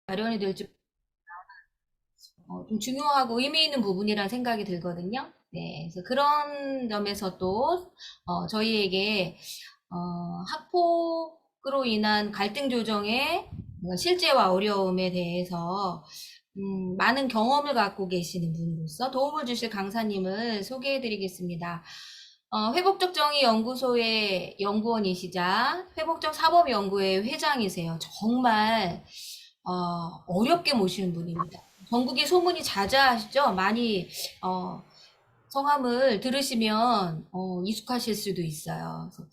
마련이 될지 좀 중요하고 의미 있는 부분이라는 생각이 들거든요. 네, 그래서 그런 점에서 또 저희에게 학폭으로 인한 갈등 조정의 실제와 어려움에 대해서 많은 경험을 갖고 계시는 분으로서 도움을 주실 강사님을 소개해 드리겠습니다. 회복적 정의 연구소의 연구원이시자 회복적 사법 연구회 회장이세요. 정말 어렵게 모시는 분입니다. 전국에 소문이 자자하시죠? 많이 성함을 들으시면 익숙하실 수도 있어요. 그래서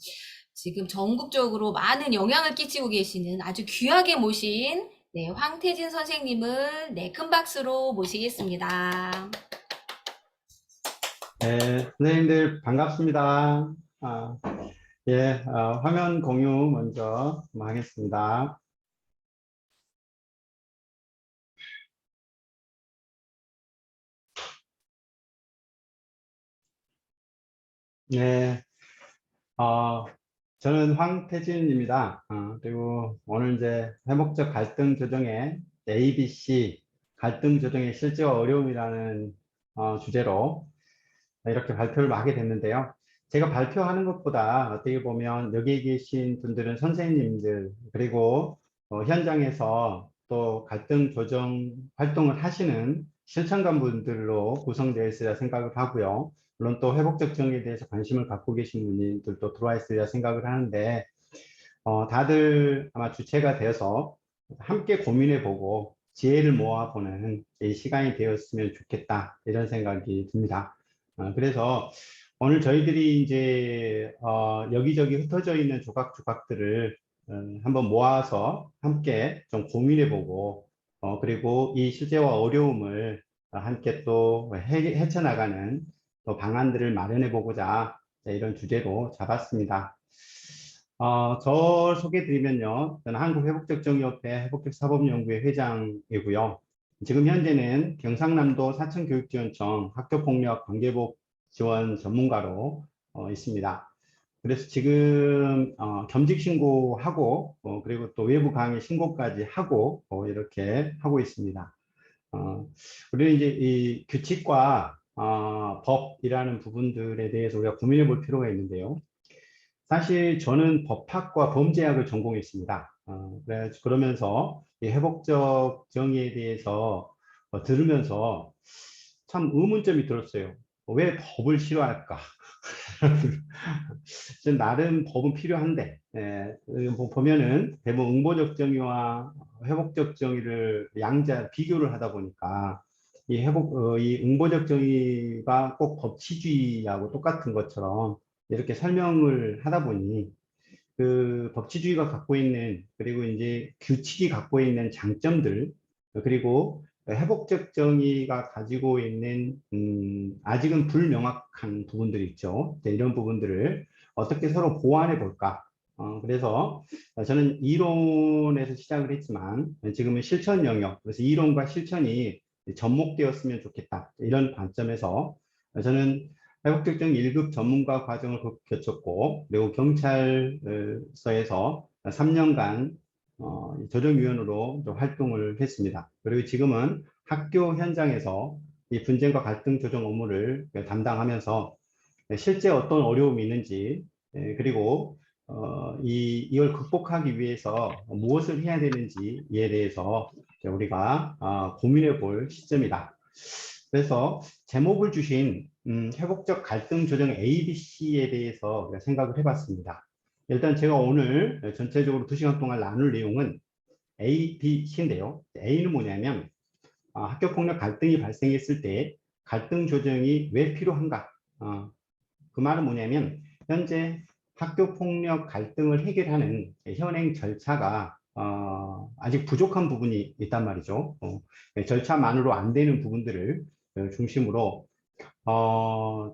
지금 전국적으로 많은 영향을 끼치고 계시는 아주 귀하게 모신 네, 황태진 선생님을 네, 큰 박수로 모시겠습니다. 네, 선생님들 반갑습니다. 아, 예, 화면 공유 먼저 하겠습니다. 네, 어, 저는 황태진입니다. 그리고 오늘 이제 회복적 갈등 조정의 ABC, 갈등 조정의 실제와 어려움이라는 주제로 이렇게 발표를 하게 됐는데요. 제가 발표하는 것보다 어떻게 보면 여기 계신 분들은 선생님들, 그리고 현장에서 또 갈등 조정 활동을 하시는 실천관 분들로 구성되어 있으리라 생각을 하고요. 물론 또 회복적 정의에 대해서 관심을 갖고 계신 분들도 들어와 있으리라 생각을 하는데, 다들 아마 주체가 되어서 함께 고민해보고 지혜를 모아보는 이 시간이 되었으면 좋겠다, 이런 생각이 듭니다. 그래서 오늘 저희들이 이제 여기저기 흩어져 있는 조각조각들을 한번 모아서 함께 좀 고민해보고, 그리고 이 실제와 어려움을 함께 또 헤쳐나가는 또 방안들을 마련해보고자 이런 주제로 잡았습니다. 저 소개드리면요, 저는 한국회복적정의협회 회복적사법연구회 회장이고요. 지금 현재는 경상남도 사천교육지원청 학교폭력 관계복 지원 전문가로 있습니다. 그래서 지금 겸직 신고하고 그리고 또 외부 강의 신고까지 하고 이렇게 하고 있습니다. 우리는 이제 이 규칙과 법이라는 부분들에 대해서 우리가 고민해 볼 필요가 있는데요. 사실 저는 법학과 범죄학을 전공했습니다. 그러면서 이 회복적 정의에 대해서 들으면서 참 의문점이 들었어요. 왜 법을 싫어할까? 나름 법은 필요한데, 뭐 보면은 대부분 응보적 정의와 회복적 정의를 양자 비교를 하다 보니까 이 응보적 정의가 꼭 법치주의하고 똑같은 것처럼 이렇게 설명을 하다 보니 그 법치주의가 갖고 있는, 그리고 이제 규칙이 갖고 있는 장점들, 그리고 회복적 정의가 가지고 있는 아직은 불명확한 부분들이 있죠. 이런 부분들을 어떻게 서로 보완해 볼까. 그래서 저는 이론에서 시작을 했지만 지금은 실천 영역, 그래서 이론과 실천이 접목되었으면 좋겠다, 이런 관점에서 저는 회복특정 1급 전문가 과정을 거쳤고, 그리고 경찰서에서 3년간 조정위원으로 활동을 했습니다. 그리고 지금은 학교 현장에서 이 분쟁과 갈등 조정 업무를 담당하면서 실제 어떤 어려움이 있는지, 그리고 이걸 극복하기 위해서 무엇을 해야 되는지에 대해서 우리가 고민해 볼 시점이다. 그래서 제목을 주신 회복적 갈등 조정 ABC에 대해서 생각을 해봤습니다. 일단 제가 오늘 전체적으로 2시간 동안 나눌 내용은 A, B, C인데요. A는 뭐냐면 학교폭력 갈등이 발생했을 때 갈등 조정이 왜 필요한가? 그 말은 뭐냐면 현재 학교폭력 갈등을 해결하는 현행 절차가 아직 부족한 부분이 있단 말이죠. 절차만으로 안 되는 부분들을 중심으로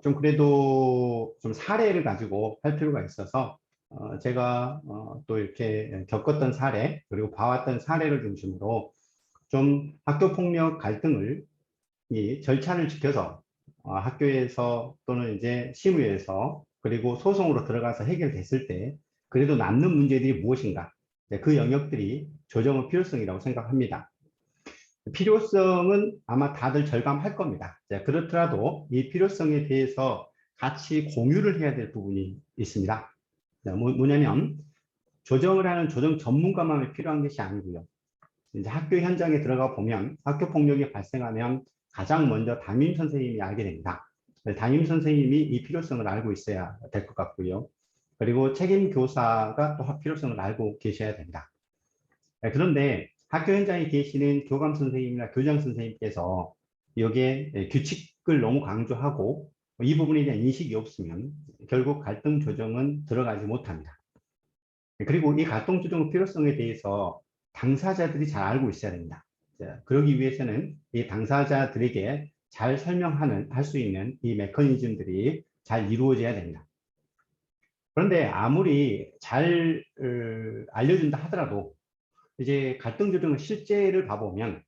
좀 그래도 좀 사례를 가지고 할 필요가 있어서 제가 또 이렇게 겪었던 사례, 그리고 봐왔던 사례를 중심으로 좀 학교폭력 갈등을 이 절차를 지켜서 학교에서 또는 이제 심의에서 그리고 소송으로 들어가서 해결됐을 때 그래도 남는 문제들이 무엇인가, 그 영역들이 조정의 필요성이라고 생각합니다. 필요성은 아마 다들 절감할 겁니다. 자, 그렇더라도 이 필요성에 대해서 같이 공유를 해야 될 부분이 있습니다. 자, 뭐냐면 조정을 하는 조정 전문가만 필요한 것이 아니고요. 이제 학교 현장에 들어가 보면 학교 폭력이 발생하면 가장 먼저 담임 선생님이 알게 됩니다. 담임 선생님이 이 필요성을 알고 있어야 될 것 같고요. 그리고 책임 교사가 또 필요성을 알고 계셔야 됩니다. 그런데 학교 현장에 계시는 교감 선생님이나 교장 선생님께서 여기에 규칙을 너무 강조하고 이 부분에 대한 인식이 없으면 결국 갈등 조정은 들어가지 못합니다. 그리고 이 갈등 조정 필요성에 대해서 당사자들이 잘 알고 있어야 됩니다. 그러기 위해서는 이 당사자들에게 잘 할 수 있는 이 메커니즘들이 잘 이루어져야 됩니다. 그런데 아무리 잘 알려준다 하더라도 이제 갈등 조정의 실제를 봐보면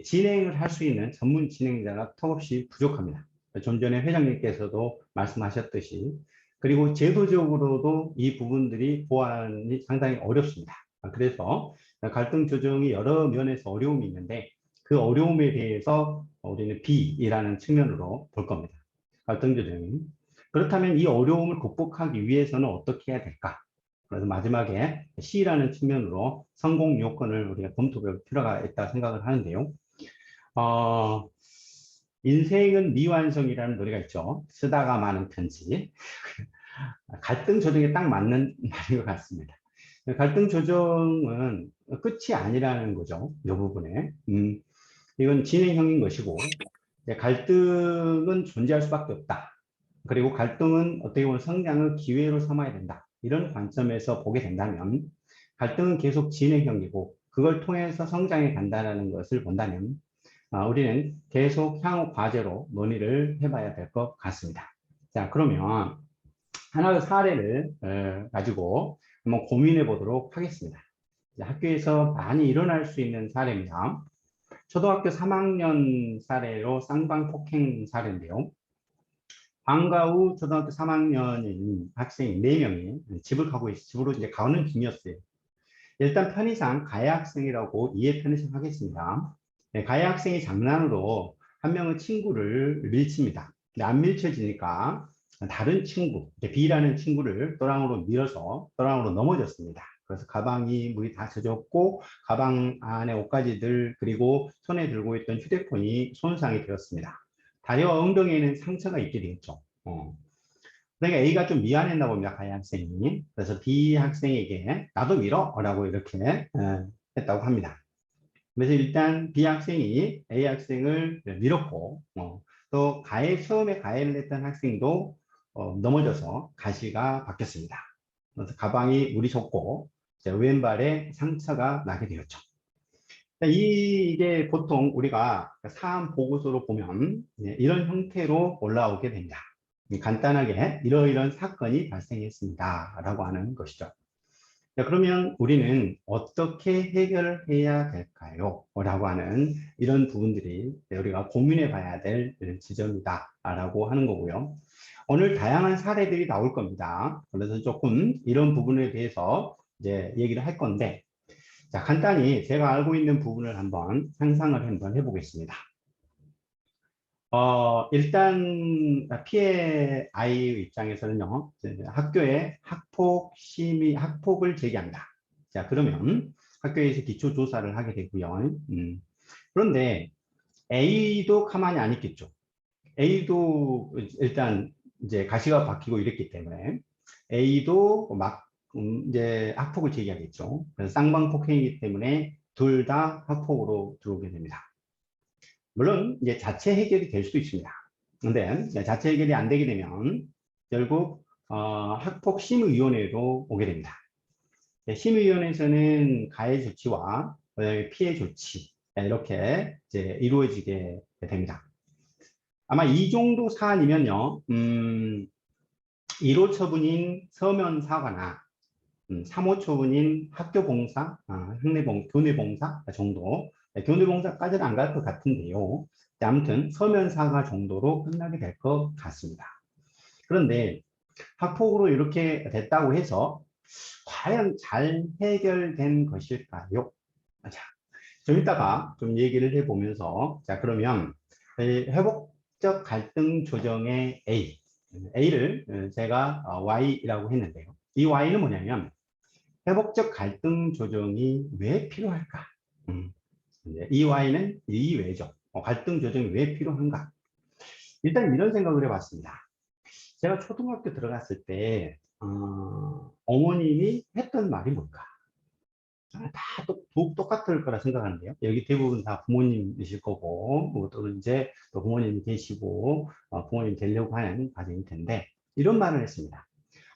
진행을 할 수 있는 전문 진행자가 턱없이 부족합니다. 좀 전에 회장님께서도 말씀하셨듯이 그리고 제도적으로도 이 부분들이 보완이 상당히 어렵습니다. 그래서 갈등 조정이 여러 면에서 어려움이 있는데 그 어려움에 대해서 우리는 B이라는 측면으로 볼 겁니다. 갈등 조정이. 그렇다면 이 어려움을 극복하기 위해서는 어떻게 해야 될까? 그래서 마지막에 C라는 측면으로 성공 요건을 우리가 검토할 필요가 있다 생각을 하는데요. 인생은 미완성이라는 노래가 있죠. 쓰다가 마는 편지. 갈등 조정에 딱 맞는 말인 것 같습니다. 갈등 조정은 끝이 아니라는 거죠. 이 부분에. 이건 진행형인 것이고, 갈등은 존재할 수밖에 없다. 그리고 갈등은 어떻게 보면 성장의 기회로 삼아야 된다. 이런 관점에서 보게 된다면, 갈등은 계속 진행형이고, 그걸 통해서 성장해 간다는 것을 본다면, 우리는 계속 향후 과제로 논의를 해봐야 될 것 같습니다. 자, 그러면 하나의 사례를 가지고 한번 고민해 보도록 하겠습니다. 학교에서 많이 일어날 수 있는 사례입니다. 초등학교 3학년 사례로 쌍방폭행 사례인데요. 방과 후 초등학교 3학년인 학생이 4명이 집으로 이제 가는 중이었어요. 일단 편의상 가해 학생이라고 이해 편의상 하겠습니다. 네, 가해 학생이 장난으로 한 명의 친구를 밀칩니다. 근데 안 밀쳐지니까 다른 친구, B라는 친구를 또랑으로 밀어서 또랑으로 넘어졌습니다. 그래서 가방이 물이 다 젖었고 가방 안에 옷가지들 그리고 손에 들고 있던 휴대폰이 손상이 되었습니다. 다리와 엉덩이에는 상처가 있게 되었죠. 그러니까 A가 좀 미안했나 봅니다. 가해 학생이. 그래서 B 학생에게 나도 밀어 라고 이렇게 했다고 합니다. 그래서 일단 B 학생이 A 학생을 밀었고 또 처음에 가해를 했던 학생도 넘어져서 가시가 바뀌었습니다. 그래서 가방이 물이 젖고 왼발에 상처가 나게 되었죠. 이게 보통 우리가 사안 보고서로 보면 이런 형태로 올라오게 됩니다. 간단하게 이러이러한 사건이 발생했습니다 라고 하는 것이죠. 자, 그러면 우리는 어떻게 해결해야 될까요? 라고 하는 이런 부분들이 우리가 고민해 봐야 될 지점이다 라고 하는 거고요. 오늘 다양한 사례들이 나올 겁니다. 그래서 조금 이런 부분에 대해서 이제 얘기를 할 건데, 자, 간단히 제가 알고 있는 부분을 한번 상상을 한번 해보겠습니다. 일단 피해 아이의 입장에서는요, 학교에 학폭을 제기합니다. 자, 그러면 학교에서 기초 조사를 하게 되고요. 그런데 A도 가만히 안 있겠죠. A도 일단 이제 가시가 박히고 이랬기 때문에 A도 막 이제 학폭을 제기하겠죠. 그래서 쌍방폭행이기 때문에 둘 다 학폭으로 들어오게 됩니다. 물론 이제 자체 해결이 될 수도 있습니다. 근데 자체 해결이 안 되게 되면 결국 학폭심의위원회로 오게 됩니다. 심의위원회에서는 가해 조치와 피해 조치 이렇게 이제 이루어지게 됩니다. 아마 이 정도 사안이면요, 1호 처분인 서면 사과나 3호 처분인 학교 봉사, 교내 봉사 정도, 교내 봉사까지는 안 갈 것 같은데요. 아무튼 서면 사과 정도로 끝나게 될 것 같습니다. 그런데 학폭으로 이렇게 됐다고 해서 과연 잘 해결된 것일까요? 자, 좀 이따가 좀 얘기를 해보면서, 자, 그러면 이 회복적 갈등 조정의 A를 제가 Y라고 했는데요. 이 Y는 뭐냐면 회복적 갈등 조정이 왜 필요할까? 음, 이 Y는 이 왜죠. 갈등 조정이 왜 필요한가? 일단 이런 생각을 해봤습니다. 제가 초등학교 들어갔을 때 어머님이 했던 말이 뭘까? 다 똑같을 거라 생각하는데요. 여기 대부분 다 부모님이실 거고, 또 이제 또 부모님이 계시고, 부모님 되려고 하는 과정일 텐데, 이런 말을 했습니다.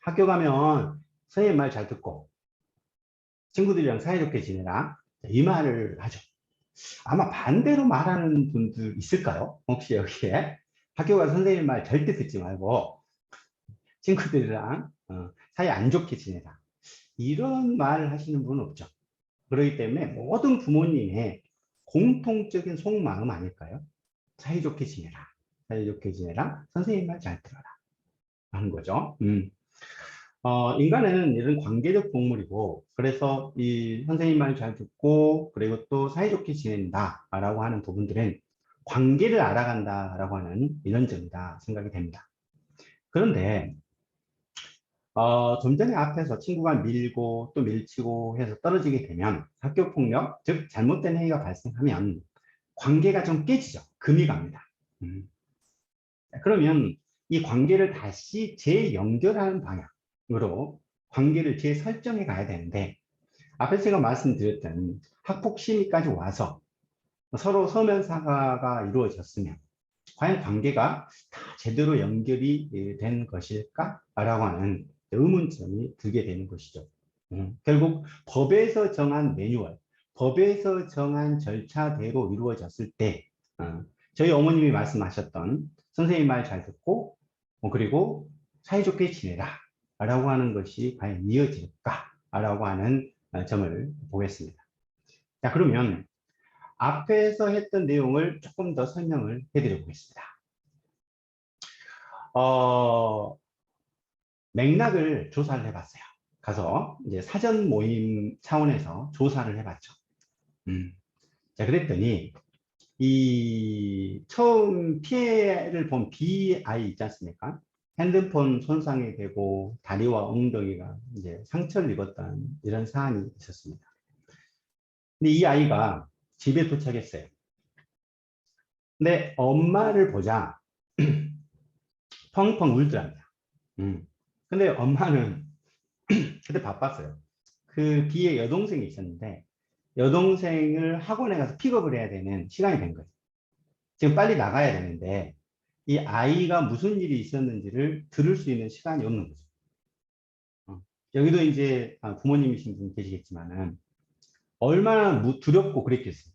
학교 가면 선생님 말 잘 듣고, 친구들이랑 사이좋게 지내라. 이 말을 하죠. 아마 반대로 말하는 분들 있을까요? 혹시 여기에? 학교 가서 선생님 말 절대 듣지 말고, 친구들이랑 사이 안 좋게 지내라. 이런 말을 하시는 분은 없죠. 그렇기 때문에 모든 부모님의 공통적인 속마음 아닐까요? 사이좋게 지내라. 사이좋게 지내라. 선생님 말 잘 들어라. 하는 거죠. 인간은 이런 관계적 동물이고, 그래서 이 선생님 말 잘 듣고, 그리고 또 사이좋게 지낸다라고 하는 부분들은 관계를 알아간다라고 하는 이런 점이다 생각이 됩니다. 그런데 좀 전에 앞에서 친구가 밀고 또 밀치고 해서 떨어지게 되면 학교폭력, 즉 잘못된 행위가 발생하면 관계가 좀 깨지죠. 금이 갑니다. 그러면 이 관계를 다시 재연결하는 방향으로 관계를 재설정해 가야 되는데, 앞에서 제가 말씀드렸던 학폭 심의까지 와서 서로 서면 사과가 이루어졌으면 과연 관계가 다 제대로 연결이 된 것일까라고 하는 의문점이 들게 되는 것이죠. 결국 법에서 정한 매뉴얼, 법에서 정한 절차대로 이루어졌을 때 저희 어머님이 말씀하셨던 선생님 말 잘 듣고 그리고 사이좋게 지내라 라고 하는 것이 과연 이어질까 라고 하는 점을 보겠습니다. 자, 그러면 앞에서 했던 내용을 조금 더 설명을 해드려 보겠습니다. 맥락을 조사를 해봤어요. 가서 이제 사전 모임 차원에서 조사를 해봤죠. 자, 그랬더니 이 처음 피해를 본 BI 있지 않습니까? 핸드폰 손상이 되고 다리와 엉덩이가 이제 상처를 입었던 이런 사안이 있었습니다. 근데 이 아이가 집에 도착했어요. 근데 엄마를 보자 펑펑 울더랍니다. 근데 엄마는 그때 바빴어요. 그 B의 여동생이 있었는데 여동생을 학원에 가서 픽업을 해야 되는 시간이 된 거예요. 지금 빨리 나가야 되는데 이 아이가 무슨 일이 있었는지를 들을 수 있는 시간이 없는 거죠. 여기도 이제 부모님이신 분 계시겠지만은 얼마나 두렵고 그랬겠어요.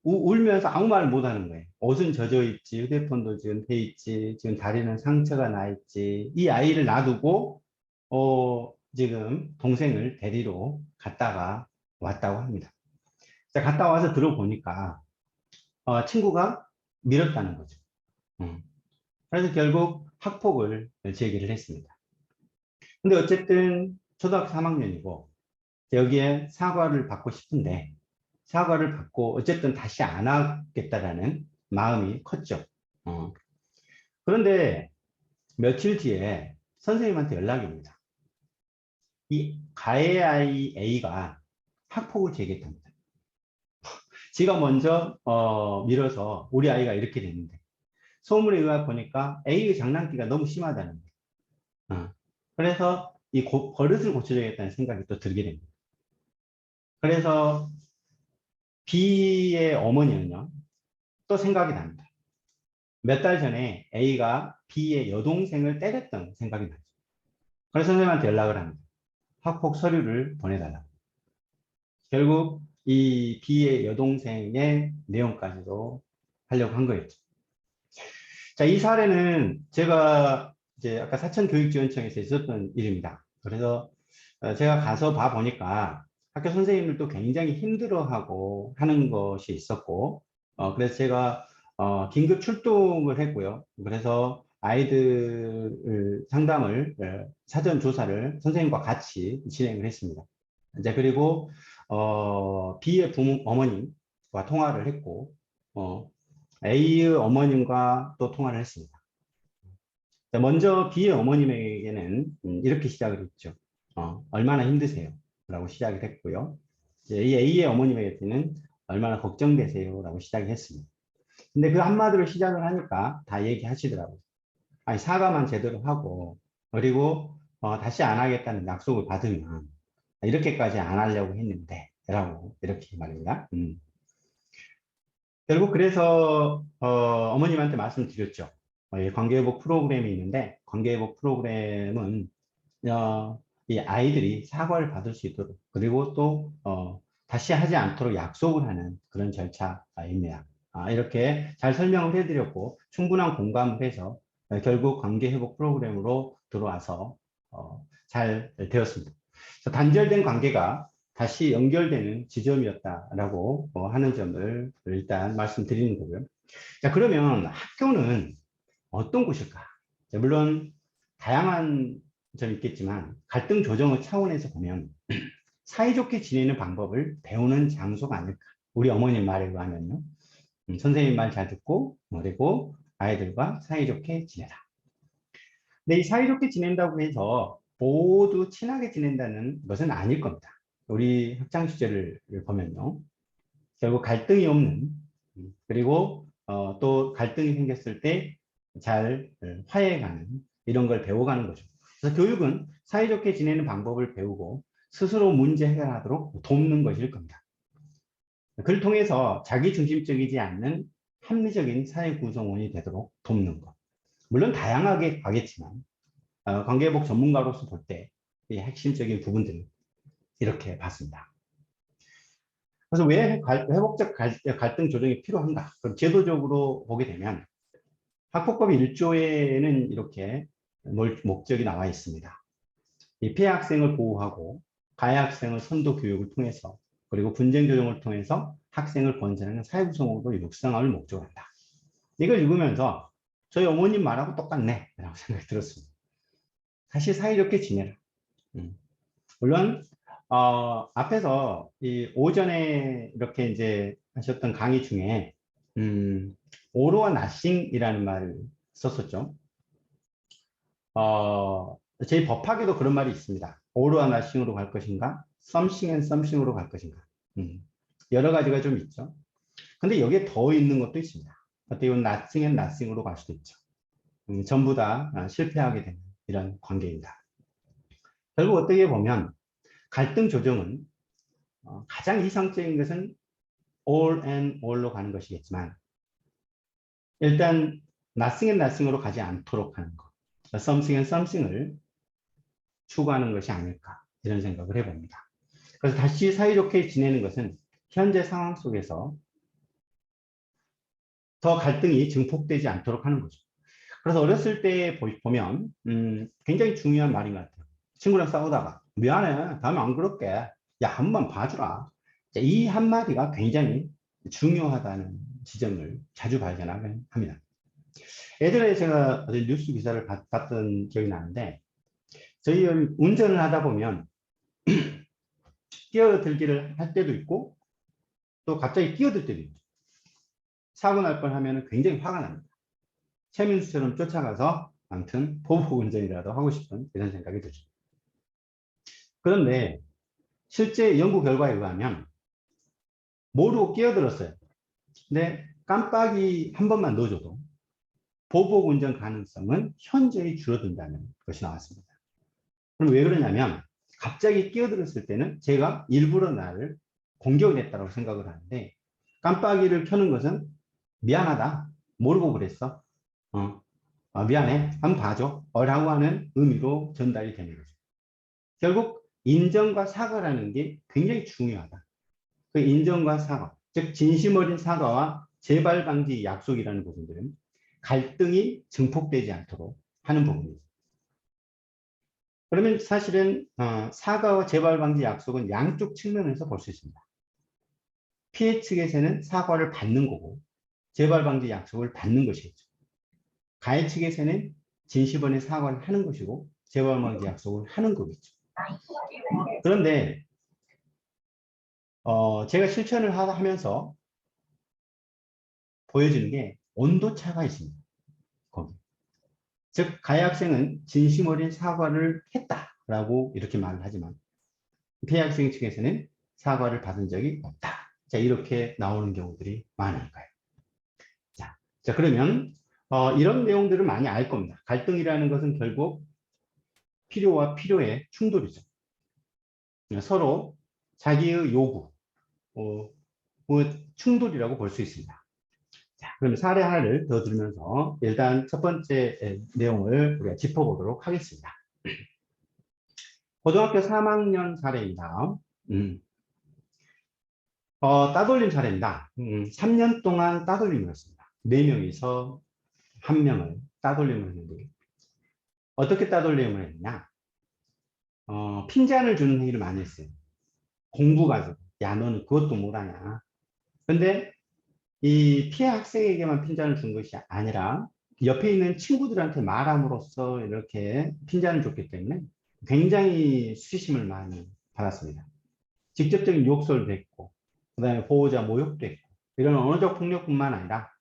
울면서 아무 말 못 하는 거예요. 옷은 젖어 있지, 휴대폰도 지금 돼 있지, 지금 다리는 상처가 나 있지. 이 아이를 놔두고 지금 동생을 데리러 갔다가 왔다고 합니다. 자, 갔다 와서 들어보니까 친구가 밀었다는 거죠. 그래서 결국 학폭을 제기를 했습니다. 근데 어쨌든 초등학교 3학년이고 여기에 사과를 받고 싶은데 사과를 받고 어쨌든 다시 안 하겠다라는 마음이 컸죠. 그런데 며칠 뒤에 선생님한테 연락이 옵니다. 이 가해 아이 A가 학폭을 제기했답니다. 지가 먼저 밀어서 우리 아이가 이렇게 됐는데 소문에 의해 보니까 A의 장난기가 너무 심하다는 거예요. 그래서 이 버릇을 고쳐야겠다는 생각이 또 들게 됩니다. 그래서 B의 어머니는요, 또 생각이 납니다. 몇 달 전에 A가 B의 여동생을 때렸던 생각이 나죠. 그래서 선생님한테 연락을 합니다. 학폭 서류를 보내달라고. 결국 이 B의 여동생의 내용까지도 하려고 한 거였죠. 자, 이 사례는 제가 이제 아까 사천교육지원청에서 있었던 일입니다. 그래서 제가 가서 봐 보니까 학교 선생님들도 굉장히 힘들어하고 하는 것이 있었고, 그래서 제가 긴급 출동을 했고요. 그래서 아이들 상담을 사전 조사를 선생님과 같이 진행을 했습니다. 이제 그리고 B의 어머님 B와 통화를 했고, A의 어머님과 또 통화를 했습니다. 먼저 B의 어머님에게는 이렇게 시작을 했죠. 얼마나 힘드세요? 라고 시작을 했고요. 이제 이 A의 어머님에게는 얼마나 걱정되세요? 라고 시작을 했습니다. 근데 그 한마디로 시작을 하니까 다 얘기하시더라고요. 아니, 사과만 제대로 하고, 그리고 다시 안 하겠다는 약속을 받으면 이렇게까지 안 하려고 했는데, 라고 이렇게 말입니다. 결국 그래서 어머님한테 말씀드렸죠. 이 관계회복 프로그램이 있는데 관계회복 프로그램은 이 아이들이 사과를 받을 수 있도록 그리고 또 다시 하지 않도록 약속을 하는 그런 절차입니다. 이렇게 잘 설명을 해드렸고 충분한 공감을 해서 결국 관계회복 프로그램으로 들어와서 잘 되었습니다. 단절된 관계가 다시 연결되는 지점이었다라고 하는 점을 일단 말씀드리는 거고요. 자, 그러면 학교는 어떤 곳일까? 자, 물론 다양한 점이 있겠지만 갈등 조정의 차원에서 보면 사이좋게 지내는 방법을 배우는 장소가 아닐까. 우리 어머님 말에 의하면요. 선생님 말 잘 듣고 그리고 아이들과 사이좋게 지내라. 근데 이 사이좋게 지낸다고 해서 모두 친하게 지낸다는 것은 아닐 겁니다. 우리 학창 시절을 보면요. 결국 갈등이 없는 그리고 또 갈등이 생겼을 때 잘 화해가는 이런 걸 배워가는 거죠. 그래서 교육은 사이좋게 지내는 방법을 배우고 스스로 문제 해결하도록 돕는 것일 겁니다. 그를 통해서 자기중심적이지 않는 합리적인 사회 구성원이 되도록 돕는 것. 물론 다양하게 가겠지만 관계회복 전문가로서 볼 때 이 핵심적인 부분들을 이렇게 봤습니다. 그래서 왜 회복적 갈등 조정이 필요한가? 그럼 제도적으로 보게 되면 학폭법 1조에는 이렇게 목적이 나와 있습니다. 이 피해 학생을 보호하고 가해 학생을 선도 교육을 통해서 그리고 분쟁 조정을 통해서 학생을 건전한 사회 구성원으로 육성함을 목적으로 한다. 이걸 읽으면서 저희 어머님 말하고 똑같네 라고 생각이 들었습니다. 사실 사이좋게 지내라. 물론 앞에서 이 오전에 이렇게 이제 하셨던 강의 중에 오로와 나싱이라는 말을 썼었죠. 저희 법학에도 그런 말이 있습니다. 오로와 나싱으로 갈 것인가, something and something으로 갈 것인가. 여러 가지가 좀 있죠. 근데 여기에 더 있는 것도 있습니다. 어떻게 보면 nothing and nothing으로 갈 수도 있죠. 전부 다 실패하게 되는 이런 관계입니다. 결국 어떻게 보면 갈등 조정은 가장 이상적인 것은 all and all로 가는 것이겠지만 일단 nothing and nothing으로 가지 않도록 하는 것, something and something을 추구하는 것이 아닐까 이런 생각을 해봅니다. 그래서 다시 사이좋게 지내는 것은 현재 상황 속에서 더 갈등이 증폭되지 않도록 하는 거죠. 그래서 어렸을 때 보면 굉장히 중요한 말인 것 같아요. 친구랑 싸우다가 미안해 다음에 안 그럴게 야 한번 봐주라. 이 한마디가 굉장히 중요하다는 지점을 자주 발견하게 합니다. 예전에 제가 뉴스 기사를 봤던 기억이 나는데 저희 운전을 하다 보면 끼어들기를 할 때도 있고 또 갑자기 끼어들 때도 있죠. 사고 날 뻔하면 굉장히 화가 납니다. 최민수처럼 쫓아가서 아무튼 보복 운전이라도 하고 싶은 이런 생각이 들죠. 그런데 실제 연구 결과에 의하면 모르고 끼어들었어요. 근데 깜빡이 한 번만 넣어줘도 보복 운전 가능성은 현저히 줄어든다는 것이 나왔습니다. 그럼 왜 그러냐면 갑자기 끼어들었을 때는 제가 일부러 나를 공격을 했다고 생각을 하는데 깜빡이를 켜는 것은 미안하다 모르고 그랬어 미안해 한번 봐줘 라고 하는 의미로 전달이 되는 거죠. 결국 인정과 사과라는 게 굉장히 중요하다. 그 인정과 사과, 즉 진심 어린 사과와 재발 방지 약속이라는 부분들은 갈등이 증폭되지 않도록 하는 부분이죠. 그러면 사실은 사과와 재발 방지 약속은 양쪽 측면에서 볼 수 있습니다. 피해 측에서는 사과를 받는 거고 재발 방지 약속을 받는 것이겠죠. 가해 측에서는 진심어린 사과를 하는 것이고 재발 방지 약속을 하는 거겠죠. 그런데 제가 실천을 하면서 보여지는 게 온도차가 있습니다. 거기. 즉 가해 학생은 진심 어린 사과를 했다라고 이렇게 말을 하지만 피해 학생 측에서는 사과를 받은 적이 없다. 자, 이렇게 나오는 경우들이 많은 거예요. 자, 그러면 이런 내용들을 많이 알 겁니다. 갈등이라는 것은 결국 필요와 필요의 충돌이죠. 서로 자기의 요구, 뭐 충돌이라고 볼 수 있습니다. 자, 그럼 사례 하나를 더 들으면서 일단 첫 번째 내용을 우리가 짚어보도록 하겠습니다. 고등학교 3학년 사례입니다. 따돌림 사례입니다. 3년 동안 따돌림을 했습니다. 4명이서 1명을 따돌림을 했는데 어떻게 따돌림을 했냐? 핀잔을 주는 행위를 많이 했어요. 공부 가지고. 야, 너는 그것도 못하냐. 근데 이 피해 학생에게만 핀잔을 준 것이 아니라 옆에 있는 친구들한테 말함으로써 이렇게 핀잔을 줬기 때문에 굉장히 수치심을 많이 받았습니다. 직접적인 욕설도 했고, 그 다음에 보호자 모욕도 했고, 이런 언어적 폭력뿐만 아니라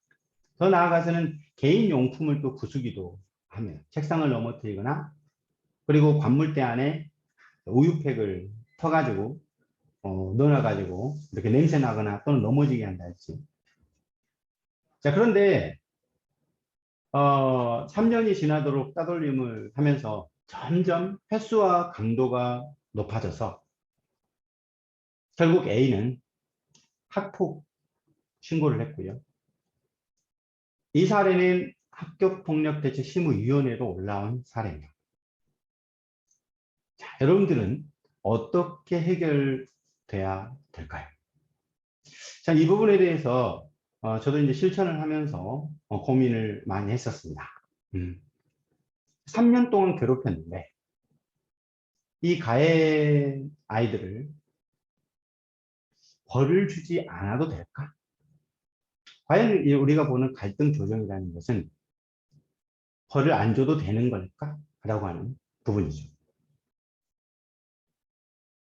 더 나아가서는 개인 용품을 또 부수기도 합니다. 책상을 넘어뜨리거나, 그리고 관물대 안에 우유팩을 터가지고, 넣어놔가지고, 이렇게 냄새 나거나 또는 넘어지게 한다든지. 자, 그런데, 3년이 지나도록 따돌림을 하면서 점점 횟수와 강도가 높아져서 결국 A는 학폭 신고를 했고요. 이 사례는 학교폭력대책심의위원회로 올라온 사례입니다. 자, 여러분들은 어떻게 해결돼야 될까요? 자, 이 부분에 대해서 저도 이제 실천을 하면서 고민을 많이 했었습니다. 3년 동안 괴롭혔는데 이 가해 아이들을 벌을 주지 않아도 될까? 과연 우리가 보는 갈등 조정이라는 것은 벌을 안 줘도 되는 걸까? 라고 하는 부분이죠.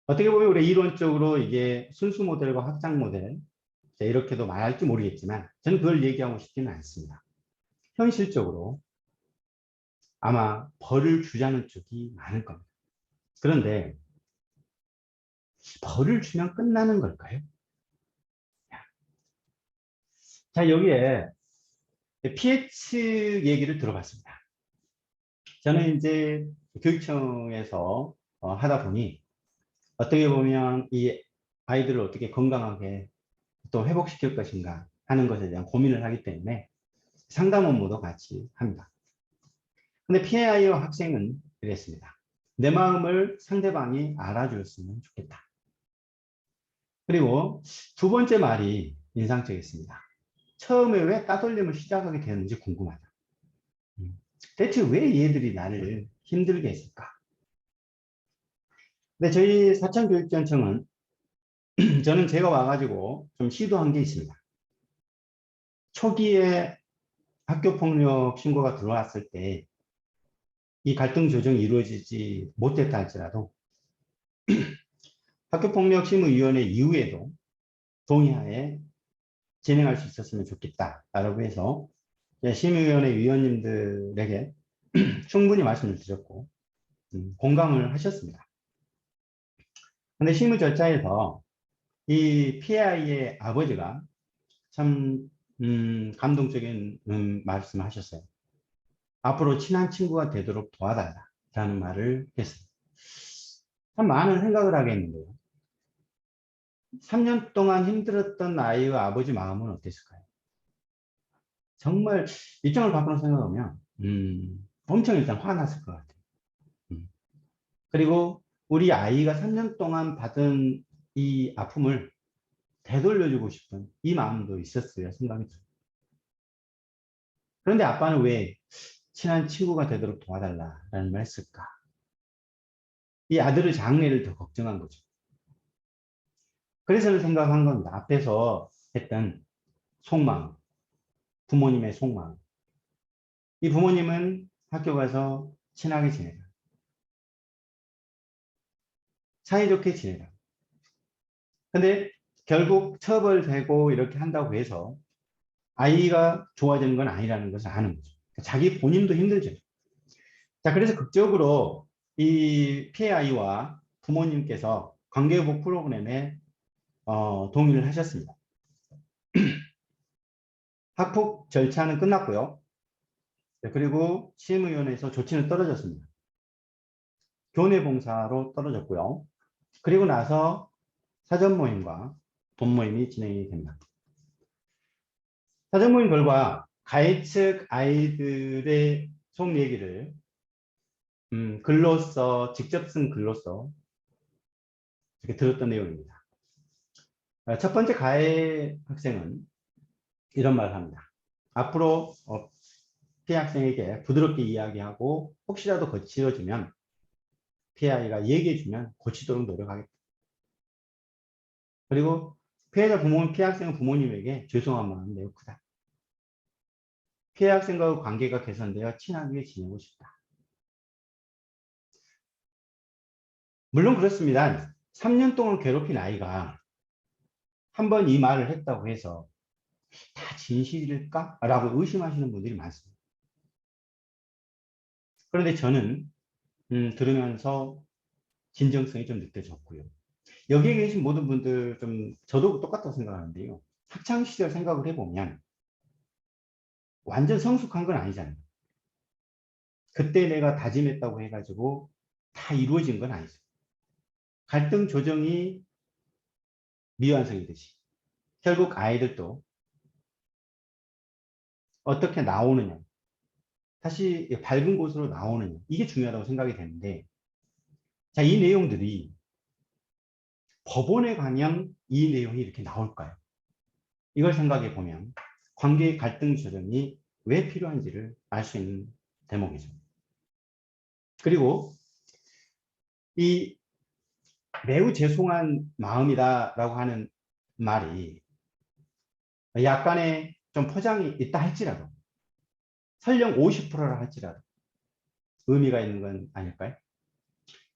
어떻게 보면 우리 이론적으로 이게 순수 모델과 확장 모델 이렇게도 말할지 모르겠지만 저는 그걸 얘기하고 싶지는 않습니다. 현실적으로 아마 벌을 주자는 쪽이 많을 겁니다. 그런데 벌을 주면 끝나는 걸까요? 자, 여기에 피해 측 얘기를 들어봤습니다. 저는 이제 교육청에서 하다 보니 어떻게 보면 이 아이들을 어떻게 건강하게 또 회복시킬 것인가 하는 것에 대한 고민을 하기 때문에 상담 업무도 같이 합니다. 근데 피해 아이와 학생은 이랬습니다. 내 마음을 상대방이 알아줬으면 좋겠다. 그리고 두 번째 말이 인상적이었습니다. 처음에 왜 따돌림을 시작하게 되는지 궁금하다. 대체 왜 얘들이 나를 힘들게 했을까? 근데 저희 사천교육지원청은 저는 제가 와가지고 좀 시도한 게 있습니다. 초기에 학교폭력 신고가 들어왔을 때 이 갈등 조정이 이루어지지 못했다 할지라도 학교폭력심의위원회 이후에도 동의하에 진행할 수 있었으면 좋겠다라고 해서 심의위원회 위원님들에게 충분히 말씀을 드렸고 공감을 하셨습니다. 그런데 심의 절차에서 이 피해 아이의 아버지가 참 감동적인 말씀을 하셨어요. 앞으로 친한 친구가 되도록 도와달라라는 말을 했습니다. 참 많은 생각을 하게 했는데요. 3년 동안 힘들었던 아이의 아버지 마음은 어땠을까요? 정말 입장을 바꾸는 생각하면 엄청 일단 화났을 것 같아요. 그리고 우리 아이가 3년 동안 받은 이 아픔을 되돌려주고 싶은 이 마음도 있었어요. 생각이 들어요. 그런데 아빠는 왜 친한 친구가 되도록 도와달라라는 말 했을까? 이 아들의 장래를 더 걱정한 거죠. 그래서 생각한 겁니다. 앞에서 했던 속마음, 부모님의 속마음. 이 부모님은 학교 가서 친하게 지내라. 사이좋게 지내라. 근데 결국 처벌되고 이렇게 한다고 해서 아이가 좋아지는 건 아니라는 것을 아는 거죠. 자기 본인도 힘들죠. 자, 그래서 극적으로 이 피해 아이와 부모님께서 관계회복 프로그램에 동의를 하셨습니다. 학폭 절차는 끝났고요. 네, 그리고 시임위원회에서 조치는 떨어졌습니다. 교내 봉사로 떨어졌고요. 그리고 나서 사전 모임과 본 모임이 진행이 됩니다. 사전 모임 결과 가해 측 아이들의 속 얘기를 글로써, 직접 쓴 글로써 이렇게 들었던 내용입니다. 첫 번째 가해 학생은 이런 말을 합니다. 앞으로 피해 학생에게 부드럽게 이야기하고 혹시라도 거칠어지면 피해 아이가 얘기해주면 고치도록 노력하겠다. 그리고 피해자 부모, 피해 학생 부모님에게 죄송한 마음이 매우 크다. 피해 학생과 관계가 개선되어 친하게 지내고 싶다. 물론 그렇습니다. 3년 동안 괴롭힌 아이가 한 번 이 말을 했다고 해서 다 진실일까? 라고 의심하시는 분들이 많습니다. 그런데 저는 들으면서 진정성이 좀 느껴졌고요. 여기에 계신 모든 분들 좀 저도 똑같다고 생각하는데요. 학창시절 생각을 해보면 완전 성숙한 건 아니잖아요. 그때 내가 다짐했다고 해가지고 다 이루어진 건 아니죠. 갈등 조정이 미완성이듯이 결국 아이들도 어떻게 나오느냐, 다시 밝은 곳으로 나오느냐, 이게 중요하다고 생각이 되는데, 자, 이 내용들이 법원에 가면 이 내용이 이렇게 나올까요? 이걸 생각해 보면 관계의 갈등 조정이 왜 필요한지를 알 수 있는 대목이죠. 그리고 이 매우 죄송한 마음이다라고 하는 말이 약간의 좀 포장이 있다 할지라도, 설령 50%라 할지라도 의미가 있는 건 아닐까요?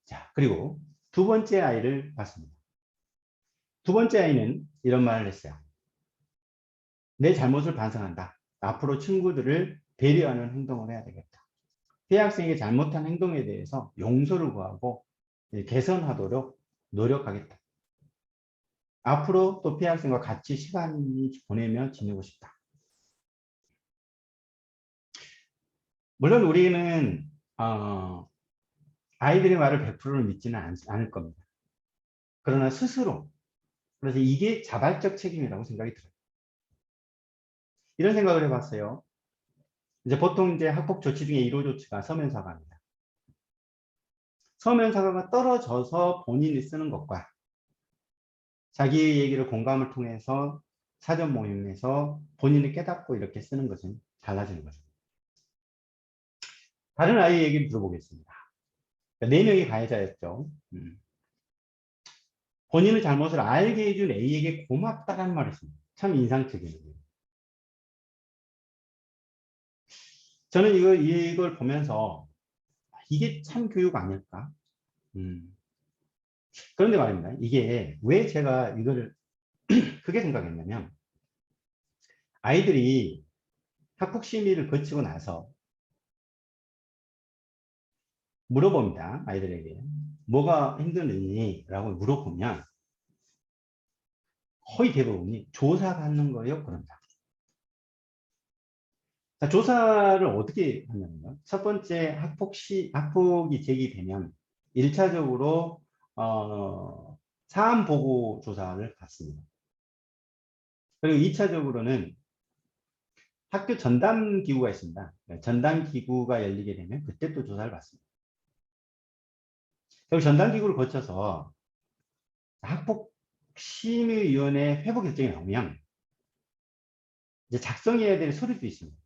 자, 그리고 두 번째 아이를 봤습니다. 두 번째 아이는 이런 말을 했어요. 내 잘못을 반성한다. 앞으로 친구들을 배려하는 행동을 해야 되겠다. 피해 학생에게 잘못한 행동에 대해서 용서를 구하고 개선하도록 노력하겠다. 앞으로 또 피해 학생과 같이 시간 보내며 지내고 싶다. 물론 우리는 아이들의 말을 100%를 믿지는 않을 겁니다. 그러나 스스로, 그래서 이게 자발적 책임이라고 생각이 들어요. 이런 생각을 해봤어요. 이제 보통 이제 학폭 조치 중에 1호 조치가 서면 사과입니다. 서면 사과가 떨어져서 본인이 쓰는 것과 자기의 얘기를 공감을 통해서 사전 모임에서 본인이 깨닫고 이렇게 쓰는 것은 달라지는 거죠. 다른 아이 얘기를 들어보겠습니다. 4명이 가해자였죠. 본인의 잘못을 알게 해준 A에게 고맙다라는 말을 했습니다. 참 인상적이에요. 저는 이걸 보면서 이게 참 교육 아닐까? 그런데 말입니다. 이게 왜 제가 이거를 크게 생각했냐면, 아이들이 학폭 심의를 거치고 나서 물어봅니다. 아이들에게 뭐가 힘드니? 라고 물어보면 거의 대부분이 조사받는 거예요. 그런다. 자, 조사를 어떻게 하냐면요. 첫 번째 학폭이 제기되면 1차적으로 사안 보고 조사를 받습니다. 그리고 2차적으로는 학교 전담 기구가 있습니다. 전담 기구가 열리게 되면 그때 또 조사를 받습니다. 그리고 전담 기구를 거쳐서 학폭심의위원회 회부 결정이 나오면 이제 작성해야 될 서류도 있습니다.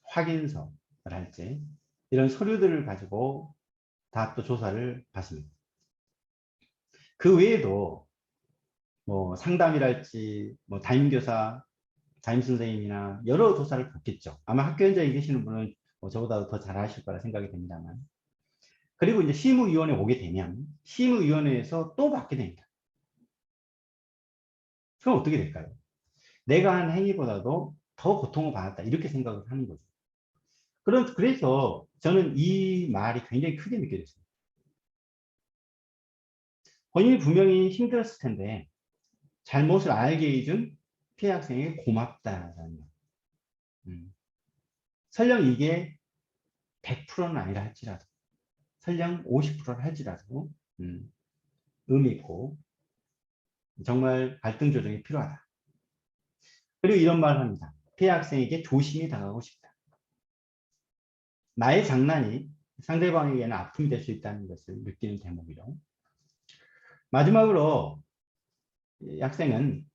확인서를 할지 이런 서류들을 가지고 다 또 조사를 받습니다. 그 외에도 뭐 상담이랄지 뭐 담임교사, 담임선생님이나 여러 조사를 받겠죠. 아마 학교 현장에 계시는 분은 저보다 더 잘 아실 거라 생각이 됩니다만. 그리고 이제 심의위원회 오게 되면 심의위원회에서 또 받게 됩니다. 그럼 어떻게 될까요? 내가 한 행위보다도 더 고통을 받았다. 이렇게 생각을 하는 거죠. 그래서 저는 이 말이 굉장히 크게 느껴졌어요. 본인이 분명히 힘들었을 텐데 잘못을 알게 해준 피해 학생에게 고맙다라는 말. 설령 이게 100%는 아니라 할지라도, 설령 50%를 할지라도 의미 있고 정말 갈등 조정이 필요하다. 그리고 이런 말을 합니다. 피해 학생에게 조심히 다가가고 싶다. 나의 장난이 상대방에게는 아픔이 될 수 있다는 것을 느끼는 대목이죠. 마지막으로 이 학생은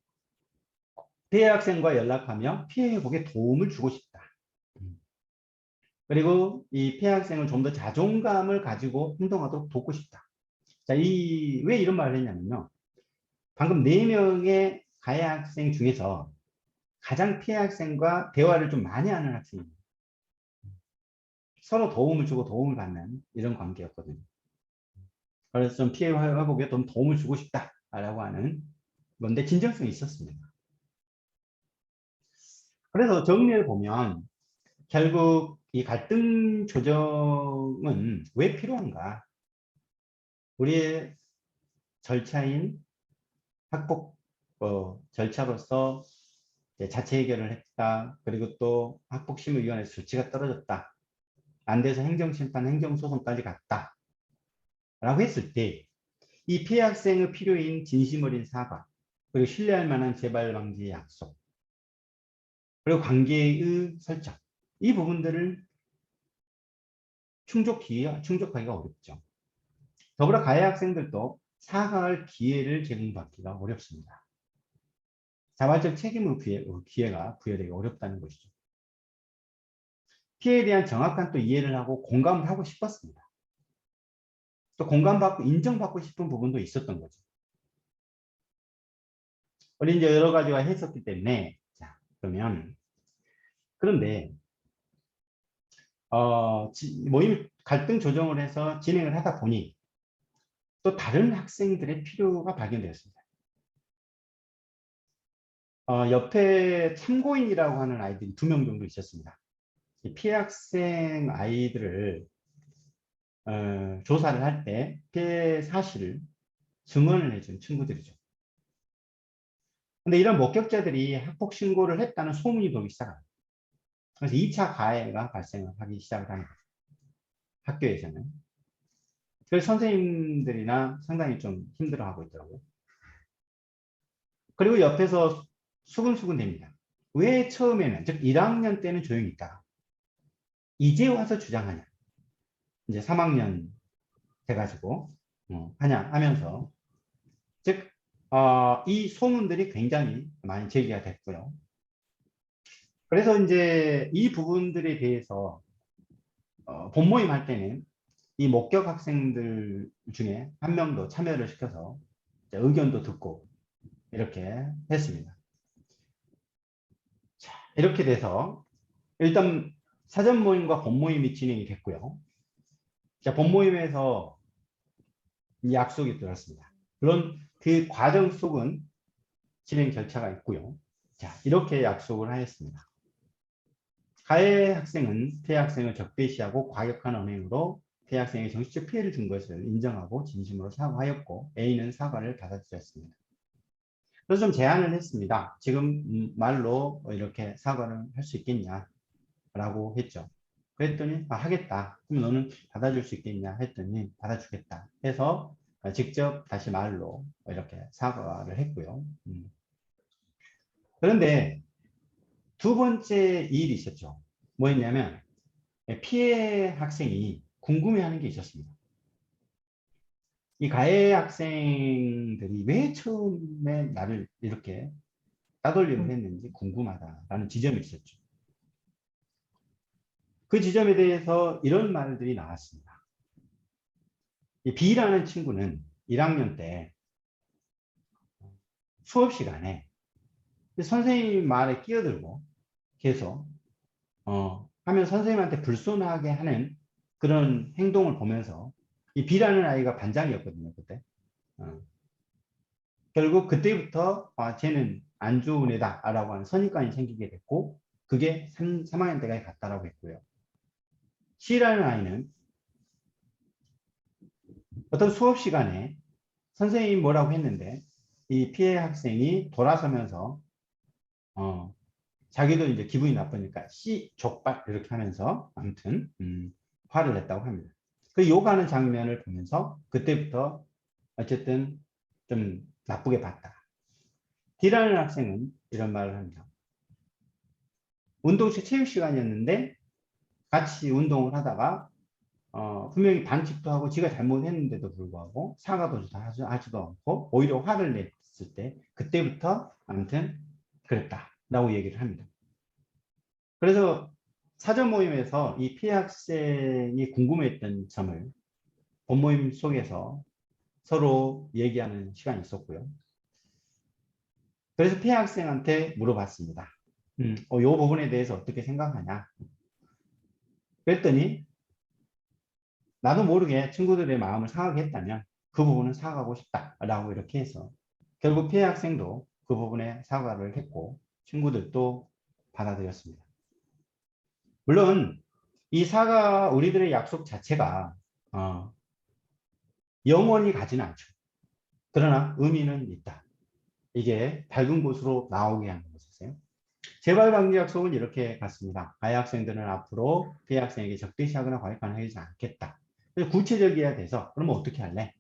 피해 학생과 연락하며 피해 회복에 도움을 주고 싶다. 그리고 이 피해 학생을 좀 더 자존감을 가지고 행동하도록 돕고 싶다. 자, 왜 이런 말을 했냐면요. 방금 4명의 가해 학생 중에서 가장 피해 학생과 대화를 좀 많이 하는 학생입니다. 서로 도움을 주고 도움을 받는 이런 관계였거든요. 그래서 좀 피해 회복에 좀 도움을 주고 싶다라고 하는 건데 진정성이 있었습니다. 그래서 정리를 보면 결국 이 갈등 조정은 왜 필요한가? 우리의 절차인 학폭 절차로서 자체 해결을 했다. 그리고 또 학폭심의위원회에서 조치가 떨어졌다. 안 돼서 행정심판, 행정소송까지 갔다. 라고 했을 때 이 피해 학생의 필요인 진심 어린 사과, 그리고 신뢰할 만한 재발 방지의 약속, 그리고 관계의 설정, 이 부분들을 충족하기가 어렵죠. 더불어 가해 학생들도 사과할 기회를 제공받기가 어렵습니다. 자발적 책임의 기회가 부여되기 어렵다는 것이죠. 피해에 대한 정확한 또 이해를 하고 공감을 하고 싶었습니다. 또 공감받고 인정받고 싶은 부분도 있었던 거죠. 우리 이제 여러 가지가 했었기 때문에, 자, 그런데, 모임 갈등 조정을 해서 진행을 하다 보니 또 다른 학생들의 필요가 발견되었습니다. 옆에 참고인이라고 하는 아이들이 2명 정도 있었습니다. 피해 학생 아이들을 조사를 할 때 피해 사실을 증언을 해준 친구들이죠. 근데 이런 목격자들이 학폭 신고를 했다는 소문이 돌기 시작합니다. 그래서 2차 가해가 발생하기 시작을 하는 거죠. 학교에서는. 그래서 선생님들이나 상당히 좀 힘들어하고 있더라고요. 그리고 옆에서 수근수근 됩니다. 왜 처음에는, 즉 1학년 때는 조용히 있다가 이제 와서 주장하냐. 이제 3학년 돼가지고 하냐 하면서, 즉 이 소문들이 굉장히 많이 제기가 됐고요. 그래서 이제 이 부분들에 대해서 본모임 할 때는 이 목격 학생들 중에 한 명도 참여를 시켜서 의견도 듣고 이렇게 했습니다. 자, 이렇게 돼서 일단 사전 모임과 본모임이 진행이 됐고요. 자, 본모임에서 이 약속이 들었습니다. 물론 그 과정 속은 진행 절차가 있고요. 자, 이렇게 약속을 하였습니다. 가해 학생은 피해 학생을 적대시하고 과격한 언행으로 피해 학생에게 정신적 피해를 준 것을 인정하고 진심으로 사과하였고 A는 사과를 받아들였습니다. 그래서 좀 제안을 했습니다. 지금 말로 이렇게 사과를 할 수 있겠냐 라고 했죠. 그랬더니 하겠다. 그럼 너는 받아줄 수 있겠냐 했더니 받아주겠다 해서 직접 다시 말로 이렇게 사과를 했고요. 그런데 2번째 일이 있었죠. 뭐였냐면 피해 학생이 궁금해하는 게 있었습니다. 이 가해 학생들이 왜 처음에 나를 이렇게 따돌림을 했는지 궁금하다라는 지점이 있었죠. 그 지점에 대해서 이런 말들이 나왔습니다. 이 B라는 친구는 1학년 때 수업 시간에 선생님 말에 끼어들고 계속 하면 선생님한테 불손하게 하는 그런 행동을 보면서 이 B라는 아이가 반장이었거든요, 그때. 결국 그때부터 쟤는 안 좋은 애다라고 하는 선입관이 생기게 됐고, 그게 3학년 때까지 갔다라고 했고요. C라는 아이는 어떤 수업 시간에 선생님이 뭐라고 했는데 이 피해 학생이 돌아서면서 자기도 이제 기분이 나쁘니까 C 족발 이렇게 하면서 아무튼 화를 냈다고 합니다. 그 욕하는 장면을 보면서 그때부터 어쨌든 좀 나쁘게 봤다. D라는 학생은 이런 말을 합니다. 운동실 체육 시간이었는데 같이 운동을 하다가 분명히 반칙도 하고 지가 잘못했는데도 불구하고 사과도 하지도 않고 오히려 화를 냈을 때 그때부터 아무튼 그랬다라고 얘기를 합니다. 그래서 사전 모임에서 이 피해 학생이 궁금했던 점을 본 모임 속에서 서로 얘기하는 시간이 있었고요. 그래서 피해 학생한테 물어봤습니다. 이 부분에 대해서 어떻게 생각하냐? 그랬더니 나도 모르게 친구들의 마음을 상하게 했다면 그 부분은 사과하고 싶다라고 이렇게 해서 결국 피해 학생도 그 부분에 사과를 했고 친구들도 받아들였습니다. 물론 이 사과 우리들의 약속 자체가 영원히 가지는 않죠. 그러나 의미는 있다. 이게 밝은 곳으로 나오게 하는 것이세요. 재발 방지 약속은 이렇게 갔습니다. 가해 학생들은 앞으로 피해 학생에게 적대시하거나 과격하지 않겠다. 구체적이어야 돼서 그러면 어떻게 할래?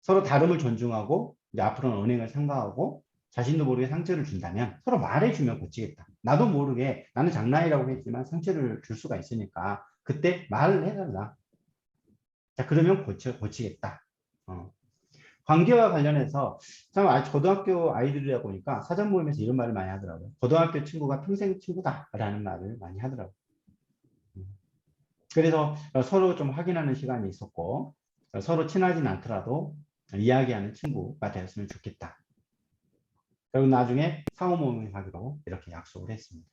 서로 다름을 존중하고 이제 앞으로는 언행을 삼가하고 자신도 모르게 상처를 준다면 서로 말해주면 고치겠다. 나도 모르게 나는 장난이라고 했지만 상처를 줄 수가 있으니까 그때 말을 해달라. 자, 그러면 고치겠다. 관계와 관련해서 참 고등학교 아이들이다 보니까 사전 모임에서 이런 말을 많이 하더라고요. 고등학교 친구가 평생 친구다라는 말을 많이 하더라고요. 그래서 서로 좀 확인하는 시간이 있었고 서로 친하진 않더라도 이야기하는 친구가 되었으면 좋겠다. 그리고 나중에 상호 모임을 하기로 이렇게 약속을 했습니다.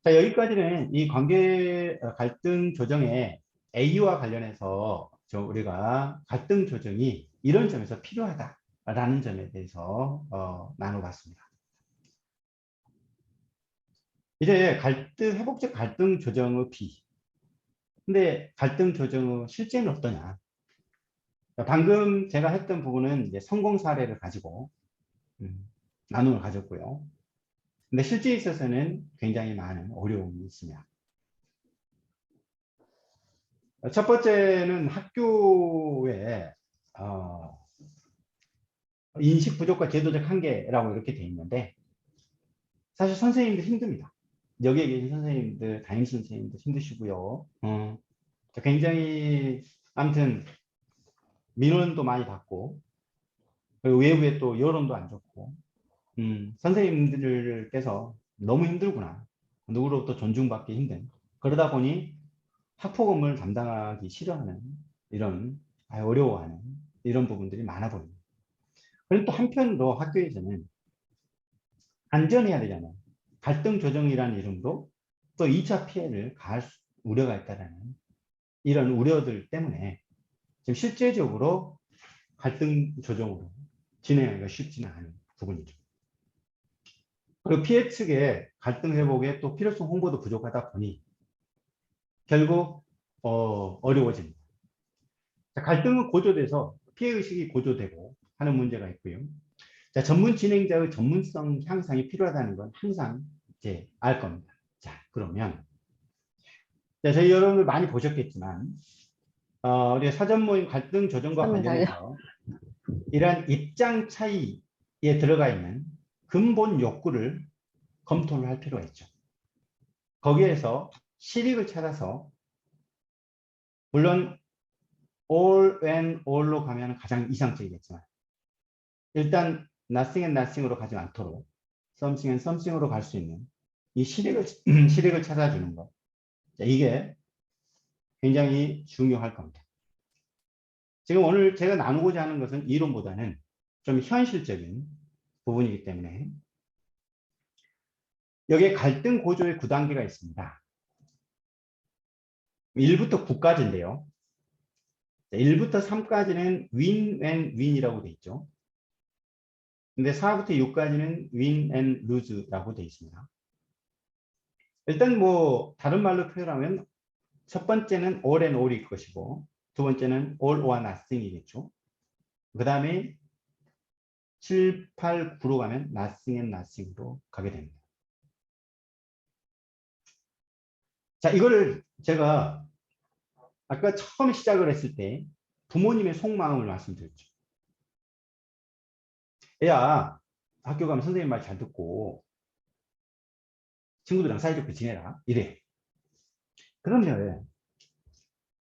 자, 여기까지는 이 관계 갈등 조정의 A와 관련해서 우리가 갈등 조정이 이런 점에서 필요하다라는 점에 대해서 나눠봤습니다. 이제 회복적 갈등 조정의 B. 근데 갈등 조정의 실제는 어떠냐? 방금 제가 했던 부분은 이제 성공 사례를 가지고 나눔을 가졌고요. 근데 실제에 있어서는 굉장히 많은 어려움이 있습니다. 첫 번째는 학교에 인식 부족과 제도적 한계라고 이렇게 돼 있는데 사실 선생님도 힘듭니다. 여기에 계신 선생님들, 담임 선생님도 힘드시고요. 굉장히 아무튼 민원도 많이 받고 외부에 또 여론도 안 좋고 선생님들께서 너무 힘들구나. 누구로부터 존중받기 힘든. 그러다 보니 학폭업무를 담당하기 싫어하는 이런 어려워하는 이런 부분들이 많아 보입니다. 그리고 또 한편으로 학교에서는 안전해야 되잖아요. 갈등 조정이라는 이름으로 또 2차 피해를 가할 우려가 있다는 이런 우려들 때문에 지금 실제적으로 갈등 조정으로 진행하기가 쉽지는 않은 부분이죠. 그리고 피해 측의 갈등 회복에 또 필요성 홍보도 부족하다 보니 결국 어려워집니다. 자, 갈등은 고조돼서 피해의식이 고조되고 하는 문제가 있고요. 자, 전문 진행자의 전문성 향상이 필요하다는 건 항상 이제 알 겁니다. 자, 그러면 자, 저희 여러분들 많이 보셨겠지만 우리 사전 모임 갈등 조정과 관련해서 이러한 입장 차이에 들어가 있는 근본 욕구를 검토를 할 필요가 있죠. 거기에서 실익을 찾아서 물론 all and all로 가면 가장 이상적이겠지만 일단 nothing and nothing으로 가지 않도록 something and something으로 갈 수 있는 이 실익을 찾아주는 것. 이게 굉장히 중요할 겁니다. 지금 오늘 제가 나누고자 하는 것은 이론보다는 좀 현실적인 부분이기 때문에 여기에 갈등 고조의 9단계가 있습니다. 1부터 9까지인데요. 1부터 3까지는 win and win이라고 되어 있죠. 근데 4부터 6까지는 win and lose라고 되어 있습니다. 일단 뭐 다른 말로 표현하면 첫 번째는 all and all일 것이고 두 번째는 all or nothing이겠죠. 그 다음에 7, 8, 9로 가면 nothing and nothing으로 가게 됩니다. 자, 이거를 제가 아까 처음 시작을 했을 때 부모님의 속마음을 말씀드렸죠. 애야, 학교 가면 선생님 말 잘 듣고 친구들이랑 사이좋게 지내라. 이래. 그러면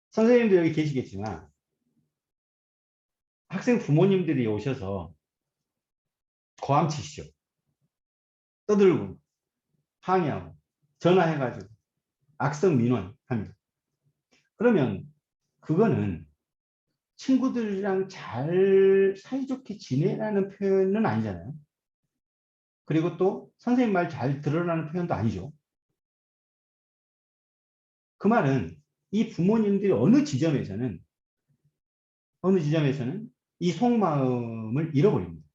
선생님도 여기 계시겠지만 학생 부모님들이 오셔서 고함치시죠. 떠들고 항의하고 전화해가지고 악성 민원합니다. 그러면 그거는 친구들이랑 잘 사이좋게 지내라는 표현은 아니잖아요. 그리고 또 선생님 말 잘 들으라는 표현도 아니죠. 그 말은 이 부모님들이 어느 지점에서는 이 속마음을 잃어버립니다.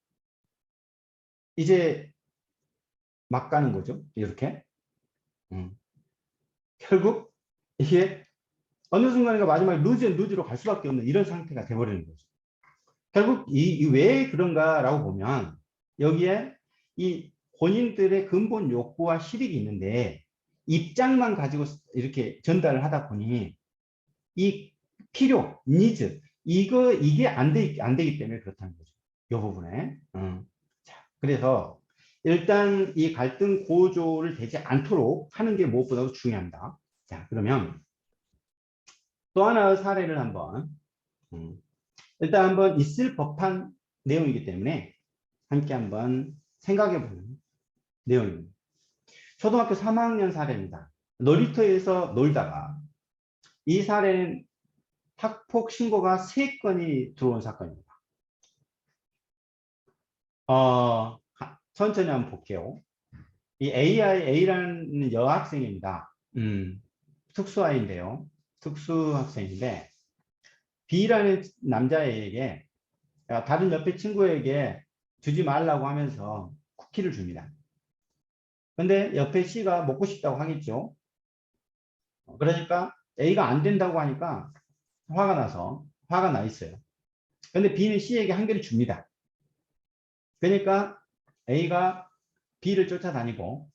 이제 막 가는 거죠. 이렇게. 결국 이게 어느 순간인가 마지막에 루즈로 갈 수밖에 없는 이런 상태가 돼버리는 거죠. 결국 왜 그런가라고 보면 여기에 이 본인들의 근본 욕구와 실익이 있는데 입장만 가지고 이렇게 전달을 하다 보니 이 필요, 니즈 이게 안 되기 때문에 그렇다는 거죠. 이 부분에. 자, 그래서 일단 이 갈등 고조를 되지 않도록 하는 게 무엇보다도 중요합니다. 자, 그러면 또 하나의 사례를 일단 한번 있을 법한 내용이기 때문에 함께 한번 생각해 보는 내용입니다. 초등학교 3학년 사례입니다. 놀이터에서 놀다가 이 사례는 학폭 신고가 3건이 들어온 사건입니다. 천천히 한번 볼게요. 이 A라는 여학생입니다. 특수아이인데요. 특수학생인데 B라는 남자애에게 다른 옆에 친구에게 주지 말라고 하면서 쿠키를 줍니다. 근데 옆에 C가 먹고 싶다고 하겠죠. 그러니까 A가 안 된다고 하니까 화가 나 있어요. 근데 B는 C에게 한 개를 줍니다. 그러니까 A가 B를 쫓아가고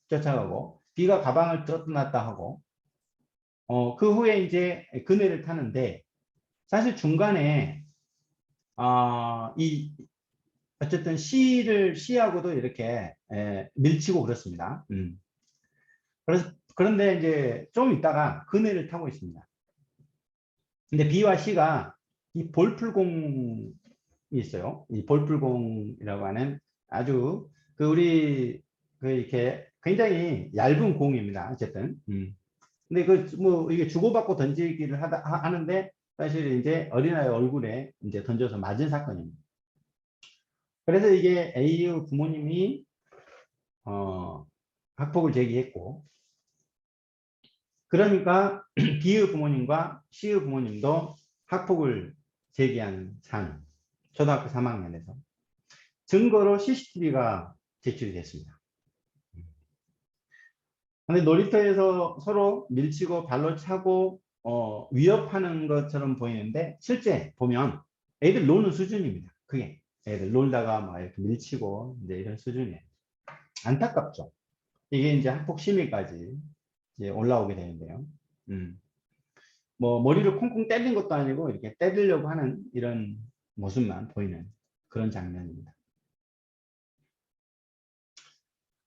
B가 가방을 들었다 놨다 하고 그 후에 이제 그네를 타는데 사실 중간에 어쨌든 C하고도 이렇게 밀치고 그렇습니다. 그런데 이제 좀 있다가 그네를 타고 있습니다. 근데 B와 C가 이 볼풀공이 있어요. 이 볼풀공이라고 하는 아주 우리 이렇게 굉장히 얇은 공입니다. 어쨌든. 근데 뭐 이게 주고받고 던지기를 하는데 사실 이제 어린아이 얼굴에 이제 던져서 맞은 사건입니다. 그래서 이게 A의 부모님이 학폭을 제기했고 그러니까 B의 부모님과 C의 부모님도 학폭을 제기한 사안, 초등학교 3학년에서 증거로 CCTV가 제출이 됐습니다. 근데 놀이터에서 서로 밀치고 발로 차고 위협하는 것처럼 보이는데 실제 보면 애들 노는 수준입니다. 그게 애들 놀다가 막 이렇게 밀치고 이제 이런 수준이에요. 안타깝죠. 이게 이제 학폭 심의까지 이제 올라오게 되는데요. 뭐 머리를 콩콩 때린 것도 아니고 이렇게 때리려고 하는 이런 모습만 보이는 그런 장면입니다.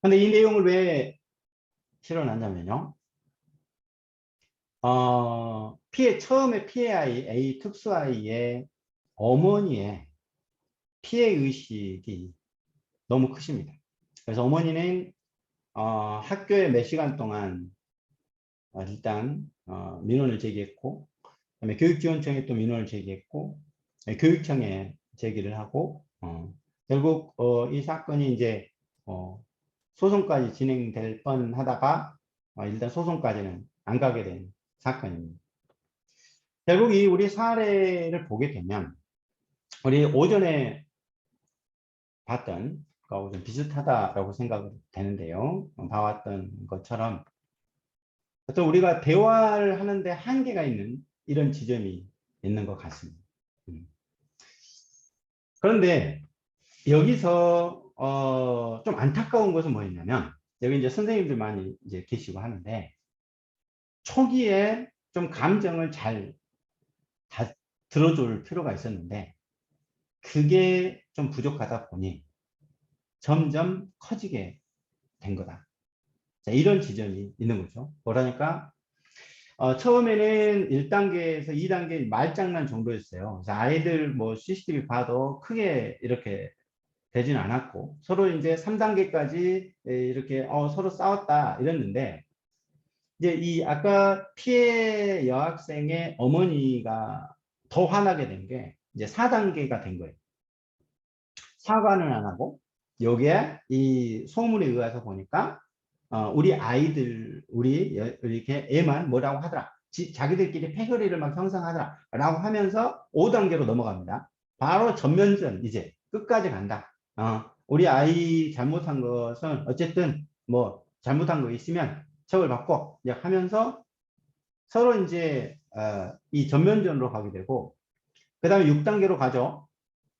근데 이 내용을 왜 실어놨냐면요. 처음에 A 특수아이의 어머니의 피해 의식이 너무 크십니다. 그래서 어머니는 학교에 몇 시간 동안 일단 민원을 제기했고, 그다음에 교육지원청에 또 민원을 제기했고, 교육청에 제기를 하고, 결국 이 사건이 이제 소송까지 진행될 뻔하다가 일단 소송까지는 안 가게 된 사건입니다. 결국 우리 사례를 보게 되면 우리 오전에 봤던 거하고 좀 비슷하다라고 생각이 되는데요. 봐왔던 것처럼 어떤 우리가 대화를 하는데 한계가 있는 이런 지점이 있는 것 같습니다. 그런데 여기서 좀 안타까운 것은 뭐였냐면 여기 이제 선생님들 많이 이제 계시고 하는데 초기에 좀 감정을 잘 다 들어줄 필요가 있었는데 그게 좀 부족하다 보니 점점 커지게 된 거다. 자, 이런 지점이 있는 거죠. 뭐라니까 처음에는 1단계에서 2단계 말장난 정도였어요. 그래서 아이들 뭐 CCTV 봐도 크게 이렇게 되진 않았고 서로 이제 3단계까지 이렇게 서로 싸웠다 이랬는데 이제 이 아까 피해 여학생의 어머니가 더 화나게 된 게 이제 4단계가 된 거예요. 사과는 안 하고 여기에 이 소문에 의해서 보니까 우리 아이들 이렇게 애만 뭐라고 하더라. 자기들끼리 패거리를 막 형성하더라 라고 하면서 5단계로 넘어갑니다. 바로 전면전 이제 끝까지 간다. 우리 아이 잘못한 것은 어쨌든 뭐 잘못한 거 있으면 처벌받고 이제 하면서 서로 이제 이 전면전으로 가게 되고 그 다음에 6단계로 가죠.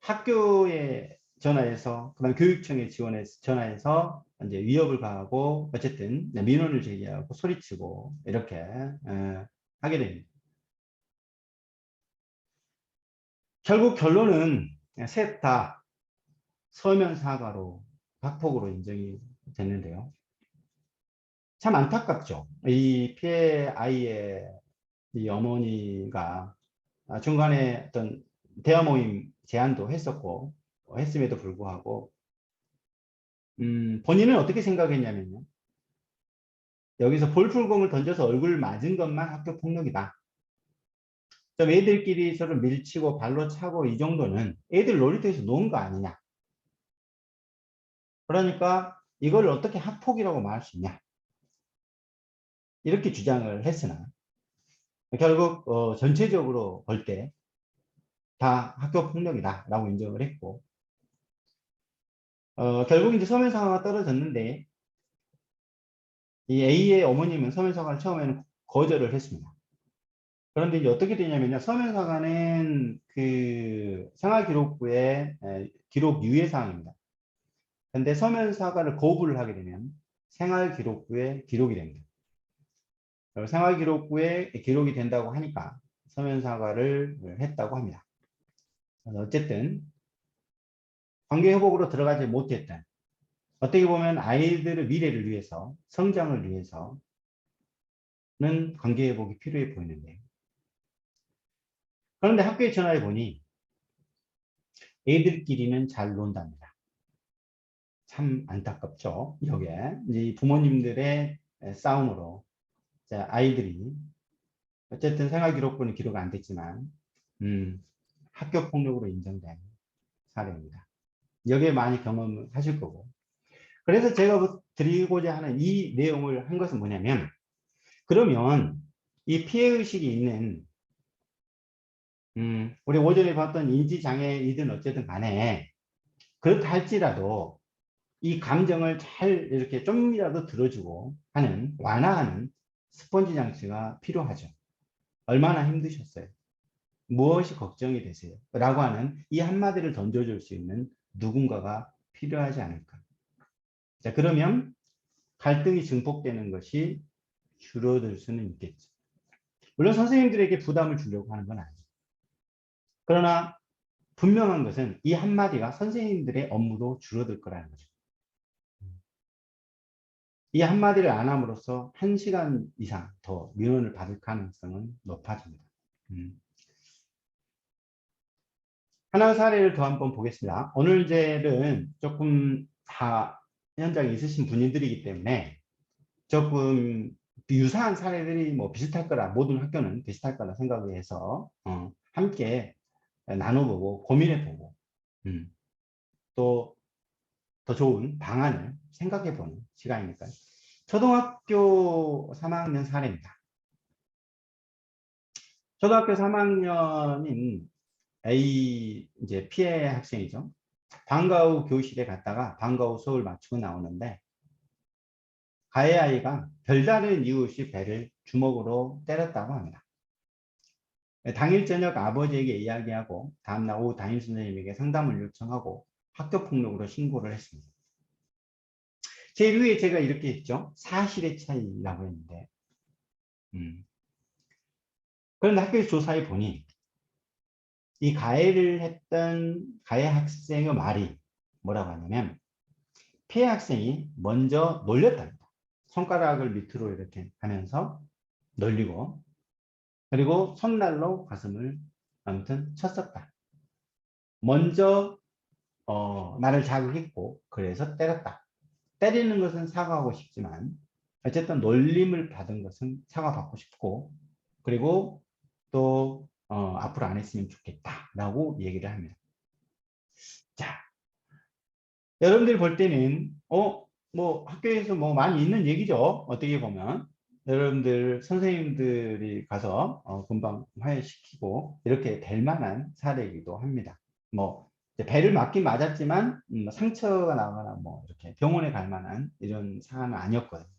학교에 전화해서 그다음 교육청에 지원해서 전화해서 이제 위협을 가하고 어쨌든 민원을 제기하고 소리치고 이렇게 하게 됩니다. 결국 결론은 셋 다 서면 사과로 학폭으로 인정이 됐는데요. 참 안타깝죠. 이 피해 아이의 이 어머니가 중간에 어떤 대화 모임 제안도 했었고 했음에도 불구하고 본인은 어떻게 생각했냐면요. 여기서 볼풀공을 던져서 얼굴 맞은 것만 학교 폭력이다. 좀 애들끼리 서로 밀치고 발로 차고 이 정도는 애들 놀이터에서 노는 거 아니냐. 그러니까 이걸 어떻게 학폭이라고 말할 수 있냐. 이렇게 주장을 했으나 결국 전체적으로 볼 때 다 학교 폭력이다 라고 인정을 했고 결국 이제 서면 사과가 떨어졌는데 이 A의 어머님은 서면 사과를 처음에는 거절을 했습니다. 그런데 이제 어떻게 되냐면요. 서면 사과는 그 생활기록부의 기록 유예 사항입니다. 근데 서면 사과를 거부를 하게 되면 생활기록부에 기록이 됩니다. 생활기록부에 기록이 된다고 하니까 서면 사과를 했다고 합니다. 어쨌든 관계 회복으로 들어가지 못했던 어떻게 보면 아이들의 미래를 위해서 성장을 위해서는 관계 회복이 필요해 보이는데 그런데 학교에 전화해 보니 애들끼리는 잘 논답니다. 참 안타깝죠. 여기에 이제 부모님들의 싸움으로 아이들이 어쨌든 생활기록부는 기록 안 됐지만 학교 폭력으로 인정된 사례입니다. 여기에 많이 경험하실 거고 그래서 제가 드리고자 하는 이 내용을 한 것은 뭐냐면 그러면 이 피해의식이 있는 우리 오전에 봤던 인지장애이든 어쨌든 간에 그렇다 할지라도 이 감정을 잘 이렇게 좀이라도 들어주고 하는 완화하는 스펀지 장치가 필요하죠. 얼마나 힘드셨어요? 무엇이 걱정이 되세요? 라고 하는 이 한마디를 던져줄 수 있는 누군가가 필요하지 않을까. 자, 그러면 갈등이 증폭되는 것이 줄어들 수는 있겠죠. 물론 선생님들에게 부담을 주려고 하는 건 아니죠. 그러나 분명한 것은 이 한마디가 선생님들의 업무도 줄어들 거라는 거죠. 이 한마디를 안 함으로써 1시간 이상 더 민원을 받을 가능성은 높아집니다. 하나 사례를 더 한번 보겠습니다. 오늘은 조금 다 현장에 있으신 분들이기 때문에 조금 유사한 사례들이 뭐 비슷할 거라 모든 학교는 비슷할 거라 생각을 해서 함께 나눠보고 고민해보고 또 더 좋은 방안을 생각해보는 시간이니까요. 초등학교 3학년 사례입니다. 초등학교 3학년인 A 이제 피해 학생이죠. 방과 후 교실에 갔다가 방과 후 수업을 마치고 나오는데 가해 아이가 별다른 이유 없이 배를 주먹으로 때렸다고 합니다. 당일 저녁 아버지에게 이야기하고 다음날 오후 담임선생님에게 상담을 요청하고 학교폭력으로 신고를 했습니다. 제일 위에 제가 이렇게 했죠. 사실의 차이라고 했는데 그런데 학교에서 조사해 보니 이 가해를 했던 가해 학생의 말이 뭐라고 하냐면 피해 학생이 먼저 놀렸답니다. 손가락을 밑으로 이렇게 하면서 놀리고 그리고 손날로 가슴을 아무튼 쳤었다. 먼저 나를 자극했고 그래서 때렸다. 때리는 것은 사과하고 싶지만 어쨌든 놀림을 받은 것은 사과받고 싶고 그리고 또 앞으로 안 했으면 좋겠다라고 얘기를 합니다. 자, 여러분들이 볼 때는 뭐 학교에서 뭐 많이 있는 얘기죠. 어떻게 보면 여러분들 선생님들이 가서 금방 화해시키고 이렇게 될 만한 사례이기도 합니다. 뭐 배를 맞긴 맞았지만 상처가 나거나 뭐 이렇게 병원에 갈 만한 이런 상황은 아니었거든요.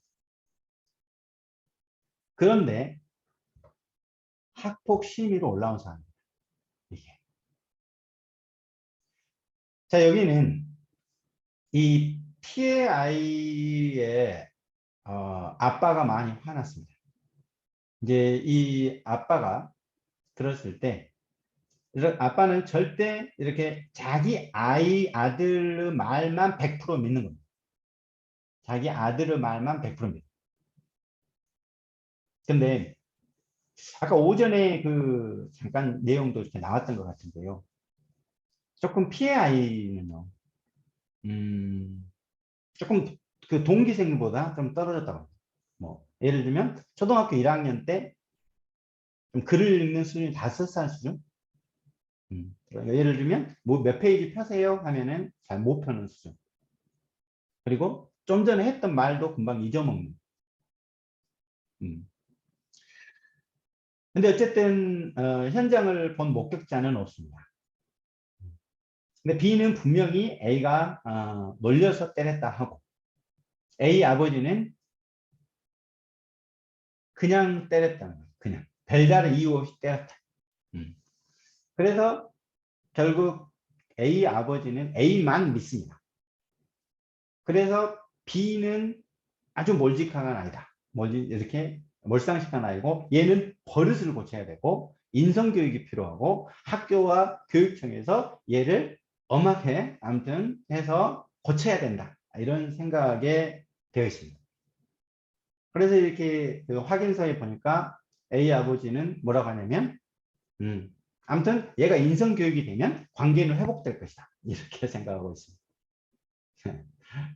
그런데 학폭 심의로 올라온 사안입니다. 이게. 자, 여기는 이 피해 아이의 아빠가 많이 화났습니다. 이제 이 아빠가 들었을 때 아빠는 절대 이렇게 자기 아들의 말만 100% 믿는 겁니다. 자기 아들의 말만 100% 믿는. 근데 아까 오전에 그 잠깐 내용도 이렇게 나왔던 것 같은데요. 조금 피해 아이는요. 조금 그 동기생보다 좀 떨어졌다고 합니다. 뭐 예를 들면 초등학교 1학년 때 좀 글을 읽는 수준이 5살 수준. 그러니까 예를 들면 뭐 몇 페이지 펴세요 하면은 잘 못 펴는 수준. 그리고 좀 전에 했던 말도 금방 잊어먹는. 근데 어쨌든 현장을 본 목격자는 없습니다. 근데 B는 분명히 A가 놀려서 때렸다 하고 A 아버지는 그냥 때렸다는 거예요. 그냥 별다른 이유 없이 때렸다. 그래서 결국 A 아버지는 A만 믿습니다. 그래서 B는 아주 몰직한 아이다. 이렇게 몰상식한 아이고 얘는 버릇을 고쳐야 되고 인성교육이 필요하고 학교와 교육청에서 얘를 엄하게 아무튼 해서 고쳐야 된다. 이런 생각에 되어 있습니다. 그래서 이렇게 그 확인서에 보니까 A 아버지는 뭐라고 하냐면 아무튼 얘가 인성교육이 되면 관계는 회복될 것이다. 이렇게 생각하고 있습니다.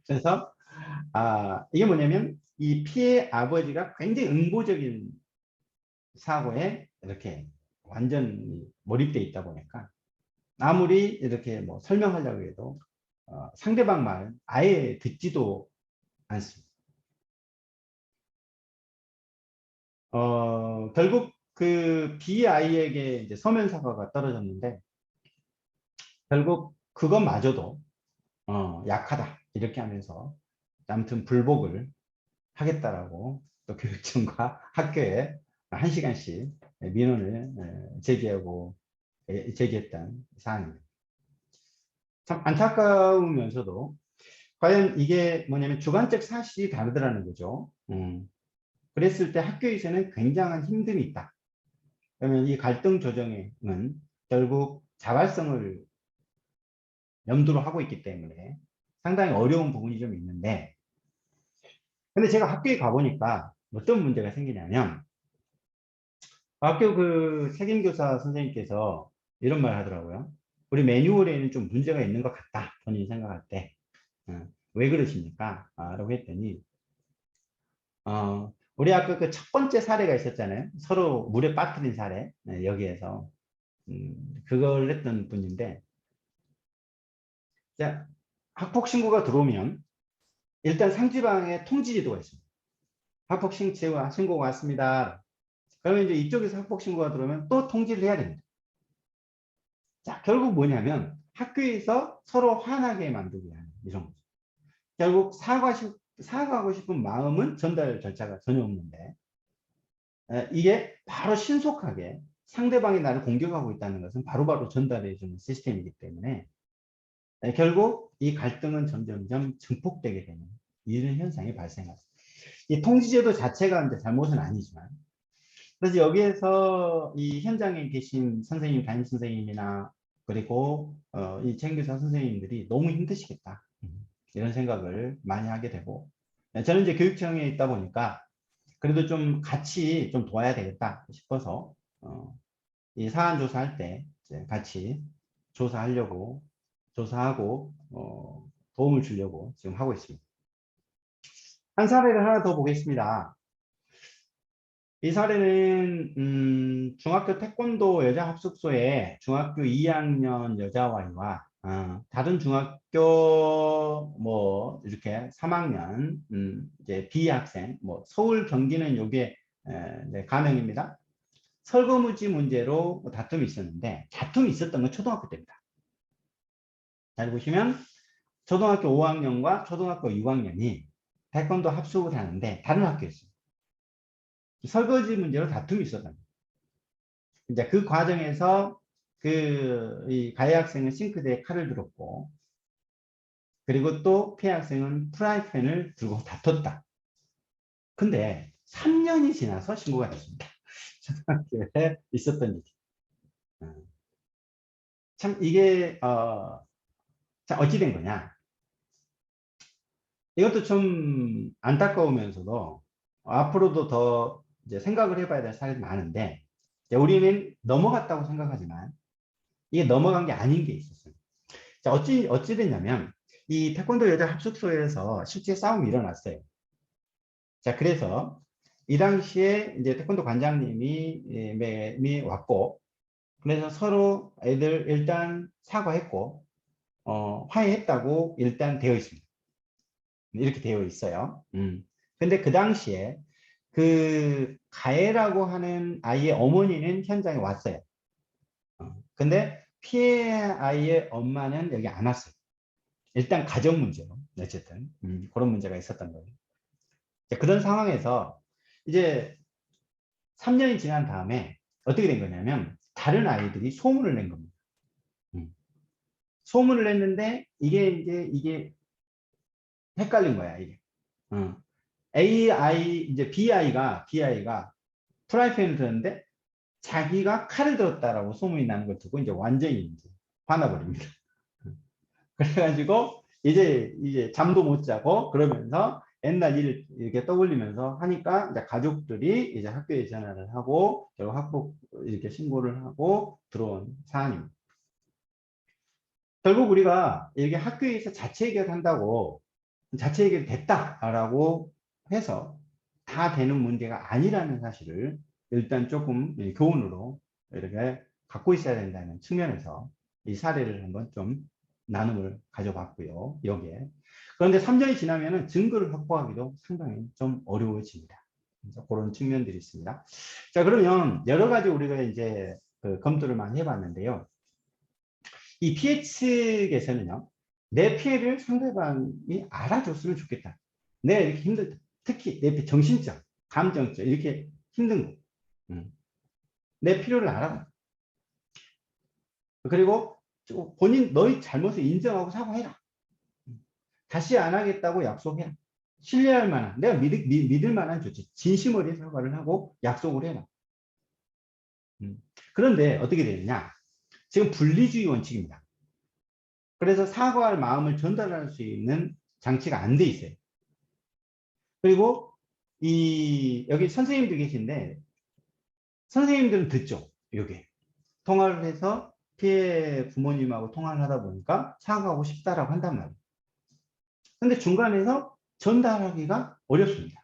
그래서 이게 뭐냐면 이 피해 아버지가 굉장히 응보적인 사고에 이렇게 완전 몰입되어 있다 보니까 아무리 이렇게 뭐 설명하려고 해도 상대방 말 아예 듣지도 않습니다. 결국 그 B 아이에게 이제 서면 사과가 떨어졌는데 결국 그것마저도 약하다 이렇게 하면서 아무튼 불복을 하겠다라고 또 교육청과 학교에 1시간씩 민원을 제기했던 사안입니다. 참 안타까우면서도 과연 이게 뭐냐면 주관적 사실이 다르더라는 거죠. 그랬을 때 학교에서는 굉장한 힘듦이 있다. 그러면 이 갈등 조정에는 결국 자발성을 염두로 하고 있기 때문에 상당히 어려운 부분이 좀 있는데 근데 제가 학교에 가보니까 어떤 문제가 생기냐면 학교 그 책임교사 선생님께서 이런 말 하더라고요. 우리 매뉴얼에는 좀 문제가 있는 것 같다. 본인이 생각할 때. 왜 그러십니까? 라고 했더니 우리 아까 그 첫 번째 사례가 있었잖아요. 서로 물에 빠뜨린 사례. 여기에서 그걸 했던 분인데 자, 학폭 신고가 들어오면 일단 상지방에 통지제도가 있습니다. 학폭 신고가 왔습니다. 그러면 이제 이쪽에서 학폭 신고가 들어오면 또 통지를 해야 됩니다. 자, 결국 뭐냐면 학교에서 서로 화나게 만들게 하는 이런 거죠. 결국 사과하고 싶은 마음은 전달 절차가 전혀 없는데 이게 바로 신속하게 상대방이 나를 공격하고 있다는 것은 바로바로 전달해 주는 시스템이기 때문에 결국 이 갈등은 점점점 증폭되게 되는 이런 현상이 발생합니다. 이 통지제도 자체가 이제 잘못은 아니지만, 그래서 여기에서 이 현장에 계신 선생님, 담임 선생님이나 그리고 이 책임교사 선생님들이 너무 힘드시겠다, 이런 생각을 많이 하게 되고, 저는 이제 교육청에 있다 보니까 그래도 좀 같이 좀 도와야 되겠다 싶어서 이 사안 조사할 때 이제 같이 조사하고 도움을 주려고 지금 하고 있습니다. 한 사례를 하나 더 보겠습니다. 이 사례는 중학교 태권도 여자 합숙소에 중학교 2학년 여자아이와 다른 중학교 뭐 이렇게 3학년 이제 B학생, 뭐 서울 경기는 요게 네, 가능입니다. 설거무지 문제로 다툼이 있었는데, 다툼이 있었던 건 초등학교 때입니다. 잘 보시면 초등학교 5학년과 초등학교 6학년이 태권도 합숙을 하는데 다른 학교였어요. 설거지 문제로 다툼이 있었다. 이제 그 과정에서 이 가해 학생은 싱크대에 칼을 들었고, 그리고 또 피해 학생은 프라이팬을 들고 다퉜다. 근데 3년이 지나서 신고가 됐습니다. 초등학교에 있었던 일이. 참 이게 자, 어찌 된 거냐? 이것도 좀 안타까우면서도 앞으로도 더 이제 생각을 해봐야 될 사례도 많은데, 우리는 넘어갔다고 생각하지만 이게 넘어간 게 아닌 게 있었어요. 자, 어찌 됐냐면 이 태권도 여자 합숙소에서 실제 싸움이 일어났어요. 자, 그래서 이 당시에 이제 태권도 관장님이 왔고, 그래서 서로 애들 일단 사과했고 화해했다고 일단 되어 있습니다. 이렇게 되어 있어요. 근데 그 당시에 그 가해라고 하는 아이의 어머니는 현장에 왔어요. 근데 피해 아이의 엄마는 여기 안 왔어요. 일단 가정 문제로 어쨌든 그런 문제가 있었던 거예요. 그런 상황에서 이제 3년이 지난 다음에 어떻게 된 거냐면 다른 아이들이 소문을 낸 겁니다. 소문을 냈는데 이게 헷갈린 거야, 이게. 이제 B아이가 프라이팬을 들었는데 자기가 칼을 들었다라고 소문이 나는 걸 듣고 이제 완전히 이제 화나버립니다. 그래가지고 이제 잠도 못 자고 그러면서 옛날 일을 이렇게 떠올리면서 하니까 이제 가족들이 이제 학교에 전화를 하고 결국 학폭 이렇게 신고를 하고 들어온 사안입니다. 결국 우리가 이렇게 학교에서 자체 해결한다고 자체 해결됐다라고 해서 다 되는 문제가 아니라는 사실을 일단 조금 교훈으로 이렇게 갖고 있어야 된다는 측면에서 이 사례를 한번 좀 나눔을 가져봤고요. 여기에. 그런데 3년이 지나면은 증거를 확보하기도 상당히 좀 어려워집니다. 그래서 그런 측면들이 있습니다. 자, 그러면 여러 가지 우리가 이제 검토를 많이 해봤는데요. 이 피해 측에서는요, 내 피해를 상대방이 알아줬으면 좋겠다. 내가 이렇게 힘들다. 특히 내 정신적, 감정적, 이렇게 힘든 거. 내 필요를 알아. 그리고 본인 너의 잘못을 인정하고 사과해라. 다시 안 하겠다고 약속해라. 신뢰할 만한, 내가 믿을 만한 조치, 진심 어린 사과를 하고 약속을 해라. 그런데 어떻게 되느냐? 지금 분리주의 원칙입니다. 그래서 사과할 마음을 전달할 수 있는 장치가 안 돼 있어요. 그리고 여기 선생님도 계신데 선생님들은 듣죠. 여기 통화를 해서 피해 부모님하고 통화를 하다 보니까 사과하고 싶다라고 한단 말이에요. 근데 중간에서 전달하기가 어렵습니다.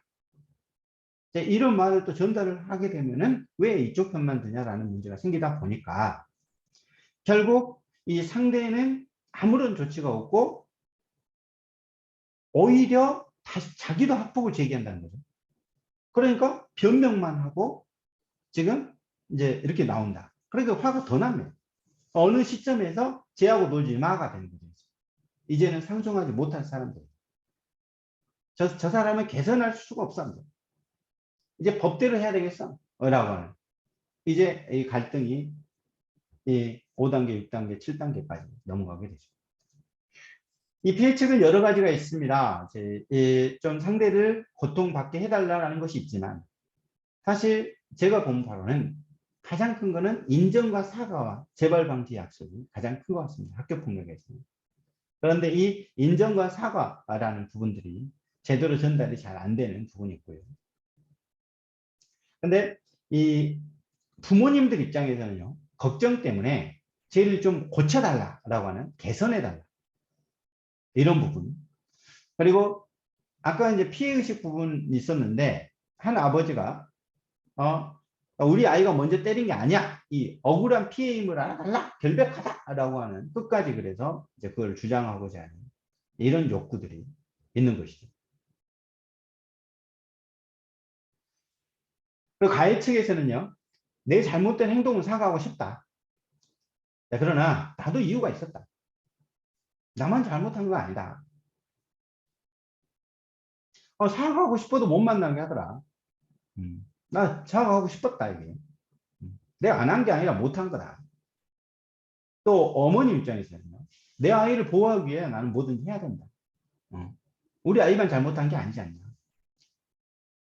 이런 말을 또 전달을 하게 되면은 왜 이쪽 편만 드냐라는 문제가 생기다 보니까 결국 이 상대는 아무런 조치가 없고 오히려 다시 자기도 학폭을 제기한다는 거죠. 그러니까 변명만 하고 지금 이제 이렇게 나온다. 그러니까 화가 더 납니다. 어느 시점에서 쟤하고 놀지 마가 되는 거죠. 이제는 상종하지 못할 사람들. 저 사람을 개선할 수가 없습니다. 이제 법대로 해야 되겠어? 라고 하는. 이제 이 갈등이 이 5단계, 6단계, 7단계까지 넘어가게 되죠. 이 피해 측은 여러 가지가 있습니다. 좀 상대를 고통받게 해달라는 것이 있지만, 사실 제가 본 바로는 가장 큰 거는 인정과 사과와 재발 방지 약속이 가장 큰 것 같습니다. 학교 폭력에서는. 그런데 이 인정과 사과라는 부분들이 제대로 전달이 잘 안 되는 부분이 있고요. 근데 이 부모님들 입장에서는요, 걱정 때문에 쟤를 좀 고쳐달라라고 하는, 개선해달라, 이런 부분. 그리고 아까 이제 피해의식 부분이 있었는데, 한 아버지가 우리 아이가 먼저 때린 게 아니야, 이 억울한 피해임을 알아달라, 결백하다라고 하는, 끝까지 그래서 이제 그걸 주장하고자 하는 이런 욕구들이 있는 것이죠. 그리고 가해 측에서는요, 내 잘못된 행동을 사과하고 싶다. 그러나 나도 이유가 있었다. 나만 잘못한 거 아니다. 사과하고 싶어도 못 만나게 하더라. 나 사과하고 싶었다, 이게. 내가 안 한 게 아니라 못한 거다. 또 어머니 입장에서는요, 내 아이를 보호하기 위해 나는 뭐든지 해야 된다. 우리 아이만 잘못한 게 아니지 않냐.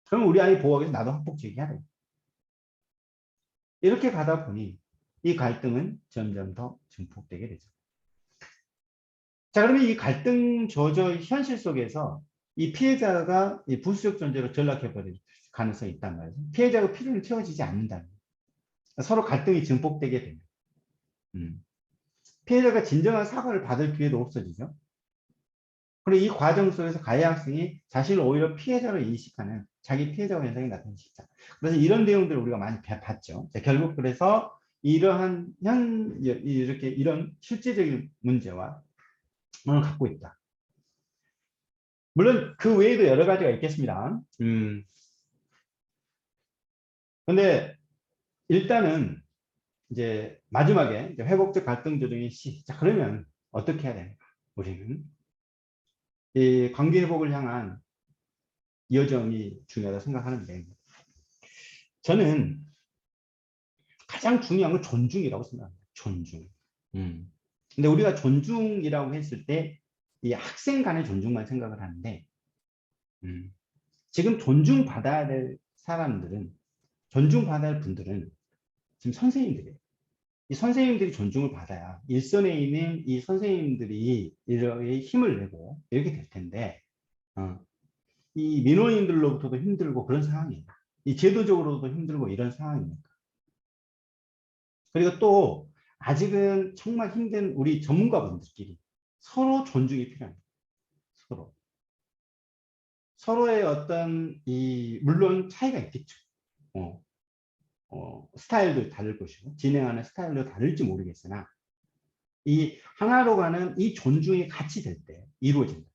그럼 우리 아이 보호하기 위해서 나도 학폭 제기해야 돼. 이렇게 가다 보니 이 갈등은 점점 더 증폭되게 되죠. 자, 그러면 이 갈등 조절 현실 속에서 이 피해자가 이 부수적 존재로 전락해버릴 가능성이 있단 말이죠. 피해자가 필요는 채워지지 않는다는 거예요. 서로 갈등이 증폭되게 되면. 피해자가 진정한 사과를 받을 기회도 없어지죠. 그리고 이 과정 속에서 가해 학생이 자신을 오히려 피해자로 인식하는 자기 피해자 현상이 나타나기 시작. 그래서 이런 내용들을 우리가 많이 봤죠. 자, 결국 그래서 이러한 이런 실제적인 문제와 갖고 있다. 물론 그 외에도 여러 가지가 있겠습니다. 근데 일단은 이제 마지막에 이제 회복적 갈등 조정의 시. 자, 그러면 어떻게 해야 됩니까? 우리는 이 관계 회복을 향한 여정이 중요하다고 생각하는데, 저는 가장 중요한 건 존중이라고 생각합니다. 존중. 근데 우리가 존중이라고 했을 때 이 학생 간의 존중만 생각을 하는데, 지금 존중받아야 될 사람들은, 존중받아야 할 분들은 지금 선생님들이에요. 이 선생님들이 존중을 받아야 일선에 있는 이 선생님들이 이렇게 힘을 내고 이렇게 될 텐데, 이 민원인들로부터도 힘들고 그런 상황이에요. 이 제도적으로도 힘들고 이런 상황이니까. 그리고 또 아직은 정말 힘든 우리 전문가분들끼리 서로 존중이 필요합니다. 서로. 서로의 어떤 물론 차이가 있겠죠. 스타일도 다를 것이고 진행하는 스타일도 다를지 모르겠으나 이 하나로 가는 이 존중이 같이 될 때 이루어진다.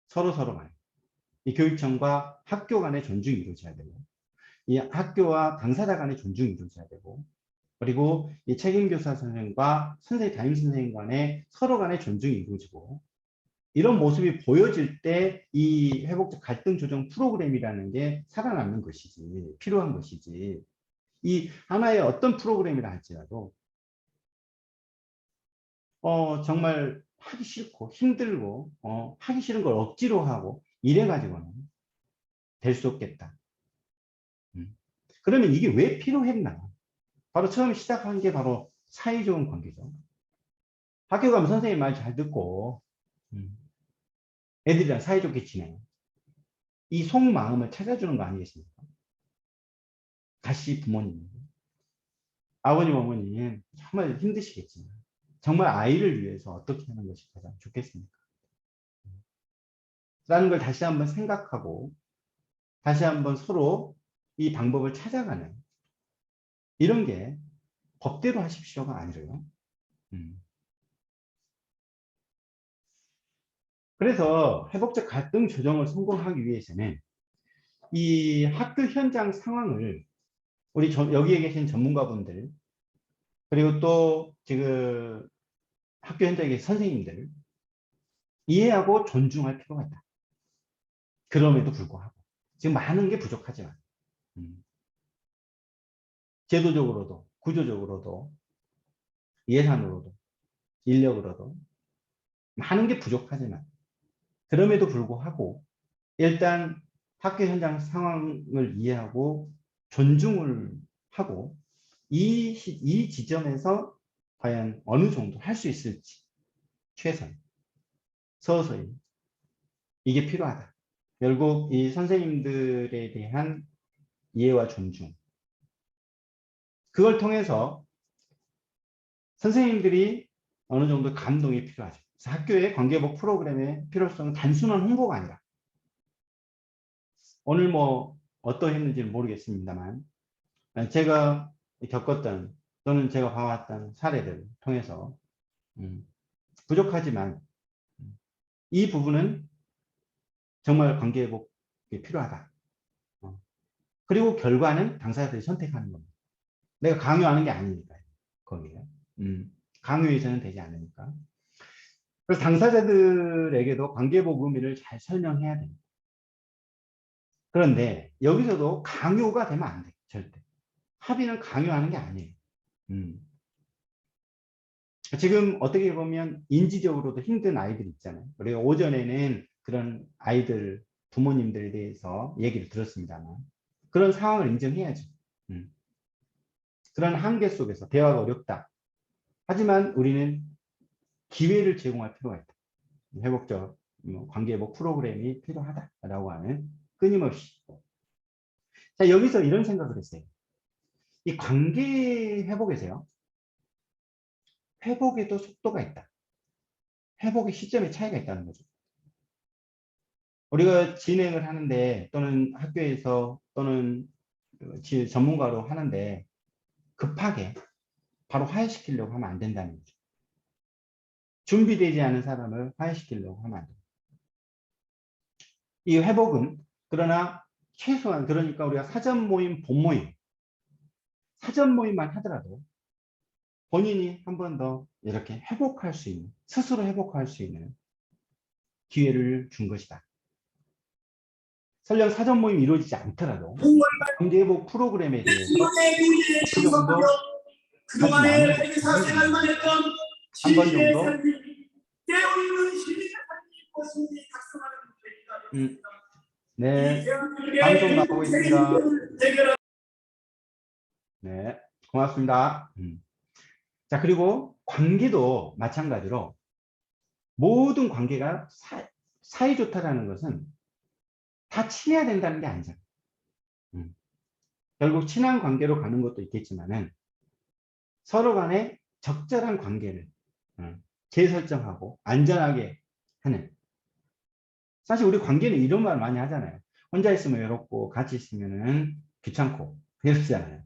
서로 간에. 이 교육청과 학교 간의 존중이 이루어져야 되고, 이 학교와 당사자 간의 존중이 이루어져야 되고, 그리고 이 책임교사 선생님과 담임선생님 간의 서로 간의 존중이 이루어지고, 이런 모습이 보여질 때 이 회복적 갈등 조정 프로그램이라는 게 살아남는 것이지, 필요한 것이지, 이 하나의 어떤 프로그램이라 할지라도 정말 하기 싫고 힘들고 하기 싫은 걸 억지로 하고 이래 가지고는 될 수 없겠다. 그러면 이게 왜 필요했나? 바로 처음 시작한 게 바로 사이좋은 관계죠. 학교 가면 선생님 말 잘 듣고 애들이랑 사이좋게 지내요. 이 속마음을 찾아주는 거 아니겠습니까? 다시 부모님, 아버님, 어머님 정말 힘드시겠지만 정말 아이를 위해서 어떻게 하는 것이 가장 좋겠습니까? 라는 걸 다시 한번 생각하고 다시 한번 서로 이 방법을 찾아가는, 이런 게 법대로 하십시오가 아니래요. 그래서 회복적 갈등 조정을 성공하기 위해서는 이 학교 현장 상황을 우리 여기에 계신 전문가분들, 그리고 또 지금 학교 현장에 계신 선생님들 이해하고 존중할 필요가 있다. 그럼에도 불구하고 지금 많은 게 부족하지만 음. 제도적으로도, 구조적으로도, 예산으로도, 인력으로도 많은 게 부족하지만 그럼에도 불구하고 일단 학교 현장 상황을 이해하고 존중을 하고 이 지점에서 과연 어느 정도 할 수 있을지 최선 서서히 이게 필요하다. 결국 이 선생님들에 대한 이해와 존중 그걸 통해서 선생님들이 어느 정도 감동이 필요하죠. 그래서 학교의 관계복 프로그램의 필요성은 단순한 홍보가 아니라 오늘 뭐 어떠했는지는 모르겠습니다만 제가 겪었던 또는 제가 봐왔던 사례들을 통해서 부족하지만 이 부분은 정말 관계복이 필요하다. 그리고 결과는 당사자들이 선택하는 겁니다. 내가 강요하는 게 아니니까요. 거기에. 강요해서는 되지 않으니까. 그래서 당사자들에게도 관계복 의미를 잘 설명해야 됩니다. 그런데 여기서도 강요가 되면 안 돼요. 절대. 합의는 강요하는 게 아니에요. 지금 어떻게 보면 인지적으로도 힘든 아이들 있잖아요. 우리가 오전에는 그런 아이들 부모님들에 대해서 얘기를 들었습니다만 그런 상황을 인정해야죠. 그런 한계 속에서 대화가 어렵다. 하지만 우리는 기회를 제공할 필요가 있다. 회복적 관계회복 프로그램이 필요하다라고 하는 끊임없이. 자, 여기서 이런 생각을 했어요. 이 관계 회복에서요. 회복에도 속도가 있다. 회복의 시점의 차이가 있다는 거죠. 우리가 진행을 하는데 또는 학교에서 또는 전문가로 하는데 급하게 바로 화해시키려고 하면 안 된다는 거죠. 준비되지 않은 사람을 화해시키려고 하면 안 됩니다. 이 회복은 그러나 최소한 그러니까 우리가 사전 모임, 본 모임, 사전 모임만 하더라도 본인이 한 번 더 이렇게 회복할 수 있는, 스스로 회복할 수 있는 기회를 준 것이다. 설령 사전 모임이 이루어지지 않더라도 관계회복 프로그램에 대해서 그 정도 하지만 한 번 정도 네, 방송 나오고 있습니다. 네, 고맙습니다. 자, 그리고 관계도 마찬가지로 모든 관계가 사이좋다라는 것은 다 친해야 된다는 게 아니잖아요. 결국 친한 관계로 가는 것도 있겠지만은 서로 간에 적절한 관계를 재설정하고 안전하게 하는. 사실 우리 관계는 이런 말 많이 하잖아요. 혼자 있으면 외롭고 같이 있으면 귀찮고 그러잖아요.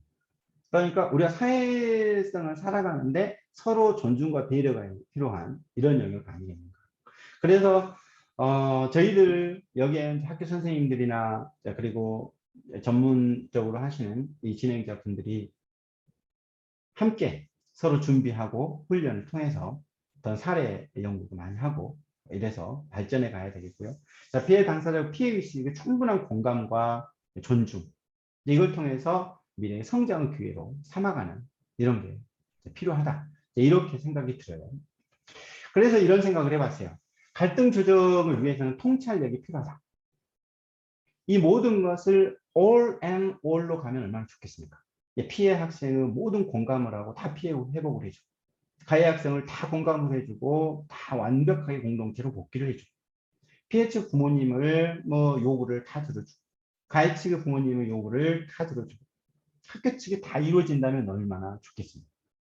그러니까 우리가 사회성을 살아가는데 서로 존중과 배려가 필요한 이런 영역 아니겠는가. 그래서 저희들 여기에 학교 선생님들이나 그리고 전문적으로 하시는 이 진행자분들이 함께 서로 준비하고 훈련을 통해서 어떤 사례 연구도 많이 하고 이래서 발전해 가야 되겠고요. 자, 피해 당사자 피해의식의 충분한 공감과 존중 이걸 통해서 미래의 성장의 기회로 삼아가는 이런 게 필요하다. 이렇게 생각이 들어요. 그래서 이런 생각을 해봤어요. 갈등 조정을 위해서는 통찰력이 필요하다. 이 모든 것을 all and all로 가면 얼마나 좋겠습니까? 피해 학생은 모든 공감을 하고 다 피해 회복을 해주고 가해 학생을 다 공감을 해주고 다 완벽하게 공동체로 복귀를 해주고 피해 측 부모님을 뭐 요구를 다 들어주고 가해 측의 부모님의 요구를 다 들어주고 학교 측이 다 이루어진다면 얼마나 좋겠습니까?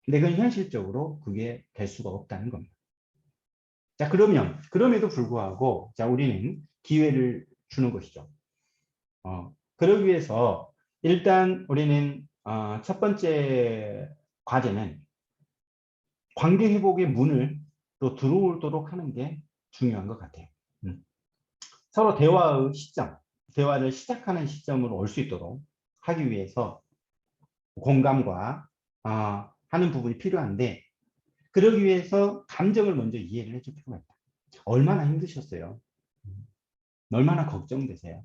근데 그건 현실적으로 그게 될 수가 없다는 겁니다. 자, 그러면 그럼에도 불구하고 자 우리는 기회를 주는 것이죠. 그러기 위해서 일단 우리는 첫 번째 과제는 관계 회복의 문을 또 들어오도록 하는 게 중요한 것 같아요. 서로 대화의 시점, 대화를 시작하는 시점으로 올 수 있도록 하기 위해서 공감과 하는 부분이 필요한데 그러기 위해서 감정을 먼저 이해를 해줄 필요가 있다. 얼마나 힘드셨어요? 얼마나 걱정되세요?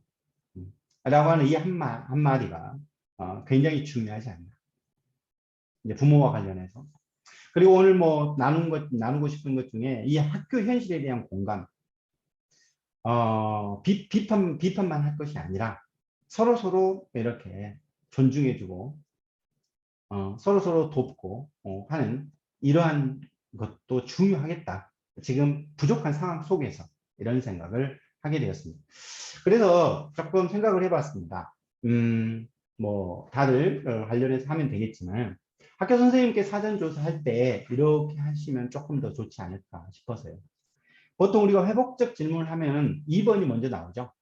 라고 하는 이 한마디가 굉장히 중요하지 않나. 이제 부모와 관련해서. 그리고 오늘 뭐 나누고 싶은 것 중에 이 학교 현실에 대한 공감, 비판만 할 것이 아니라 서로 이렇게 존중해주고, 서로 돕고, 하는 이러한 것도 중요하겠다. 지금 부족한 상황 속에서 이런 생각을 하게 되었습니다. 그래서 조금 생각을 해봤습니다. 뭐, 다들 관련해서 하면 되겠지만, 학교 선생님께 사전조사할 때 이렇게 하시면 조금 더 좋지 않을까 싶어서요. 보통 우리가 회복적 질문을 하면 2번이 먼저 나오죠.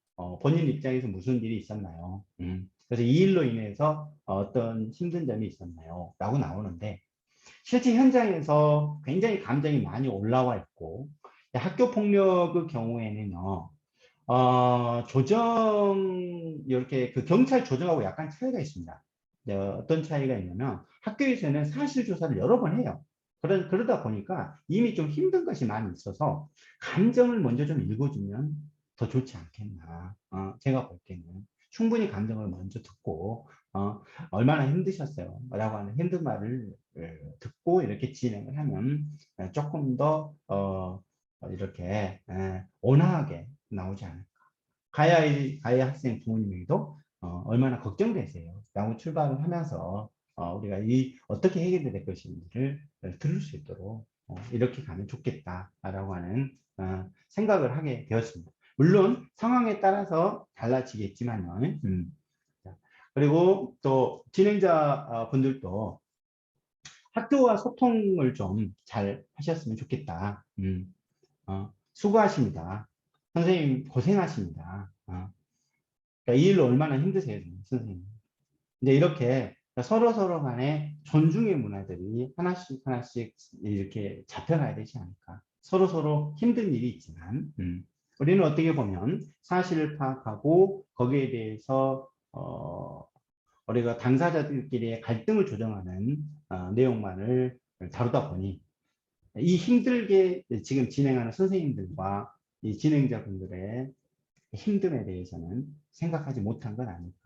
본인 입장에서 무슨 일이 있었나요? 그래서 이 일로 인해서 어떤 힘든 점이 있었나요? 라고 나오는데, 실제 현장에서 굉장히 감정이 많이 올라와 있고, 학교 폭력의 경우에는요, 이렇게 그 경찰 조정하고 약간 차이가 있습니다. 어떤 차이가 있냐면 학교에서는 사실 조사를 여러 번 해요. 그러다 보니까 이미 좀 힘든 것이 많이 있어서 감정을 먼저 좀 읽어주면 더 좋지 않겠나. 제가 볼 때는 충분히 감정을 먼저 듣고, 얼마나 힘드셨어요? 라고 하는 힘든 말을 듣고 이렇게 진행을 하면 조금 더, 이렇게 온화하게 나오지 않을까. 가해 학생 부모님에게도 얼마나 걱정되세요. 라고 출발을 하면서 우리가 어떻게 해결이 될 것인지를 들을 수 있도록 이렇게 가면 좋겠다라고 하는 생각을 하게 되었습니다. 물론 상황에 따라서 달라지겠지만요. 자, 그리고 또 진행자 분들도 학교와 소통을 좀 잘 하셨으면 좋겠다. 수고하십니다. 선생님 고생하십니다. 그러니까 이 일로 얼마나 힘드세요, 선생님. 이제 이렇게 서로 간에 존중의 문화들이 하나씩 이렇게 잡혀가야 되지 않을까. 서로 힘든 일이 있지만, 우리는 어떻게 보면 사실을 파악하고 거기에 대해서 우리가 당사자들끼리의 갈등을 조정하는 내용만을 다루다 보니 이 힘들게 지금 진행하는 선생님들과 이 진행자분들의 힘듦에 대해서는 생각하지 못한 건 아닐까.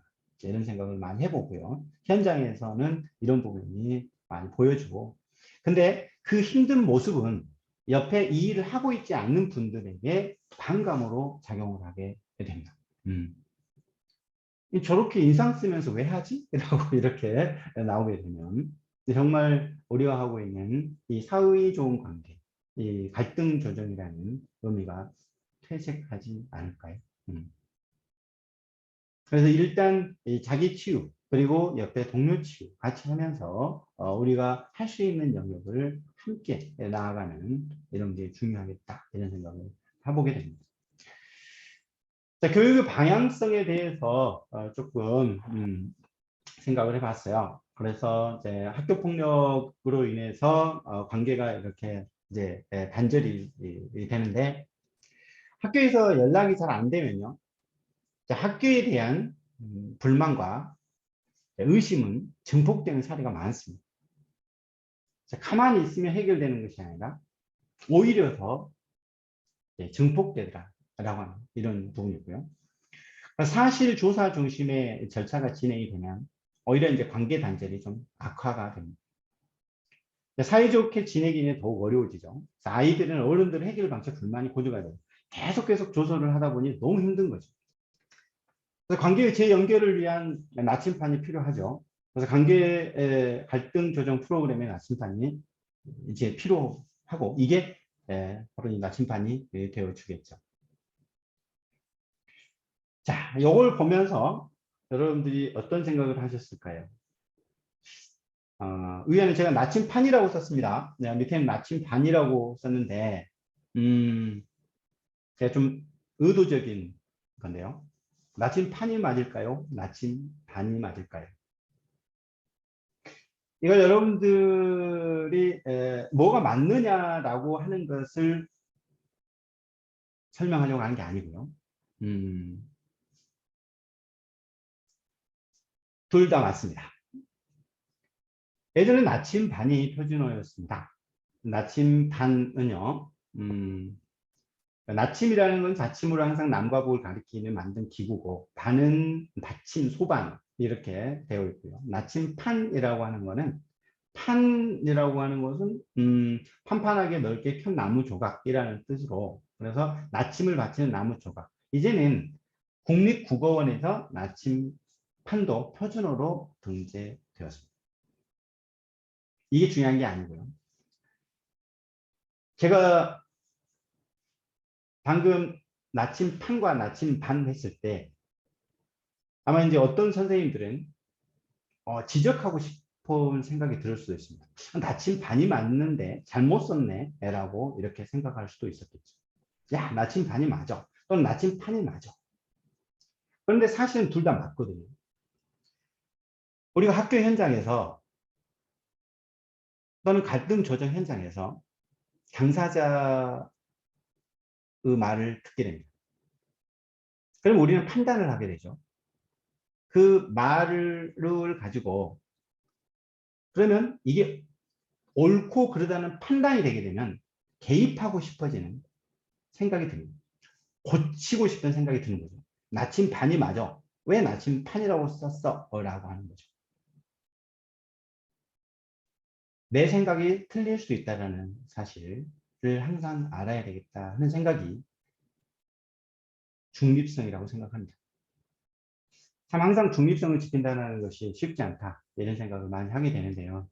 이런 생각을 많이 해보고요. 현장에서는 이런 부분이 많이 보여주고. 근데 그 힘든 모습은 옆에 이 일을 하고 있지 않는 분들에게 반감으로 작용을 하게 됩니다. 저렇게 인상 쓰면서 왜 하지? 라고 이렇게 나오게 되면 정말 우리가 하고 있는 이 사의 좋은 관계, 이 갈등 조정이라는 의미가 퇴색하지 않을까요? 그래서 일단 이 자기 치유 그리고 옆에 동료 치유 같이 하면서 우리가 할 수 있는 영역을 함께 나아가는 이런 게 중요하겠다 이런 생각을 해보게 됩니다. 자, 교육의 방향성에 대해서 조금 생각을 해봤어요. 그래서 이제 학교 폭력으로 인해서 관계가 이렇게 이제 단절이 되는데 학교에서 연락이 잘 안 되면요. 학교에 대한 불만과 의심은 증폭되는 사례가 많습니다. 가만히 있으면 해결되는 것이 아니라 오히려 더 증폭되더라라고 하는 이런 부분이고요. 사실 조사 중심의 절차가 진행이 되면 오히려 이제 관계 단절이 좀 악화가 됩니다. 사이좋게 지내기는 더욱 어려워지죠. 아이들은 어른들의 해결 방식 불만이 고조가 돼요. 계속 조사를 하다 보니 너무 힘든 거죠. 그래서 관계의 재연결을 위한 나침판이 필요하죠. 그래서 관계 갈등 조정 프로그램의 나침판이 이제 필요하고 이게 바로 이 나침판이 되어 주겠죠. 자, 이걸 보면서 여러분들이 어떤 생각을 하셨을까요? 위에는 제가 나침판이라고 썼습니다. 밑에는 나침반이라고 썼는데 제가 좀 의도적인 건데요. 나침판이 맞을까요? 나침반이 맞을까요? 이걸 여러분들이 뭐가 맞느냐라고 하는 것을 설명하려고 하는 게 아니고요. 둘 다 맞습니다. 예전에 나침반이 표준어였습니다. 나침반은요, 나침이라는 건 자침으로 항상 남과 북을 가리키는 만든 기구고, 반은 받침, 소반 이렇게 되어 있고요. 나침판이라고 하는 거는, 판이라고 하는 것은 판판하게 넓게 켠 나무 조각이라는 뜻으로, 그래서 나침을 받치는 나무 조각. 이제는 국립국어원에서 나침판도 표준어로 등재되었습니다. 이게 중요한 게 아니고요. 제가 방금 나침판과 나침반 했을 때 아마 이제 어떤 선생님들은 지적하고 싶은 생각이 들 수도 있습니다. 나침반이 맞는데 잘못 썼네 라고 이렇게 생각할 수도 있었겠죠. 야, 나침반이 맞아, 또는 나침판이 맞아. 그런데 사실은 둘 다 맞거든요. 우리가 학교 현장에서 또는 갈등 조정 현장에서 당사자의 말을 듣게 됩니다. 그럼 우리는 판단을 하게 되죠. 그 말을 가지고, 그러면 이게 옳고 그르다는 판단이 되게 되면 개입하고 싶어지는 생각이 듭니다. 고치고 싶은 생각이 드는 거죠. 나침반이 맞아, 왜 나침판이라고 썼어? 라고 하는 거죠. 내 생각이 틀릴 수 있다는 사실을 항상 알아야 되겠다 하는 생각이 중립성이라고 생각합니다. 참 항상 중립성을 지킨다는 것이 쉽지 않다, 이런 생각을 많이 하게 되는데요.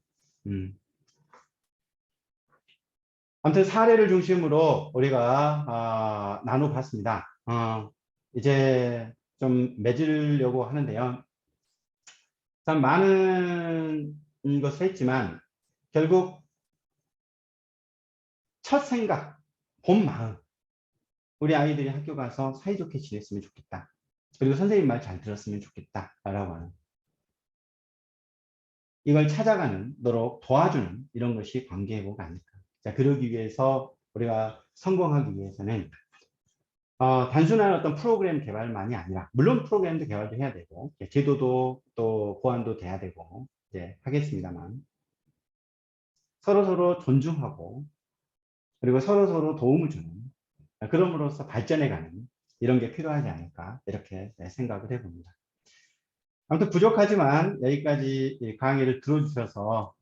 아무튼 사례를 중심으로 우리가 나눠봤습니다. 이제 좀 맺으려고 하는데요. 참 많은 것을 했지만 결국 첫 생각, 본 마음, 우리 아이들이 학교 가서 사이좋게 지냈으면 좋겠다, 그리고 선생님 말 잘 들었으면 좋겠다 라고 하는, 이걸 찾아가는 도록 도와주는 이런 것이 관계회복 아닐까. 자, 그러기 위해서 우리가 성공하기 위해서는 단순한 어떤 프로그램 개발만이 아니라, 물론 프로그램도 개발도 해야 되고 제도도 또 보완도 돼야 되고 이제 하겠습니다만, 서로서로 존중하고 그리고 서로서로 도움을 주는, 그럼으로써 발전해가는 이런 게 필요하지 않을까, 이렇게 생각을 해봅니다. 아무튼 부족하지만 여기까지 이 강의를 들어주셔서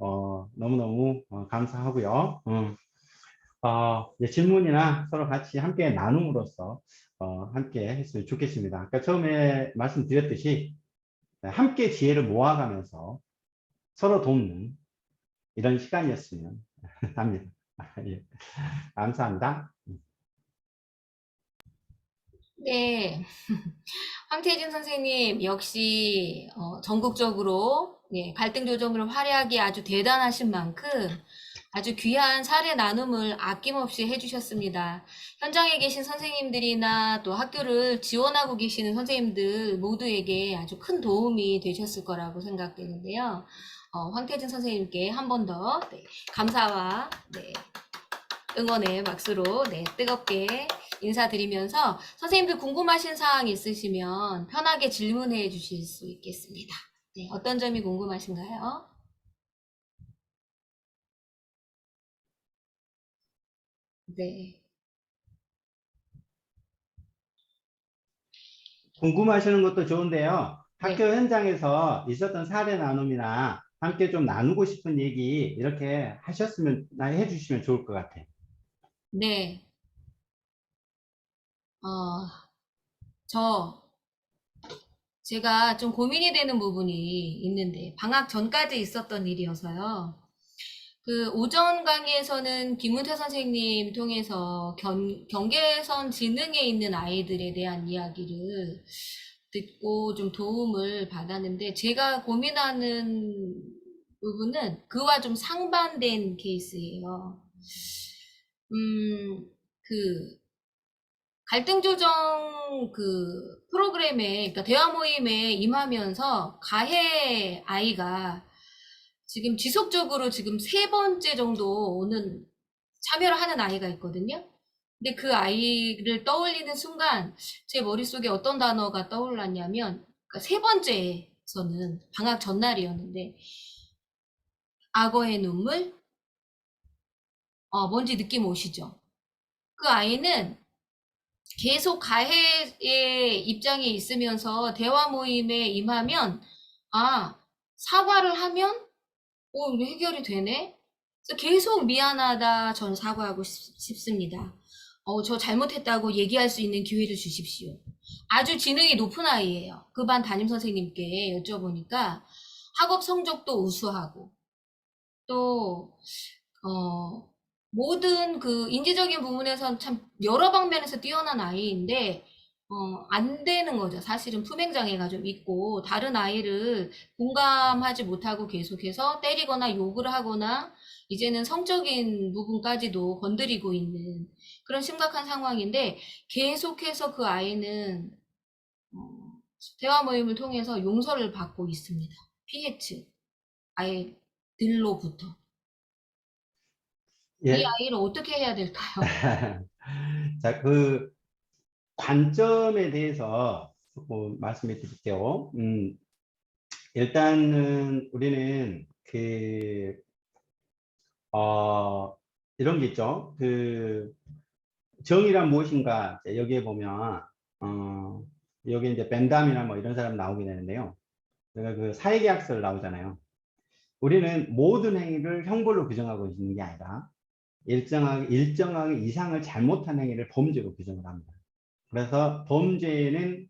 너무너무 감사하고요. 이제 질문이나 서로 같이 함께 나눔으로써 함께 했으면 좋겠습니다. 아까 처음에 말씀드렸듯이 함께 지혜를 모아가면서 서로 돕는 이런 시간이었으면 합니다. 예, 감사합니다. 네. 황태진 선생님 역시 전국적으로 갈등 조정을 활약이 아주 대단하신 만큼 아주 귀한 사례 나눔을 아낌없이 해주셨습니다. 현장에 계신 선생님들이나 또 학교를 지원하고 계시는 선생님들 모두에게 아주 큰 도움이 되셨을 거라고 생각되는데요. 황태진 선생님께 한 번 더 감사와 응원의 박수로 뜨겁게 인사드리면서 선생님들 궁금하신 사항 있으시면 편하게 질문해 주실 수 있겠습니다. 네, 어떤 점이 궁금하신가요? 네. 궁금하시는 것도 좋은데요. 학교 네. 현장에서 있었던 사례 나눔이나 함께 좀 나누고 싶은 얘기 이렇게 해주시면 좋을 것 같아요. 네. 어, 저 제가 좀 고민이 되는 부분이 있는데 방학 전까지 있었던 일이어서요. 그 오전 강의에서는 김은태 선생님 통해서 경계선 지능에 있는 아이들에 대한 이야기를 듣고 좀 도움을 받았는데, 제가 고민하는 부분은 그와 좀 상반된 케이스예요. 그 갈등 조정 그 프로그램에, 그러니까 대화 모임에 임하면서 가해 아이가 지금 지속적으로 지금 세 번째 정도 오는 참여를 하는 아이가 있거든요. 근데 그 아이를 떠올리는 순간 제 머릿속에 어떤 단어가 떠올랐냐면, 그러니까 세 번째에서는 방학 전날이었는데 악어의 눈물, 뭔지 느낌 오시죠? 그 아이는 계속 가해의 입장에 있으면서 대화 모임에 임하면, 아, 사과를 하면, 이거 해결이 되네? 그래서 계속 미안하다, 전 사과하고 싶습니다. 저 잘못했다고 얘기할 수 있는 기회를 주십시오. 아주 지능이 높은 아이예요. 그 반 담임 선생님께 여쭤보니까 학업 성적도 우수하고, 또, 어, 모든 그 인지적인 부분에선 참 여러 방면에서 뛰어난 아이인데, 안 되는 거죠. 사실은 품행장애가 좀 있고, 다른 아이를 공감하지 못하고 계속해서 때리거나 욕을 하거나, 이제는 성적인 부분까지도 건드리고 있는 그런 심각한 상황인데, 계속해서 그 아이는, 어, 대화 모임을 통해서 용서를 받고 있습니다. PH, 아이들로부터. 이 예. 아이를 어떻게 해야 될까요? 자, 그 관점에 대해서 조금 말씀해 드릴게요. 일단은 우리는 이런 게 있죠. 정의란 무엇인가? 이제 여기에 보면, 어, 여기 이제 벤담이나 뭐 이런 사람 나오게 되는데요. 제가 그 사회계약서를 나오잖아요. 우리는 모든 행위를 형벌로 규정하고 있는 게 아니라 일정하게 이상을 잘못한 행위를 범죄로 규정을 합니다. 그래서 범죄에는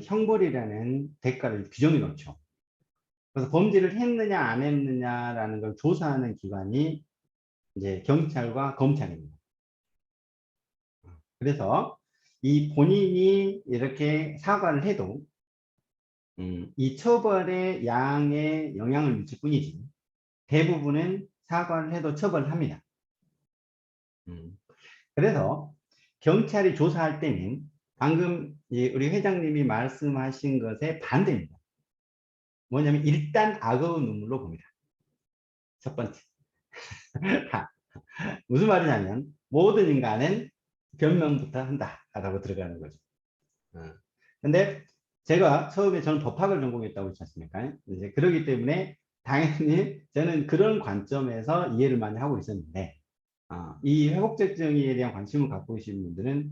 형벌이라는 대가를 규정해 놓죠. 그래서 범죄를 했느냐 안 했느냐라는 걸 조사하는 기관이 이제 경찰과 검찰입니다. 그래서 이 본인이 이렇게 사과를 해도 이 처벌의 양에 영향을 미칠 뿐이지 대부분은 사과를 해도 처벌을 합니다. 음, 그래서 경찰이 조사할 때는 방금 우리 회장님이 말씀하신 것에 반대입니다. 뭐냐면 일단 악의 눈물로 봅니다. 첫 번째. 무슨 말이냐면 모든 인간은 변명부터 한다라고 들어가는 거죠. 근데 제가 처음에 저는 법학을 전공했다고 했지 않습니까? 이제 그러기 때문에 당연히 저는 그런 관점에서 이해를 많이 하고 있었는데 이 회복적 정의에 대한 관심을 갖고 계신 분들은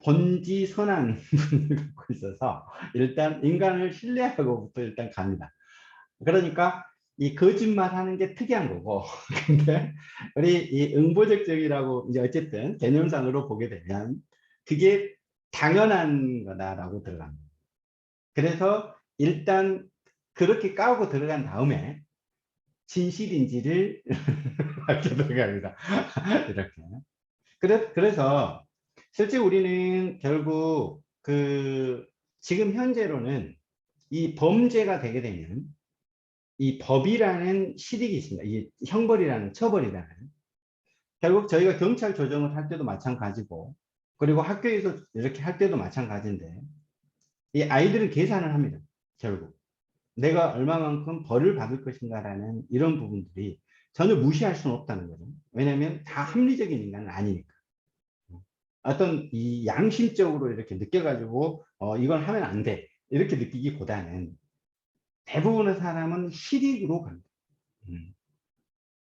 본지 선한 분을 갖고 있어서 일단 인간을 신뢰하고부터 일단 갑니다. 그러니까 이 거짓말 하는 게 특이한 거고 근데 우리 이 응보적 정의라고 이제 어쨌든 개념상으로 보게 되면 그게 당연한 거다라고 들어갑니다. 그래서 일단 그렇게 까고 들어간 다음에 진실인지를 알게 들어갑니다. 이렇게. 그래서 실제 우리는 결국 지금 현재로는 이 범죄가 되게 되면 이 법이라는 실익이 있습니다. 이 형벌이라는 처벌이라는. 결국 저희가 경찰 조정을 할 때도 마찬가지고 그리고 학교에서 이렇게 할 때도 마찬가지인데 이 아이들은 계산을 합니다. 결국. 내가 얼마만큼 벌을 받을 것인가라는 이런 부분들이 전혀 무시할 수는 없다는 거죠. 왜냐하면 다 합리적인 인간은 아니니까. 어떤 이 양심적으로 이렇게 느껴가지고 이건 하면 안 돼. 이렇게 느끼기보다는 대부분의 사람은 실익으로 갑니다.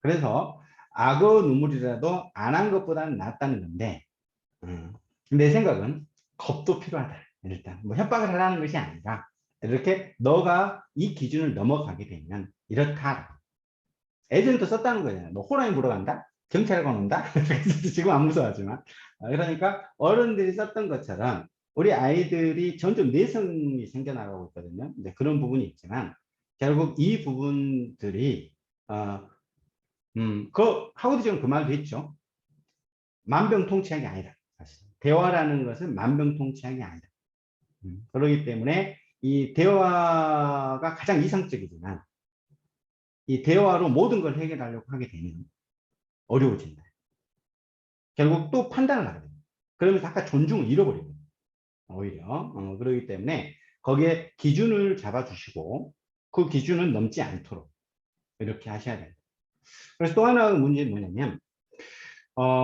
그래서 악어 눈물이라도 안 한 것보다는 낫다는 건데 내 생각은 겁도 필요하다. 일단 뭐 협박을 하라는 것이 아니라 이렇게 너가 이 기준을 넘어가게 되면 이렇다. 예전에도 썼다는 거잖아요. 너 호랑이 물어간다? 경찰관 온다? 지금 안 무서워하지만. 그러니까 어른들이 썼던 것처럼 우리 아이들이 점점 내성이 생겨나가고 있거든요. 이제 그런 부분이 있지만 결국 이 부분들이 하고도 지금 그 말도 했죠. 만병통치약이 아니다. 사실. 대화라는 것은 만병통치약이 아니다. 그렇기 때문에 이 대화가 가장 이상적이지만 이 대화로 모든 걸 해결하려고 하게 되면 어려워진다. 결국 또 판단을 하게 됩니다. 그러면서 아까 존중을 잃어버립니다. 오히려. 그렇기 때문에 거기에 기준을 잡아주시고 그 기준은 넘지 않도록 이렇게 하셔야 됩니다. 그래서 또 하나의 문제는 뭐냐면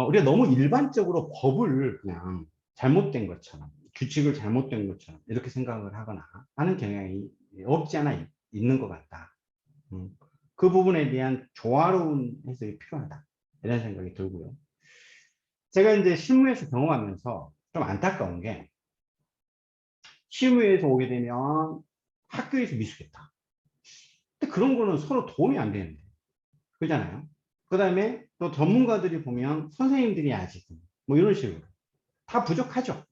우리가 너무 일반적으로 법을 그냥 잘못된 것처럼 규칙을 잘못된 것처럼 이렇게 생각을 하거나 하는 경향이 없지 않아 있는 것 같다. 그 부분에 대한 조화로운 해석이 필요하다. 이런 생각이 들고요. 제가 이제 실무에서 경험하면서 좀 안타까운 게 시험에서 오게 되면 학교에서 미수겠다. 근데 그런 거는 서로 도움이 안 되는데. 그잖아요. 그 다음에 또 전문가들이 보면 선생님들이 아직 뭐 이런 식으로 다 부족하죠.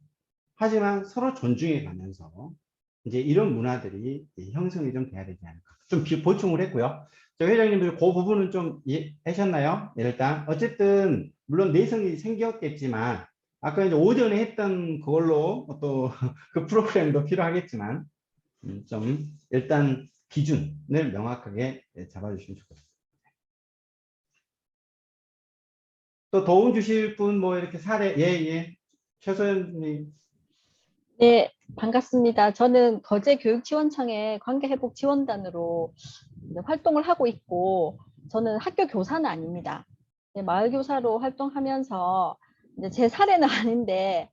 하지만 서로 존중해 가면서 이제 이런 문화들이 형성이 좀 돼야 되지 않을까. 좀 보충을 했고요. 저 회장님들 그 부분은 좀 이해하셨나요? 일단 어쨌든 물론 내성이 생겼겠지만 아까 이제 오전에 했던 그걸로 또 그 프로그램도 필요하겠지만 좀 일단 기준을 명확하게 잡아주시면 좋겠습니다. 또 도움 주실 분 뭐 이렇게 사례 예. 최소연님. 네, 반갑습니다. 저는 거제교육지원청의 관계회복지원단으로 활동을 하고 있고, 저는 학교 교사는 아닙니다. 네, 마을교사로 활동하면서 이제 제 사례는 아닌데,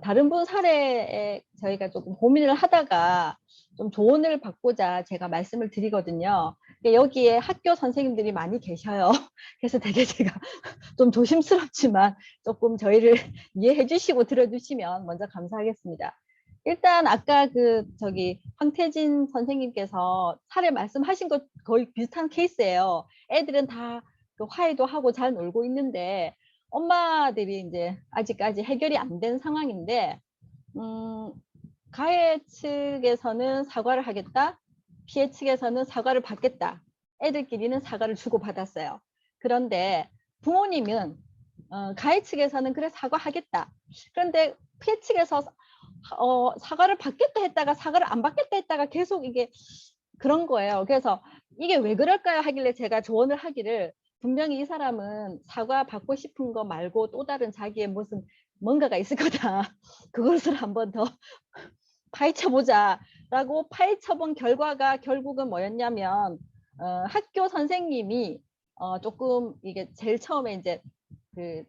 다른 분 사례에 저희가 조금 고민을 하다가 좀 조언을 받고자 제가 말씀을 드리거든요. 여기에 학교 선생님들이 많이 계셔요. 그래서 되게 제가 좀 조심스럽지만 조금 저희를 이해해 주시고 들어주시면 먼저 감사하겠습니다. 일단 아까 황태진 선생님께서 사례 말씀하신 것 거의 비슷한 케이스예요. 애들은 다 화해도 하고 잘 놀고 있는데 엄마들이 이제 아직까지 해결이 안 된 상황인데, 가해 측에서는 사과를 하겠다, 피해 측에서는 사과를 받겠다, 애들끼리는 사과를 주고받았어요. 그런데 부모님은 가해 측에서는 그래 사과하겠다, 그런데 피해 측에서 사과를 받겠다 했다가 사과를 안 받겠다 했다가 계속 이게 그런 거예요. 그래서 이게 왜 그럴까요 하길래 제가 조언을 하기를, 분명히 이 사람은 사과 받고 싶은 거 말고 또 다른 자기의 무슨 뭔가가 있을 거다. 그것을 한번 더 파헤쳐보자 라고 파헤쳐본 결과가 결국은 뭐였냐면, 학교 선생님이 조금 이게 제일 처음에 이제 그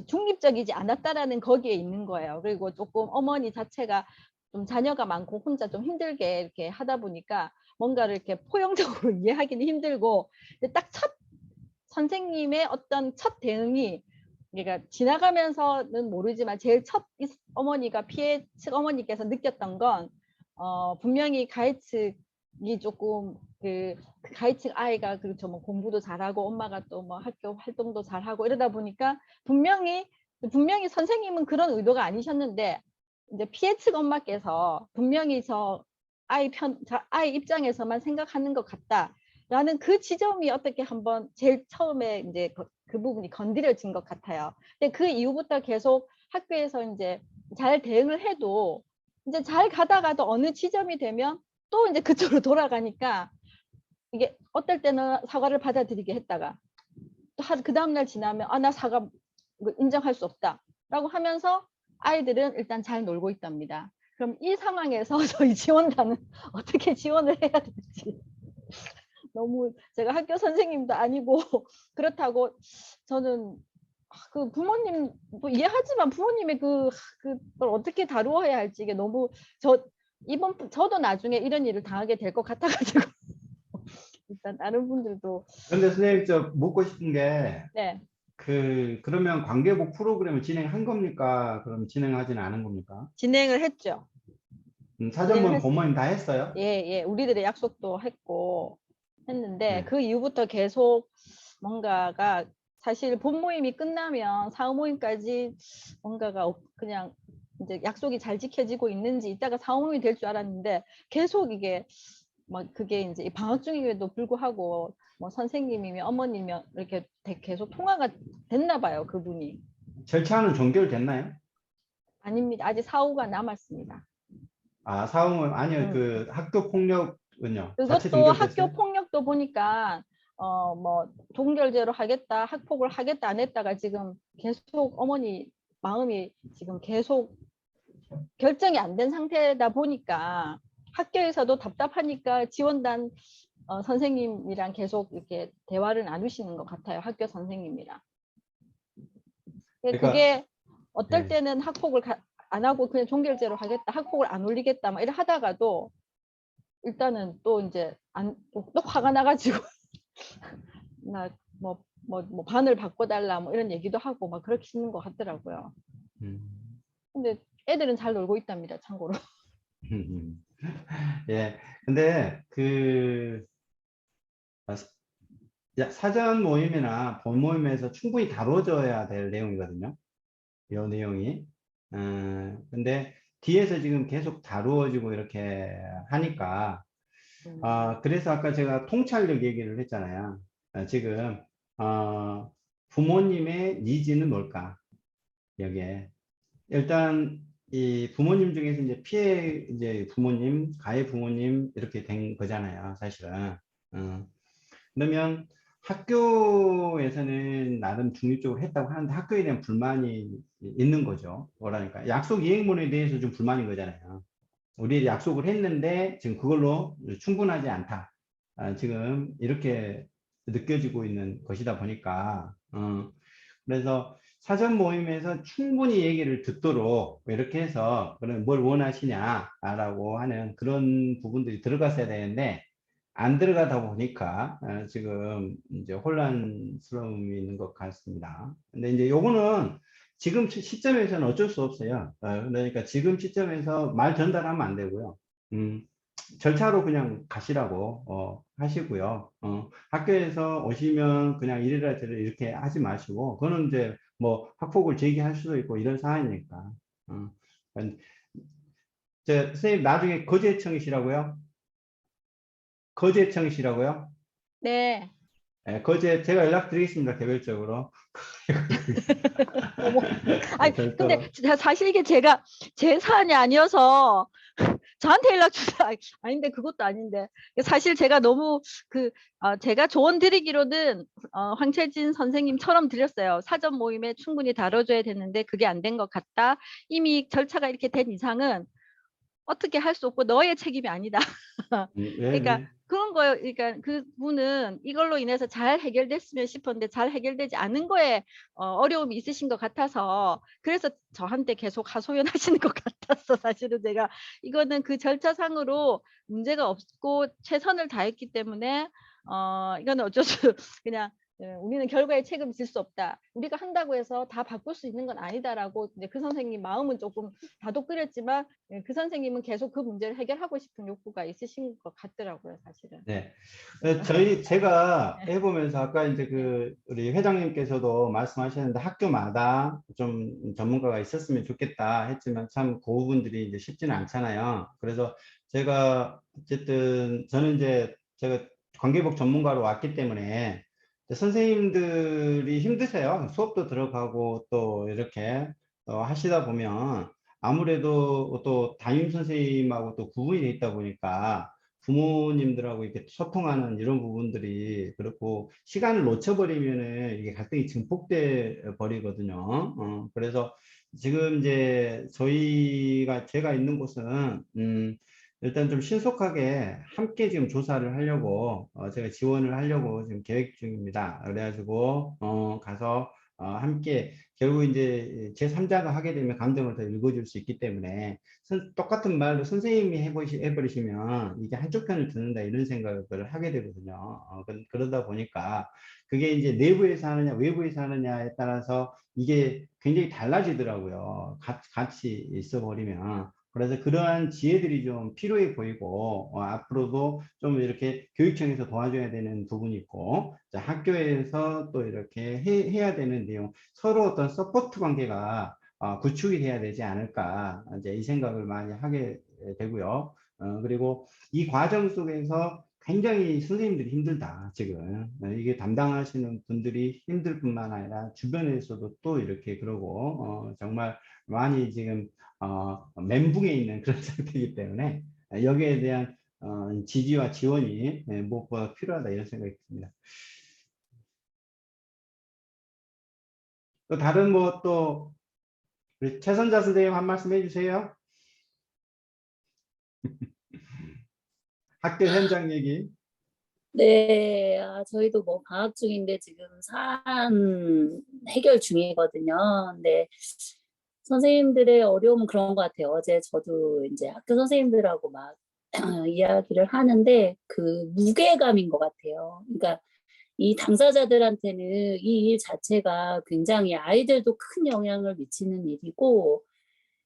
중립적이지 않았다라는 거기에 있는 거예요. 그리고 조금 어머니 자체가 좀 자녀가 많고 혼자 좀 힘들게 이렇게 하다 보니까 뭔가를 이렇게 포용적으로 이해하기는 힘들고, 딱 첫 선생님의 어떤 첫 대응이, 그러니까 지나가면서는 모르지만 제일 첫 어머니가 피해 측 어머니께서 느꼈던 건 분명히 가해 측이 조금 가해 측 아이가 그렇죠, 뭐 공부도 잘하고 엄마가 또 뭐 학교 활동도 잘하고 이러다 보니까 분명히 선생님은 그런 의도가 아니셨는데 이제 피해 측 엄마께서 분명히 아이 입장에서만 생각하는 것 같다라는 그 지점이 어떻게 한번 제일 처음에 이제 그 부분이 건드려진 것 같아요. 근데 그 이후부터 계속 학교에서 이제 잘 대응을 해도 이제 잘 가다가도 어느 지점이 되면 또 이제 그쪽으로 돌아가니까 이게 어떨 때는 사과를 받아들이게 했다가 또 그 다음날 지나면 나 사과 인정할 수 없다 라고 하면서 아이들은 일단 잘 놀고 있답니다. 그럼 이 상황에서 저희 지원단은 어떻게 지원을 해야 될지, 너무 제가 학교 선생님도 아니고 그렇다고 저는 그 부모님도 이해하지만 부모님의 그걸 어떻게 다루어야 할지 이게 너무 저도 나중에 이런 일을 당하게 될 것 같아가지고 일단 다른 분들도. 그런데 선생님 저 묻고 싶은 게 네, 그러면 관계복 프로그램을 진행한 겁니까? 그럼 진행하지는 않은 겁니까? 진행을 했죠. 진행을 사전모임 본모임 다 했어요? 예, 우리들의 약속도 했고 했는데 네. 그 이후부터 계속 뭔가가, 사실 본모임이 끝나면 사후모임까지 뭔가가 그냥 이제 약속이 잘 지켜지고 있는지 이따가 사후모임이 될 줄 알았는데 계속 이게 막 그게 이제 방학 중임에도 불구하고 뭐 선생님이며 어머님이며 이렇게 계속 통화가 됐나 봐요, 그분이. 절차는 종결됐나요? 아닙니다. 아직 사후가 남았습니다. 사후모임 아니요. 음. 그 학교 폭력은요. 자체 그것도 종결됐어요? 학교 폭력도 보니까 뭐 동결제로 하겠다, 학폭을 하겠다 안 했다가 지금 계속 어머니 마음이 지금 계속 결정이 안 된 상태다 보니까 학교에서도 답답하니까 지원단 선생님이랑 계속 이렇게 대화를 나누시는 것 같아요. 학교 선생님이랑. 그러니까 그게 어떨 예. 때는 학폭을 안 하고 그냥 종결제로 하겠다, 학폭을 안 올리겠다 막 이래 하다가도 일단은 또 이제 또 화가 나가지고 나 뭐 반을 바꿔달라 뭐 이런 얘기도 하고 막 그렇게 있는 것 같더라고요. 음. 근데 애들은 잘 놀고 있답니다, 참고로. 예. 근데 사전 모임이나 본 모임에서 충분히 다뤄져야 될 내용이거든요. 이 내용이. 근데 뒤에서 지금 계속 다루어지고 이렇게 하니까, 그래서 아까 제가 통찰력 얘기를 했잖아요. 지금, 어, 부모님의 니즈는 뭘까? 여기에. 일단, 이 부모님 중에서 이제 피해, 이제 부모님, 가해 부모님, 이렇게 된 거잖아요, 사실은. 어, 그러면 학교에서는 나름 중립적으로 했다고 하는데 학교에 대한 불만이 있는 거죠. 뭐라니까. 약속 이행문에 대해서 좀 불만인 거잖아요. 우리 약속을 했는데 지금 그걸로 충분하지 않다. 지금 이렇게 느껴지고 있는 것이다 보니까, 그래서 사전 모임에서 충분히 얘기를 듣도록 이렇게 해서 그럼 뭘 원하시냐라고 하는 그런 부분들이 들어갔어야 되는데 안 들어가다 보니까 지금 이제 혼란스러움이 있는 것 같습니다. 근데 이제 요거는 지금 시점에서는 어쩔 수 없어요. 그러니까 지금 시점에서 말 전달하면 안 되고요. 음, 절차로 그냥 가시라고 하시고요. 학교에서 오시면 그냥 이래라 저래라 이렇게 하지 마시고 그거는 이제 뭐 학폭을 제기할 수도 있고 이런 사안이니까. 어, 선생님 나중에 거제청이시라고요? 거제청이시라고요? 네. 예, 거제 제가 연락드리겠습니다. 개별적으로. 어머. 아니, 근데 별도로. 사실 이게 제 사안이 아니어서 저한테 연락 주세요. 아닌데 그것도 아닌데 사실 제가 너무 제가 조언 드리기로는 황채진 선생님처럼 드렸어요. 사전 모임에 충분히 다뤄줘야 되는데 그게 안 된 것 같다. 이미 절차가 이렇게 된 이상은 어떻게 할 수 없고 너의 책임이 아니다. 예, 그러니까 예. 그런 거예요. 그러니까 그분은 이걸로 인해서 잘 해결됐으면 싶었는데 잘 해결되지 않은 거에 어려움이 있으신 것 같아서 그래서 저한테 계속 하소연하시는 것 같았어. 사실은 제가 이거는 그 절차상으로 문제가 없고 최선을 다했기 때문에 이거는 어쩔 수 그냥 우리는 결과에 책임을 질 수 없다. 우리가 한다고 해서 다 바꿀 수 있는 건 아니다라고 이제 그 선생님 마음은 조금 다독거렸지만 그 선생님은 계속 그 문제를 해결하고 싶은 욕구가 있으신 것 같더라고요, 사실은. 네. 그래서 제가 네. 해보면서 아까 이제 네. 우리 회장님께서도 말씀하셨는데 학교마다 좀 전문가가 있었으면 좋겠다 했지만 참 그 부분들이 이제 쉽지는 않잖아요. 그래서 제가 어쨌든 저는 이제 제가 관계복 전문가로 왔기 때문에 선생님들이 힘드세요. 수업도 들어가고 또 이렇게 하시다 보면 아무래도 또 담임 선생님하고 또 구분이 돼 있다 보니까 부모님들하고 이렇게 소통하는 이런 부분들이 그렇고 시간을 놓쳐버리면은 이게 갈등이 증폭돼 버리거든요. 그래서 지금 이제 제가 있는 곳은 일단 좀 신속하게 함께 지금 조사를 하려고 제가 지원을 하려고 지금 계획 중입니다. 그래가지고 가서 함께 결국 이제 제3자가 하게 되면 감정을 더 읽어줄 수 있기 때문에 똑같은 말로 선생님이 해버리시면 이게 한쪽 편을 듣는다 이런 생각을 하게 되거든요. 그러다 보니까 그게 이제 내부에서 하느냐 외부에서 하느냐에 따라서 이게 굉장히 달라지더라고요. 같이 있어 버리면. 그래서 그러한 지혜들이 좀 필요해 보이고 앞으로도 좀 이렇게 교육청에서 도와줘야 되는 부분이 있고 자, 학교에서 또 이렇게 해야 되는 내용 서로 어떤 서포트 관계가 구축이 돼야 되지 않을까 이제 이 생각을 많이 하게 되고요. 그리고 이 과정 속에서 굉장히 선생님들이 힘들다 지금 이게 담당하시는 분들이 힘들 뿐만 아니라 주변에서도 또 이렇게 그러고 정말 많이 지금 멘붕에 있는 그런 상태이기 때문에 여기에 대한 지지와 지원이 무엇보다 필요하다 이런 생각이 듭니다. 또 다른 또 우리 최선자 선생님 한 말씀 해주세요. 학교 현장 얘기. 네, 저희도 뭐 방학 중인데 지금 사안 해결 중이거든요. 근데 선생님들의 어려움은 그런 것 같아요. 어제 저도 이제 학교 선생님들하고 막 이야기를 하는데 그 무게감인 것 같아요. 그러니까 이 당사자들한테는 이 일 자체가 굉장히 아이들도 큰 영향을 미치는 일이고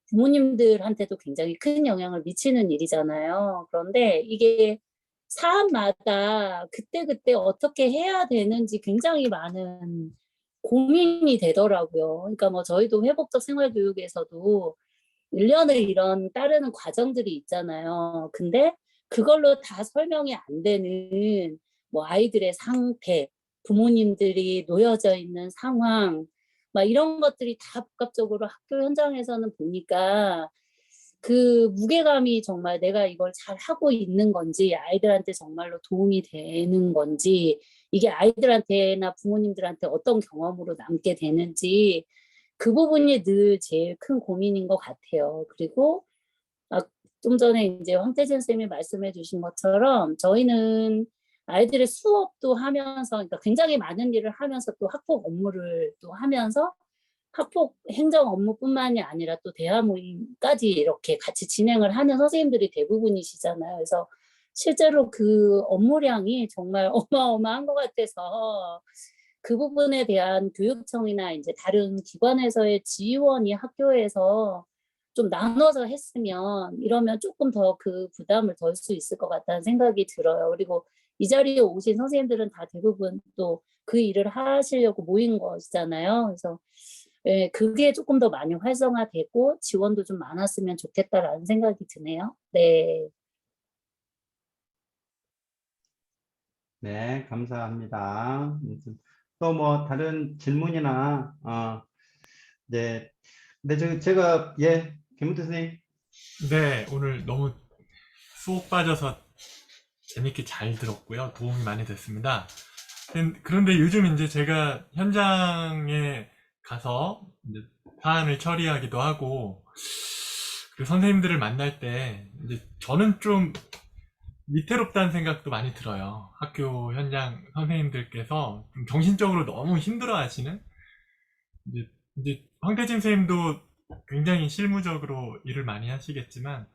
부모님들한테도 굉장히 큰 영향을 미치는 일이잖아요. 그런데 이게 사안마다 그때그때 어떻게 해야 되는지 굉장히 많은 고민이 되더라고요. 그러니까 뭐 저희도 회복적 생활교육에서도 1년을 이런 따르는 과정들이 있잖아요. 근데 그걸로 다 설명이 안 되는 뭐 아이들의 상태, 부모님들이 놓여져 있는 상황, 막 이런 것들이 다 복합적으로 학교 현장에서는 보니까 그 무게감이 정말 내가 이걸 잘 하고 있는 건지, 아이들한테 정말로 도움이 되는 건지, 이게 아이들한테나 부모님들한테 어떤 경험으로 남게 되는지, 그 부분이 늘 제일 큰 고민인 것 같아요. 그리고 좀 전에 이제 황태진 쌤이 말씀해 주신 것처럼 저희는 아이들의 수업도 하면서, 그러니까 굉장히 많은 일을 하면서 또 학폭 업무를 또 하면서 학폭 행정 업무뿐만이 아니라 또 대화 모임까지 이렇게 같이 진행을 하는 선생님들이 대부분이시잖아요. 그래서 실제로 그 업무량이 정말 어마어마한 것 같아서 그 부분에 대한 교육청이나 이제 다른 기관에서의 지원이 학교에서 좀 나눠서 했으면 이러면 조금 더 그 부담을 덜 수 있을 것 같다는 생각이 들어요. 그리고 이 자리에 오신 선생님들은 다 대부분 또 그 일을 하시려고 모인 것이잖아요. 그래서 예, 그게 조금 더 많이 활성화되고 지원도 좀 많았으면 좋겠다라는 생각이 드네요. 네. 네, 감사합니다. 또 뭐 다른 질문이나 네, 근데 제가 김은태 선생님. 네, 오늘 너무 쏙 빠져서 재밌게 잘 들었고요. 도움이 많이 됐습니다. 그런데 요즘 이제 제가 현장에 가서 이제 사안을 처리하기도 하고, 그 선생님들을 만날 때, 이제 저는 좀 위태롭다는 생각도 많이 들어요. 학교 현장 선생님들께서 좀 정신적으로 너무 힘들어 하시는, 이제 황태진 선생님도 굉장히 실무적으로 일을 많이 하시겠지만,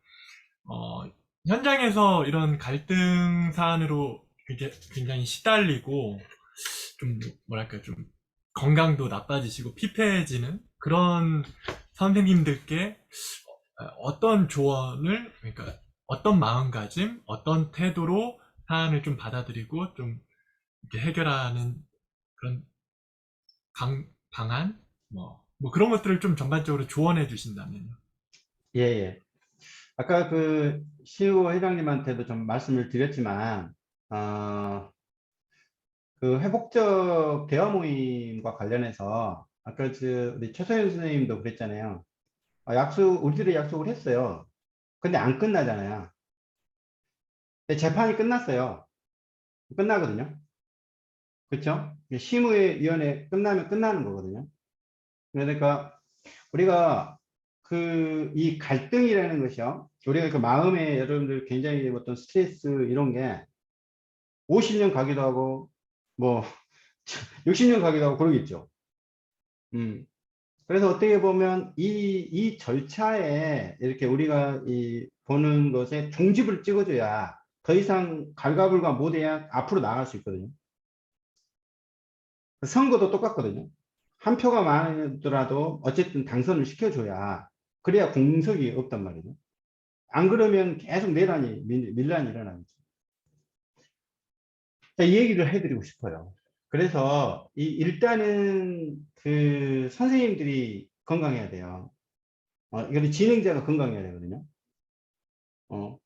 현장에서 이런 갈등 사안으로 굉장히 시달리고, 좀, 뭐랄까, 좀, 건강도 나빠지시고 피폐해지는 그런 선생님들께 어떤 조언을, 그러니까 어떤 마음가짐, 어떤 태도로 사안을 좀 받아들이고 좀 이렇게 해결하는 그런 방안? 뭐 그런 것들을 좀 전반적으로 조언해 주신다면요. 예, 예. 아까 그 시우 회장님한테도 좀 말씀을 드렸지만, 그 회복적 대화 모임과 관련해서 아까 우리 최소연 선생님도 그랬잖아요. 우리들이 약속을 했어요. 근데 안 끝나잖아요. 근데 재판이 끝났어요. 끝나거든요. 그렇죠? 심의위원회 끝나면 끝나는 거거든요. 그러니까 우리가 이 갈등이라는 것이요. 우리가 그 마음에 여러분들 굉장히 어떤 스트레스 이런 게 50년 가기도 하고 뭐 60년 가기도 하고 그러겠죠. 그래서 어떻게 보면 이 절차에 이렇게 우리가 보는 것에 종집을 찍어줘야 더 이상 갈가불가 못해야 앞으로 나갈 수 있거든요. 선거도 똑같거든요. 한 표가 많더라도 어쨌든 당선을 시켜줘야 그래야 공석이 없단 말이죠. 안 그러면 계속 내란이 밀란이 일어나죠. 이 얘기를 해드리고 싶어요. 그래서 일단은 그 선생님들이 건강해야 돼요. 이거는 진행자가 건강해야 되거든요. 뭐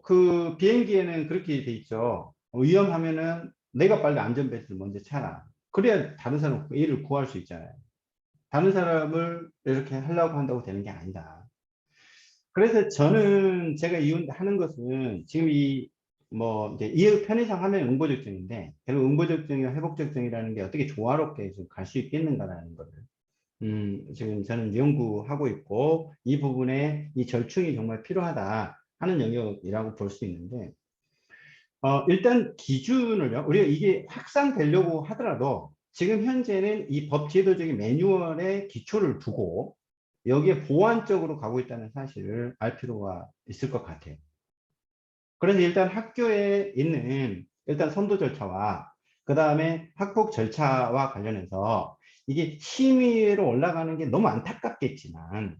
그 비행기에는 그렇게 돼 있죠. 위험하면은 내가 빨리 안전벨트를 먼저 차라. 그래야 다른 사람 일을 구할 수 있잖아요. 다른 사람을 이렇게 하려고 한다고 되는 게 아니다. 그래서 저는 제가 하는 것은 지금 이제 편의상 하면 응보적정인데 결국 응보적정이와 회복적정이라는 게 어떻게 조화롭게 갈 수 있겠는가라는 거를 지금 저는 연구하고 있고 이 부분에 이 절충이 정말 필요하다 하는 영역이라고 볼 수 있는데 일단 기준을요. 우리가 이게 확산되려고 하더라도 지금 현재는 이 법제도적인 매뉴얼에 기초를 두고 여기에 보완적으로 가고 있다는 사실을 알 필요가 있을 것 같아요. 그래서 일단 학교에 있는 일단 선도 절차와 그 다음에 학폭 절차와 관련해서 이게 심의로 올라가는 게 너무 안타깝겠지만,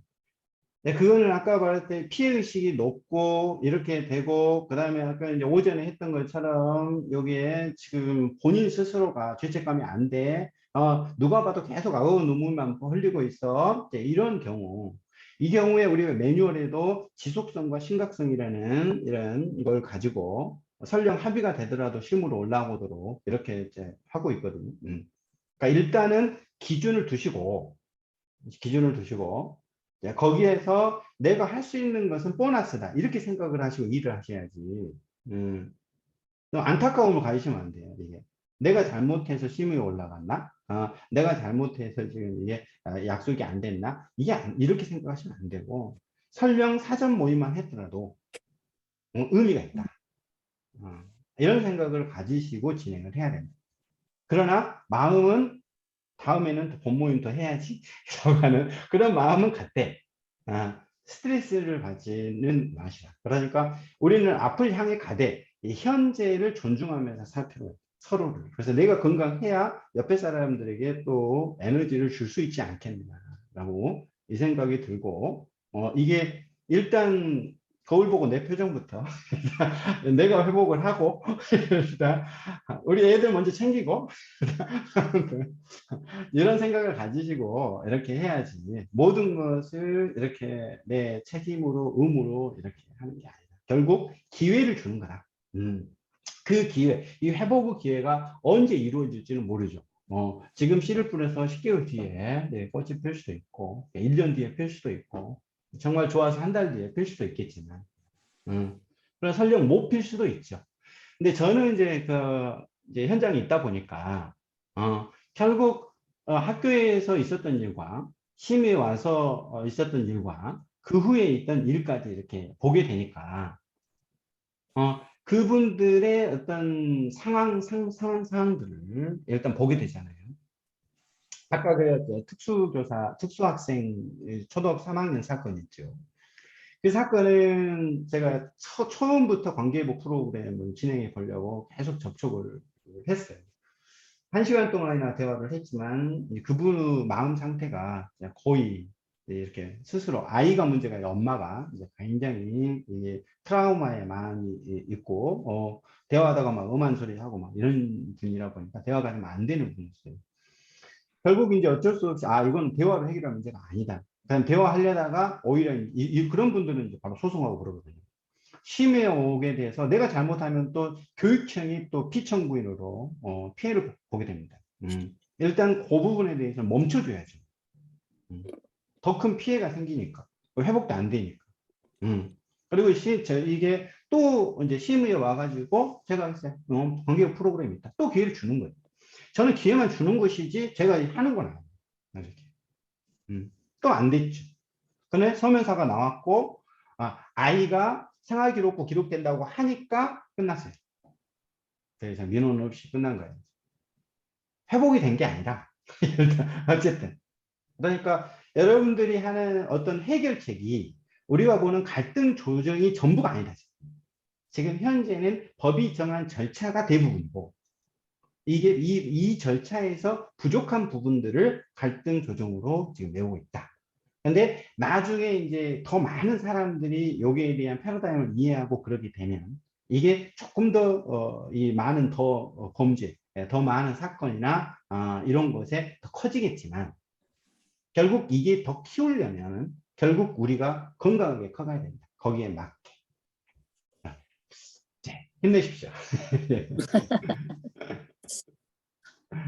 네, 그거는 아까 말할 때 피해의식이 높고 이렇게 되고, 그 다음에 아까 이제 오전에 했던 것처럼 여기에 지금 본인 스스로가 죄책감이 안 돼. 누가 봐도 계속 아우 눈물만 흘리고 있어. 이제 이런 경우. 이 경우에 우리가 매뉴얼에도 지속성과 심각성이라는 이런 걸 가지고 설령 합의가 되더라도 실무로 올라오도록 이렇게 이제 하고 있거든요. 그러니까 일단은 기준을 두시고 네, 거기에서 내가 할 수 있는 것은 보너스다. 이렇게 생각을 하시고 일을 하셔야지. 너무 안타까움을 가지시면 안 돼요. 이게 내가 잘못해서 심의에 올라갔나? 내가 잘못해서 지금 이게 약속이 안 됐나? 이렇게 생각하시면 안 되고, 설령 사전 모의만 했더라도 의미가 있다. 이런 생각을 가지시고 진행을 해야 됩니다. 그러나 마음은 다음에는 더 본모임 더 해야지 라고 하는 그런 마음은 같대. 스트레스를 받지는 마시라. 그러니까 우리는 앞을 향해 가되 이 현재를 존중하면서 살 필요가 있다. 서로를. 그래서 내가 건강해야 옆에 사람들에게 또 에너지를 줄 수 있지 않겠느냐라고 이 생각이 들고, 이게 일단 거울 보고 내 표정부터 내가 회복을 하고 우리 애들 먼저 챙기고 이런 생각을 가지시고 이렇게 해야지, 모든 것을 이렇게 내 책임으로 의무로 이렇게 하는 게 아니다. 결국 기회를 주는 거다. 그 기회, 이 회복의 기회가 언제 이루어질지는 모르죠. 지금 씨를 뿌려서 10개월 뒤에 꽃이 필 수도 있고 1년 뒤에 필 수도 있고 정말 좋아서 한 달 뒤에 필 수도 있겠지만, 그럼 설령 못 필 수도 있죠. 근데 저는 이제 현장에 있다 보니까 결국 학교에서 있었던 일과 심의에 와서 있었던 일과 그 후에 있던 일까지 이렇게 보게 되니까 그분들의 어떤 상황들을 일단 보게 되잖아요. 아까 그 특수학생 초등학교 3학년 사건 있죠. 그 사건은 제가 처음부터 관계부 프로그램을 진행해 보려고 계속 접촉을 했어요. 1시간 동안이나 대화를 했지만 그분 마음 상태가 거의 이렇게 스스로 아이가 문제가 아니라 엄마가 이제 굉장히 트라우마에 많이 있고 대화하다가 막 음한 소리 하고 막 이런 분이라 보니까 대화가 좀 안 되는 분이었어요. 결국 이제 어쩔 수 없이 이건 대화로 해결할 문제가 아니다. 그냥 대화하려다가 오히려 그런 분들은 이제 바로 소송하고 그러거든요. 심의에 오게 돼서 내가 잘못하면 또 교육청이 또 피청구인으로 피해를 보게 됩니다. 일단 그 부분에 대해서 멈춰줘야죠. 더 큰 피해가 생기니까 회복도 안 되니까. 그리고 이게 또 이제 심의에 와가지고 제가 관계 프로그램이 있다. 또 기회를 주는 거예요. 저는 기회만 주는 것이지 제가 하는 건 아니에요. 또 안 됐죠. 근데 서면사가 나왔고 아이가 생활기록부 기록된다고 하니까 끝났어요. 그래서 민원 없이 끝난 거예요. 회복이 된 게 아니라 어쨌든 그러니까 여러분들이 하는 어떤 해결책이 우리가 보는 갈등 조정이 전부가 아니다. 지금 현재는 법이 정한 절차가 대부분이고 이게 이 절차에서 부족한 부분들을 갈등 조정으로 지금 내오고 있다. 근데 나중에 이제 더 많은 사람들이 여기에 대한 패러다임을 이해하고 그러게 되면 이게 조금 더 이 많은 더 범죄, 더 많은 사건이나 이런 것에 더 커지겠지만 결국 이게 더 키우려면 결국 우리가 건강하게 커가야 됩니다. 거기에 맞게. 네, 힘내십시오.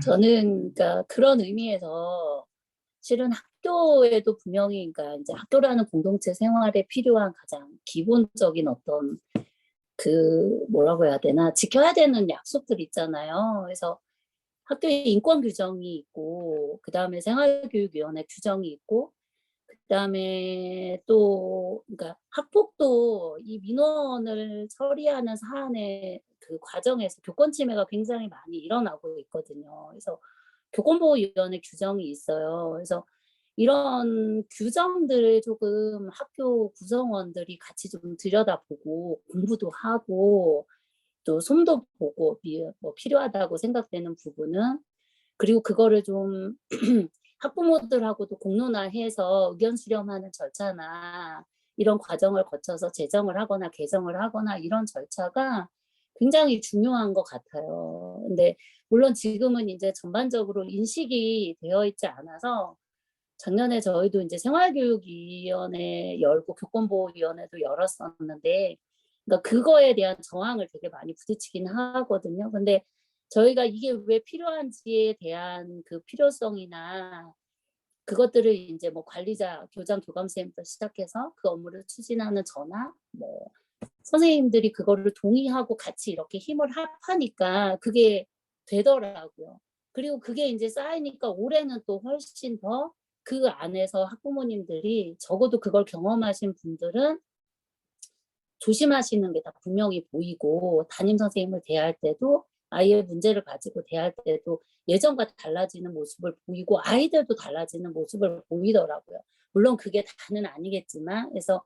저는 그러니까 그런 의미에서 실은 학교에도 분명히 그러니까 이제 학교라는 공동체 생활에 필요한 가장 기본적인 어떤 그 뭐라고 해야 되나 지켜야 되는 약속들 있잖아요. 그래서 학교에 인권 규정이 있고 그 다음에 생활교육위원회 규정이 있고 그 다음에 또 그러니까 학폭도 이 민원을 처리하는 사안의 그 과정에서 교권 침해가 굉장히 많이 일어나고 있거든요. 그래서 교권보호위원회 규정이 있어요. 그래서 이런 규정들을 조금 학교 구성원들이 같이 좀 들여다보고 공부도 하고 또 손도 보고 뭐 필요하다고 생각되는 부분은, 그리고 그거를 좀 학부모들하고도 공론화해서 의견 수렴하는 절차나 이런 과정을 거쳐서 제정을 하거나 개정을 하거나 이런 절차가 굉장히 중요한 것 같아요. 근데 물론 지금은 이제 전반적으로 인식이 되어 있지 않아서, 작년에 저희도 이제 생활교육위원회 열고 교권보호위원회도 열었었는데, 그러니까 그거에 대한 저항을 되게 많이 부딪히긴 하거든요. 근데 저희가 이게 왜 필요한지에 대한 그 필요성이나 그것들을 이제 뭐 관리자, 교장, 교감선생님부터 시작해서 그 업무를 추진하는 저나 뭐 선생님들이 그거를 동의하고 같이 이렇게 힘을 합하니까 그게 되더라고요. 그리고 그게 이제 쌓이니까 올해는 또 훨씬 더 그 안에서 학부모님들이, 적어도 그걸 경험하신 분들은 조심하시는 게 다 분명히 보이고, 담임 선생님을 대할 때도, 아이의 문제를 가지고 대할 때도 예전과 달라지는 모습을 보이고, 아이들도 달라지는 모습을 보이더라고요. 물론 그게 다는 아니겠지만, 그래서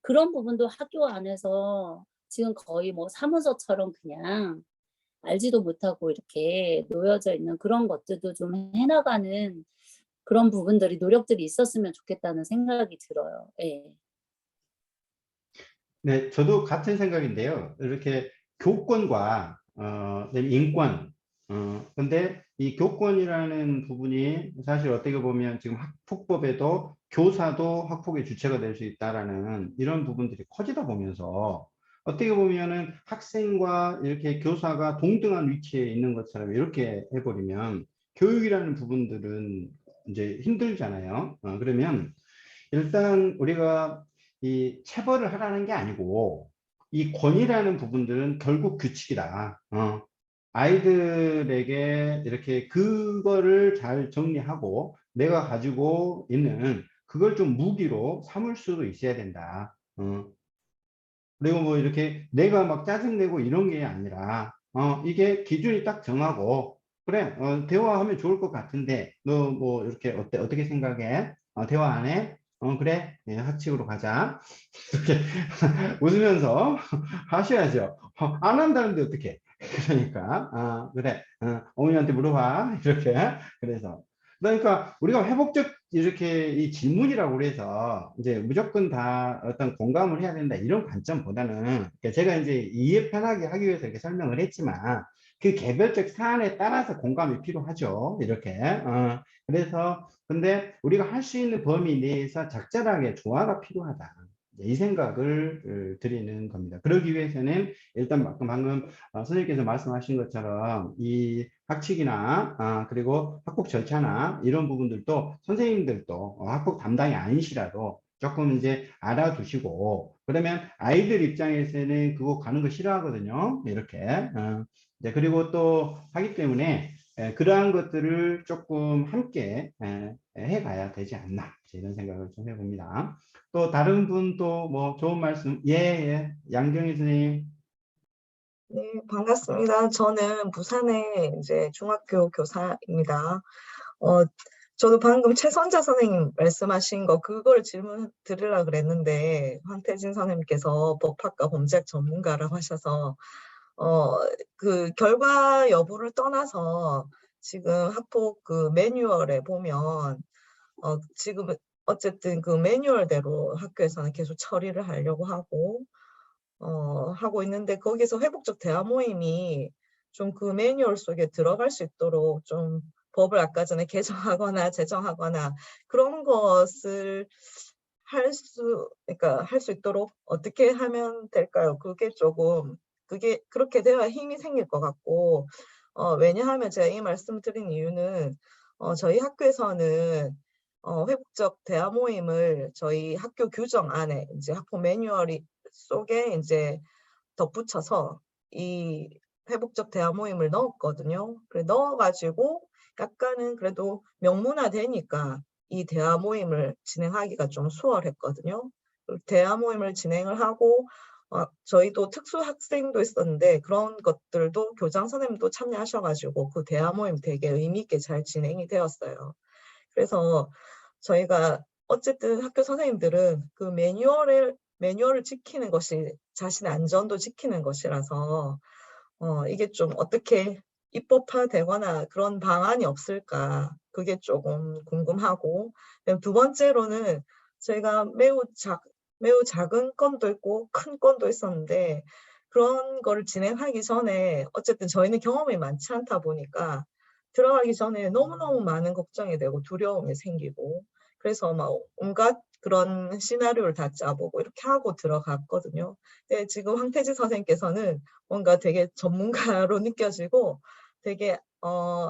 그런 부분도 학교 안에서 지금 거의 뭐 사무소처럼 그냥 알지도 못하고 이렇게 놓여져 있는 그런 것들도 좀 해나가는 그런 부분들이, 노력들이 있었으면 좋겠다는 생각이 들어요. 예. 네, 저도 같은 생각인데요. 이렇게 교권과 인권, 근데 이 교권이라는 부분이 사실 어떻게 보면 지금 학폭법에도 교사도 학폭의 주체가 될 수 있다라는 이런 부분들이 커지다 보면서 어떻게 보면은 학생과 이렇게 교사가 동등한 위치에 있는 것처럼 이렇게 해버리면 교육이라는 부분들은 이제 힘들잖아요. 그러면 일단 우리가 이 체벌을 하라는 게 아니고 이 권위라는 부분들은 결국 규칙이다. 아이들에게 이렇게 그거를 잘 정리하고 내가 가지고 있는 그걸 좀 무기로 삼을 수도 있어야 된다. 그리고 뭐 이렇게 내가 막 짜증내고 이런 게 아니라 이게 기준이 딱 정하고 그래 대화하면 좋을 것 같은데 너 뭐 이렇게 어떻게 생각해? 대화 안 해? 그래 예, 학칙으로 가자 이렇게 웃으면서 하셔야죠. 안 한다는데 어떻게? 그러니까 그래 어머니한테 물어봐 이렇게. 그래서 그러니까 우리가 회복적 이렇게 이 질문이라고 그래서 이제 무조건 다 어떤 공감을 해야 된다 이런 관점보다는, 그러니까 제가 이제 이해 편하게 하기 위해서 이렇게 설명을 했지만 그 개별적 사안에 따라서 공감이 필요하죠. 이렇게 그래서 근데 우리가 할 수 있는 범위 내에서 적절하게 조화가 필요하다. 이 생각을 드리는 겁니다. 그러기 위해서는 일단 방금 선생님께서 말씀하신 것처럼 이 학칙이나 그리고 학폭 절차나 이런 부분들도 선생님들도 학폭 담당이 아니시라도 조금 이제 알아두시고, 그러면 아이들 입장에서는 그거 가는 거 싫어하거든요. 이렇게 이제 그리고 또 하기 때문에 그러한 것들을 조금 함께 해가야 되지 않나 이런 생각을 좀 해봅니다. 또 다른 분 또 뭐 좋은 말씀, 예, 양경희 선생님. 네, 반갑습니다. 저는 부산의 이제 중학교 교사입니다. 저도 방금 최선자 선생님 말씀하신 거 그걸 질문 드리려고 그랬는데 황태진 선생님께서 법학과 범죄학 전문가라고 하셔서 그 결과 여부를 떠나서 지금 학폭 그 매뉴얼에 보면 지금 어쨌든 그 매뉴얼대로 학교에서는 계속 처리를 하려고 하고 있는데 거기서 회복적 대화 모임이 좀 그 매뉴얼 속에 들어갈 수 있도록 좀 법을 아까 전에 개정하거나 제정하거나 그런 것을 그러니까 할 수 있도록 어떻게 하면 될까요? 그게 그렇게 돼야 힘이 생길 것 같고, 왜냐하면 제가 이 말씀 드린 이유는 저희 학교에서는 회복적 대화 모임을 저희 학교 규정 안에 이제 학폭 매뉴얼이 속에 이제 덧붙여서 이 회복적 대화 모임을 넣었거든요. 그래 넣어가지고 약간은 그래도 명문화되니까 이 대화 모임을 진행하기가 좀 수월했거든요. 대화 모임을 진행을 하고 저희도 특수 학생도 있었는데 그런 것들도 교장 선생님도 참여하셔가지고 그 대화 모임 되게 의미 있게 잘 진행이 되었어요. 그래서 저희가 어쨌든 학교 선생님들은 그 매뉴얼을 지키는 것이 자신의 안전도 지키는 것이라서 이게 좀 어떻게 입법화되거나 그런 방안이 없을까? 그게 조금 궁금하고, 그다음 두 번째로는 저희가 매우 작은 건도 있고 큰 건도 있었는데 그런 거를 진행하기 전에 어쨌든 저희는 경험이 많지 않다 보니까 들어가기 전에 너무너무 많은 걱정이 되고 두려움이 생기고 그래서 막 온갖 그런 시나리오를 다 짜보고 이렇게 하고 들어갔거든요. 근데 지금 황태지 선생님께서는 뭔가 되게 전문가로 느껴지고 되게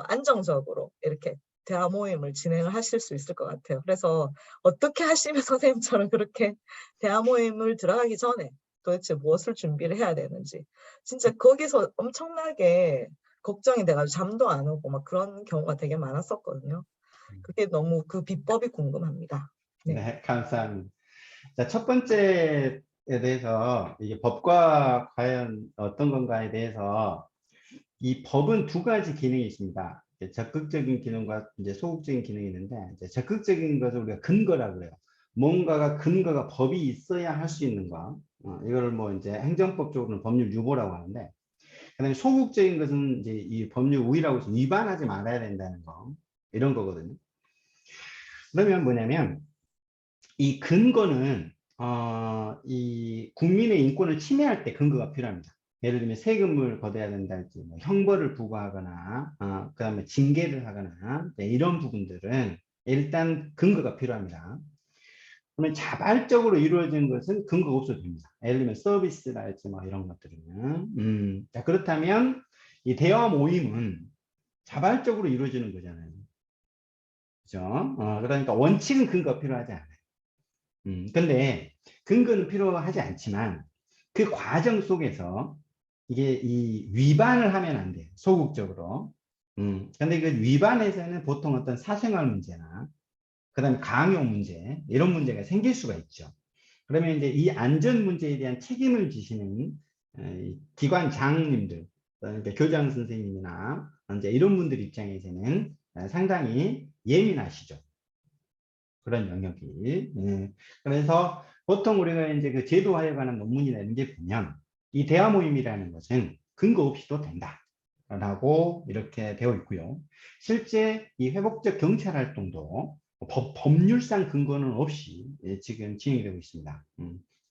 안정적으로 이렇게 대화 모임을 진행을 하실 수 있을 것 같아요. 그래서 어떻게 하시면 선생님처럼 그렇게 대화 모임을 들어가기 전에 도대체 무엇을 준비를 해야 되는지 진짜 거기서 엄청나게 걱정이 돼가지고 잠도 안 오고 막 그런 경우가 되게 많았었거든요. 그게 너무 그 비법이 궁금합니다. 네. 네, 감사합니다. 자, 첫 번째에 대해서 이게 법과 과연 어떤 건가에 대해서 이 법은 두 가지 기능이 있습니다. 이제 적극적인 기능과 이제 소극적인 기능이 있는데 이제 적극적인 것을 우리가 근거라고 그래요. 뭔가가 근거가 법이 있어야 할 수 있는 거. 이거를 뭐 이제 행정법적으로는 법률 유보라고 하는데 그다음에 소극적인 것은 이제 이 법률 우위라고 해서 위반하지 말아야 된다는 거 이런 거거든요. 그러면 뭐냐면 이 근거는 이 국민의 인권을 침해할 때 근거가 필요합니다. 예를 들면 세금을 걷어야 된다든지 뭐 형벌을 부과하거나 그다음에 징계를 하거나 네, 이런 부분들은 일단 근거가 필요합니다. 그러면 자발적으로 이루어진 것은 근거가 없어도 됩니다. 예를 들면 서비스랄지 뭐 이런 것들은 자, 그렇다면 이 대화 모임은 자발적으로 이루어지는 거잖아요. 그죠? 그러니까 원칙은 근거가 필요하지 않아요. 근데 근거는 필요하지 않지만 그 과정 속에서 이게 이 위반을 하면 안 돼요. 소극적으로. 근데 그 위반에서는 보통 어떤 사생활 문제나 그다음에 강요 문제 이런 문제가 생길 수가 있죠. 그러면 이제 이 안전 문제에 대한 책임을 지시는 기관장님들, 그러니까 교장 선생님이나 이제 이런 분들 입장에서는 상당히 예민하시죠. 그런 영역이. 그래서 보통 우리가 이제 그 제도화에 관한 논문이나 이런 게 보면 이 대화 모임이라는 것은 근거 없이도 된다. 라고 이렇게 되어 있고요. 실제 이 회복적 경찰 활동도 법률상 근거는 없이 지금 진행이 되고 있습니다.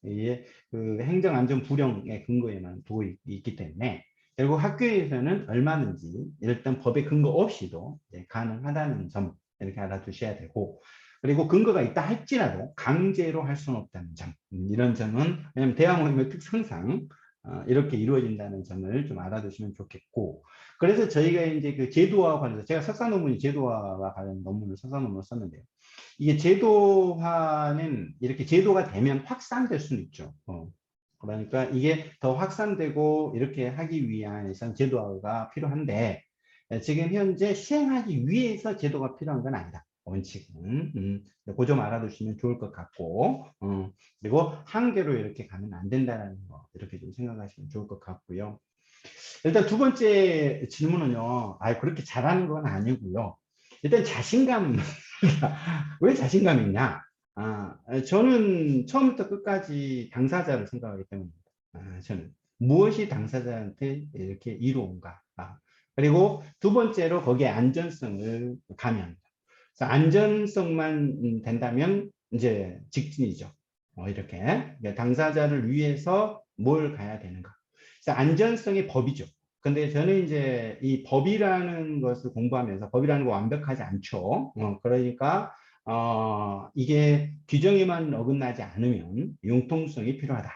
이게 그 행정안전 불령의 근거에만 두고 있기 때문에 결국 학교에서는 얼마든지 일단 법의 근거 없이도 가능하다는 점 이렇게 알아두셔야 되고 그리고 근거가 있다 할지라도 강제로 할 수는 없다는 점 이런 점은 왜냐하면 대화 모임의 특성상 이렇게 이루어진다는 점을 좀 알아두시면 좋겠고 그래서 저희가 이제 그 제도화 관련해서 제가 석사 논문이 제도화와 관련 논문을 석사 논문을 썼는데요. 이게 제도화는 이렇게 제도가 되면 확산될 수는 있죠. 그러니까 이게 더 확산되고 이렇게 하기 위해서 제도화가 필요한데 지금 현재 시행하기 위해서 제도가 필요한 건 아니다. 원칙은 그 점 알아두시면 좋을 것 같고 그리고 한계로 이렇게 가면 안 된다는 거 이렇게 좀 생각하시면 좋을 것 같고요. 일단 두 번째 질문은요. 그렇게 잘하는 건 아니고요. 일단 자신감 왜 자신감이 있냐? 저는 처음부터 끝까지 당사자를 생각하기 때문입니다. 저는 무엇이 당사자한테 이렇게 이루어온가? 그리고 두 번째로 거기에 안전성을 가미합니다. 안전성만 된다면 이제 직진이죠. 이렇게 당사자를 위해서 뭘 가야 되는가. 그래서 안전성의 법이죠. 근데 저는 이제 이 법이라는 것을 공부하면서 법이라는 거 완벽하지 않죠. 그러니까 이게 규정에만 어긋나지 않으면 융통성이 필요하다.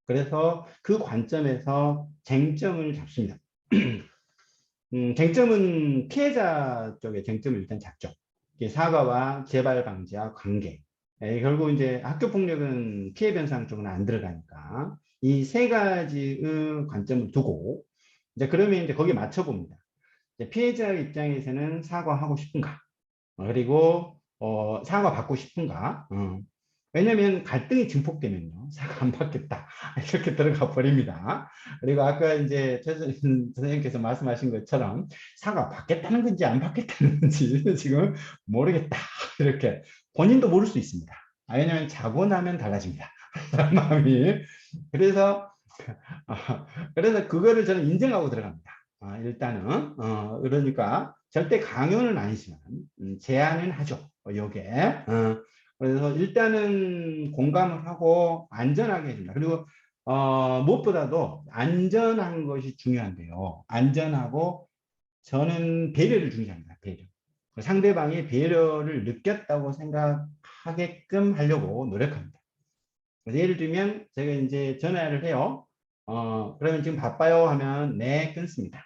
그래서 그 관점에서 쟁점을 잡습니다. 쟁점은 피해자 쪽에 쟁점을 일단 잡죠. 사과와 재발 방지와 관계. 결국 이제 학교 폭력은 피해 변상 쪽은 안 들어가니까 이 세 가지의 관점을 두고 이제 그러면 이제 거기에 맞춰봅니다. 이제 피해자 입장에서는 사과하고 싶은가? 그리고 사과 받고 싶은가? 왜냐면 갈등이 증폭되면요. 사과 안 받겠다. 이렇게 들어가 버립니다. 그리고 아까 이제 선생님께서 말씀하신 것처럼 사과 받겠다는 건지 안 받겠다는 건지 지금 모르겠다. 이렇게 본인도 모를 수 있습니다. 왜냐면 자고 나면 달라집니다. 마음이. 그래서 그래서 그거를 저는 인정하고 들어갑니다. 일단은 그러니까 절대 강요는 아니지만 제한은 하죠. 요게 그래서 일단은 공감을 하고 안전하게 해준다. 그리고 무엇보다도 안전한 것이 중요한데요. 안전하고 저는 배려를 중시합니다. 배려. 상대방이 배려를 느꼈다고 생각하게끔 하려고 노력합니다. 예를 들면 제가 이제 전화를 해요. 그러면 지금 바빠요 하면 네 끊습니다.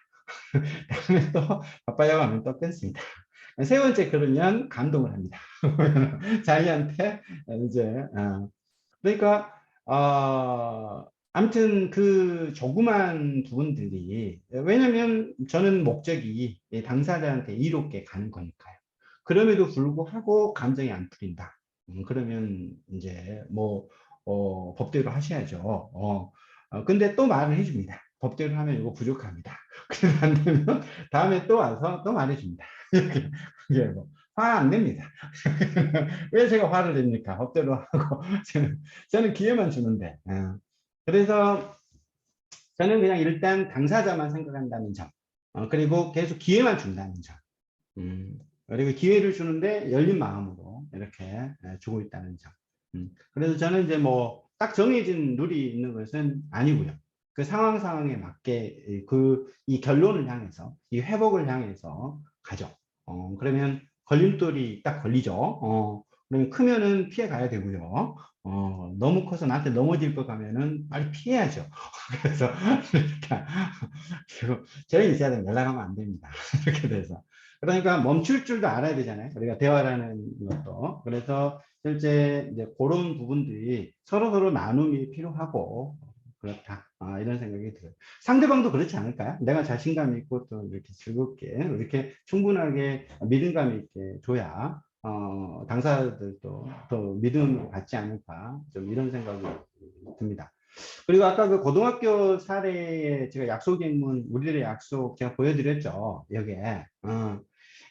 다음에 또 바빠요 하면 또 끊습니다. 세 번째 그러면 감동을 합니다. 자기한테 이제 그러니까 아무튼 그 조그만 부분들이 왜냐면 저는 목적이 당사자한테 이롭게 가는 거니까요. 그럼에도 불구하고 감정이 안 풀린다. 그러면 이제 뭐 법대로 하셔야죠. 근데 또 말을 해줍니다. 법대로 하면 이거 부족합니다. 그래서 안 되면 다음에 또 와서 또 말해줍니다. 이렇게 그게 뭐 화 안 냅니다. 왜 제가 화를 냅니까? 법대로 하고 저는 기회만 주는데. 그래서 저는 그냥 일단 당사자만 생각한다는 점, 그리고 계속 기회만 준다는 점, 그리고 기회를 주는데 열린 마음으로 이렇게 주고 있다는 점. 그래서 저는 이제 뭐 딱 정해진 룰이 있는 것은 아니고요. 그 상황에 맞게 이 결론을 향해서, 이 회복을 향해서 가죠. 그러면 걸림돌이 딱 걸리죠. 그러면 크면은 피해 가야 되고요. 너무 커서 나한테 넘어질 것 같으면은 빨리 피해야죠. 그래서 일단 그리고 저희 인사는 연락하면 안 됩니다. 이렇게 돼서. 그러니까 멈출 줄도 알아야 되잖아요. 우리가 대화라는 것도. 그래서 실제 이제 그런 부분들이 서로 나눔이 필요하고 그렇다. 이런 생각이 들어요. 상대방도 그렇지 않을까요? 내가 자신감 있고 또 이렇게 즐겁게 이렇게 충분하게 믿음감 있게 줘야 당사자들도 더 믿음을 받지 않을까 좀 이런 생각이 듭니다. 그리고 아까 그 고등학교 사례에 제가 약속 인문 우리들의 약속 제가 보여드렸죠. 여기에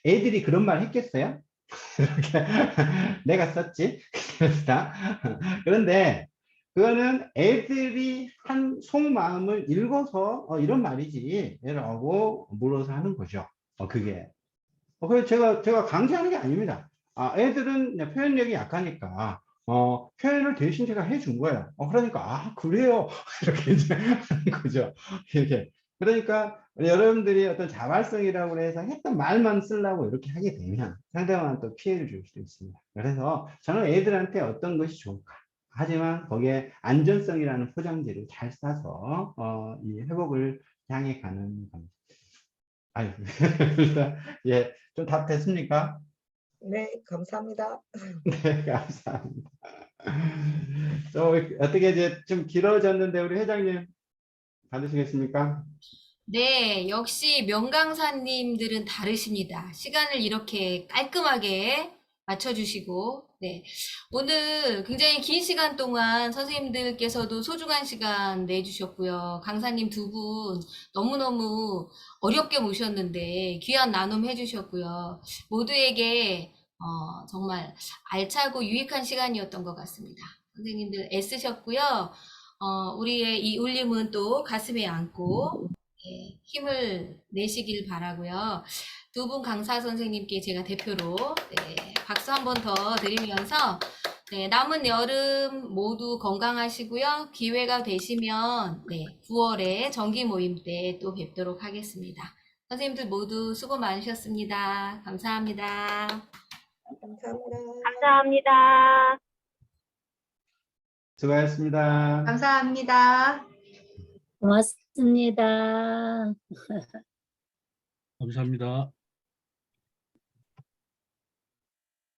애들이 그런 말 했겠어요? 이렇게 내가 썼지. 그런데 그거는 애들이 한 속마음을 읽어서 이런 말이지 라고 물어서 하는 거죠. 그게 그래서 제가 강제하는 게 아닙니다. 애들은 그냥 표현력이 약하니까 표현을 대신 제가 해준 거예요. 그러니까 그래요. 이렇게 이제 하는 거죠. 이렇게. 그러니까 여러분들이 어떤 자발성이라고 해서 했던 말만 쓰려고 이렇게 하게 되면 상대방한테 또 피해를 줄 수도 있습니다. 그래서 저는 애들한테 어떤 것이 좋을까? 하지만 거기에 안전성이라는 포장지를 잘 싸서 이 회복을 향해 가는 겁니다. 아유, 예, 좀 답 됐습니까? 네, 감사합니다. 네, 감사합니다. 어떻게 이제 좀 길어졌는데 우리 회장님 받으시겠습니까? 네, 역시 명강사님들은 다르십니다. 시간을 이렇게 깔끔하게 맞춰주시고, 네. 오늘 굉장히 긴 시간 동안 선생님들께서도 소중한 시간 내주셨고요. 강사님 두 분 너무너무 어렵게 모셨는데 귀한 나눔 해주셨고요. 모두에게 정말 알차고 유익한 시간이었던 것 같습니다. 선생님들 애쓰셨고요. 우리의 이 울림은 또 가슴에 안고 예, 힘을 내시길 바라고요. 두 분 강사 선생님께 제가 대표로 네, 박수 한 번 더 드리면서 네, 남은 여름 모두 건강하시고요. 기회가 되시면 네, 9월에 정기 모임 때 또 뵙도록 하겠습니다. 선생님들 모두 수고 많으셨습니다. 감사합니다. 감사합니다. 감사합니다. 수고하셨습니다. 감사합니다. 고맙습니다. 감사합니다.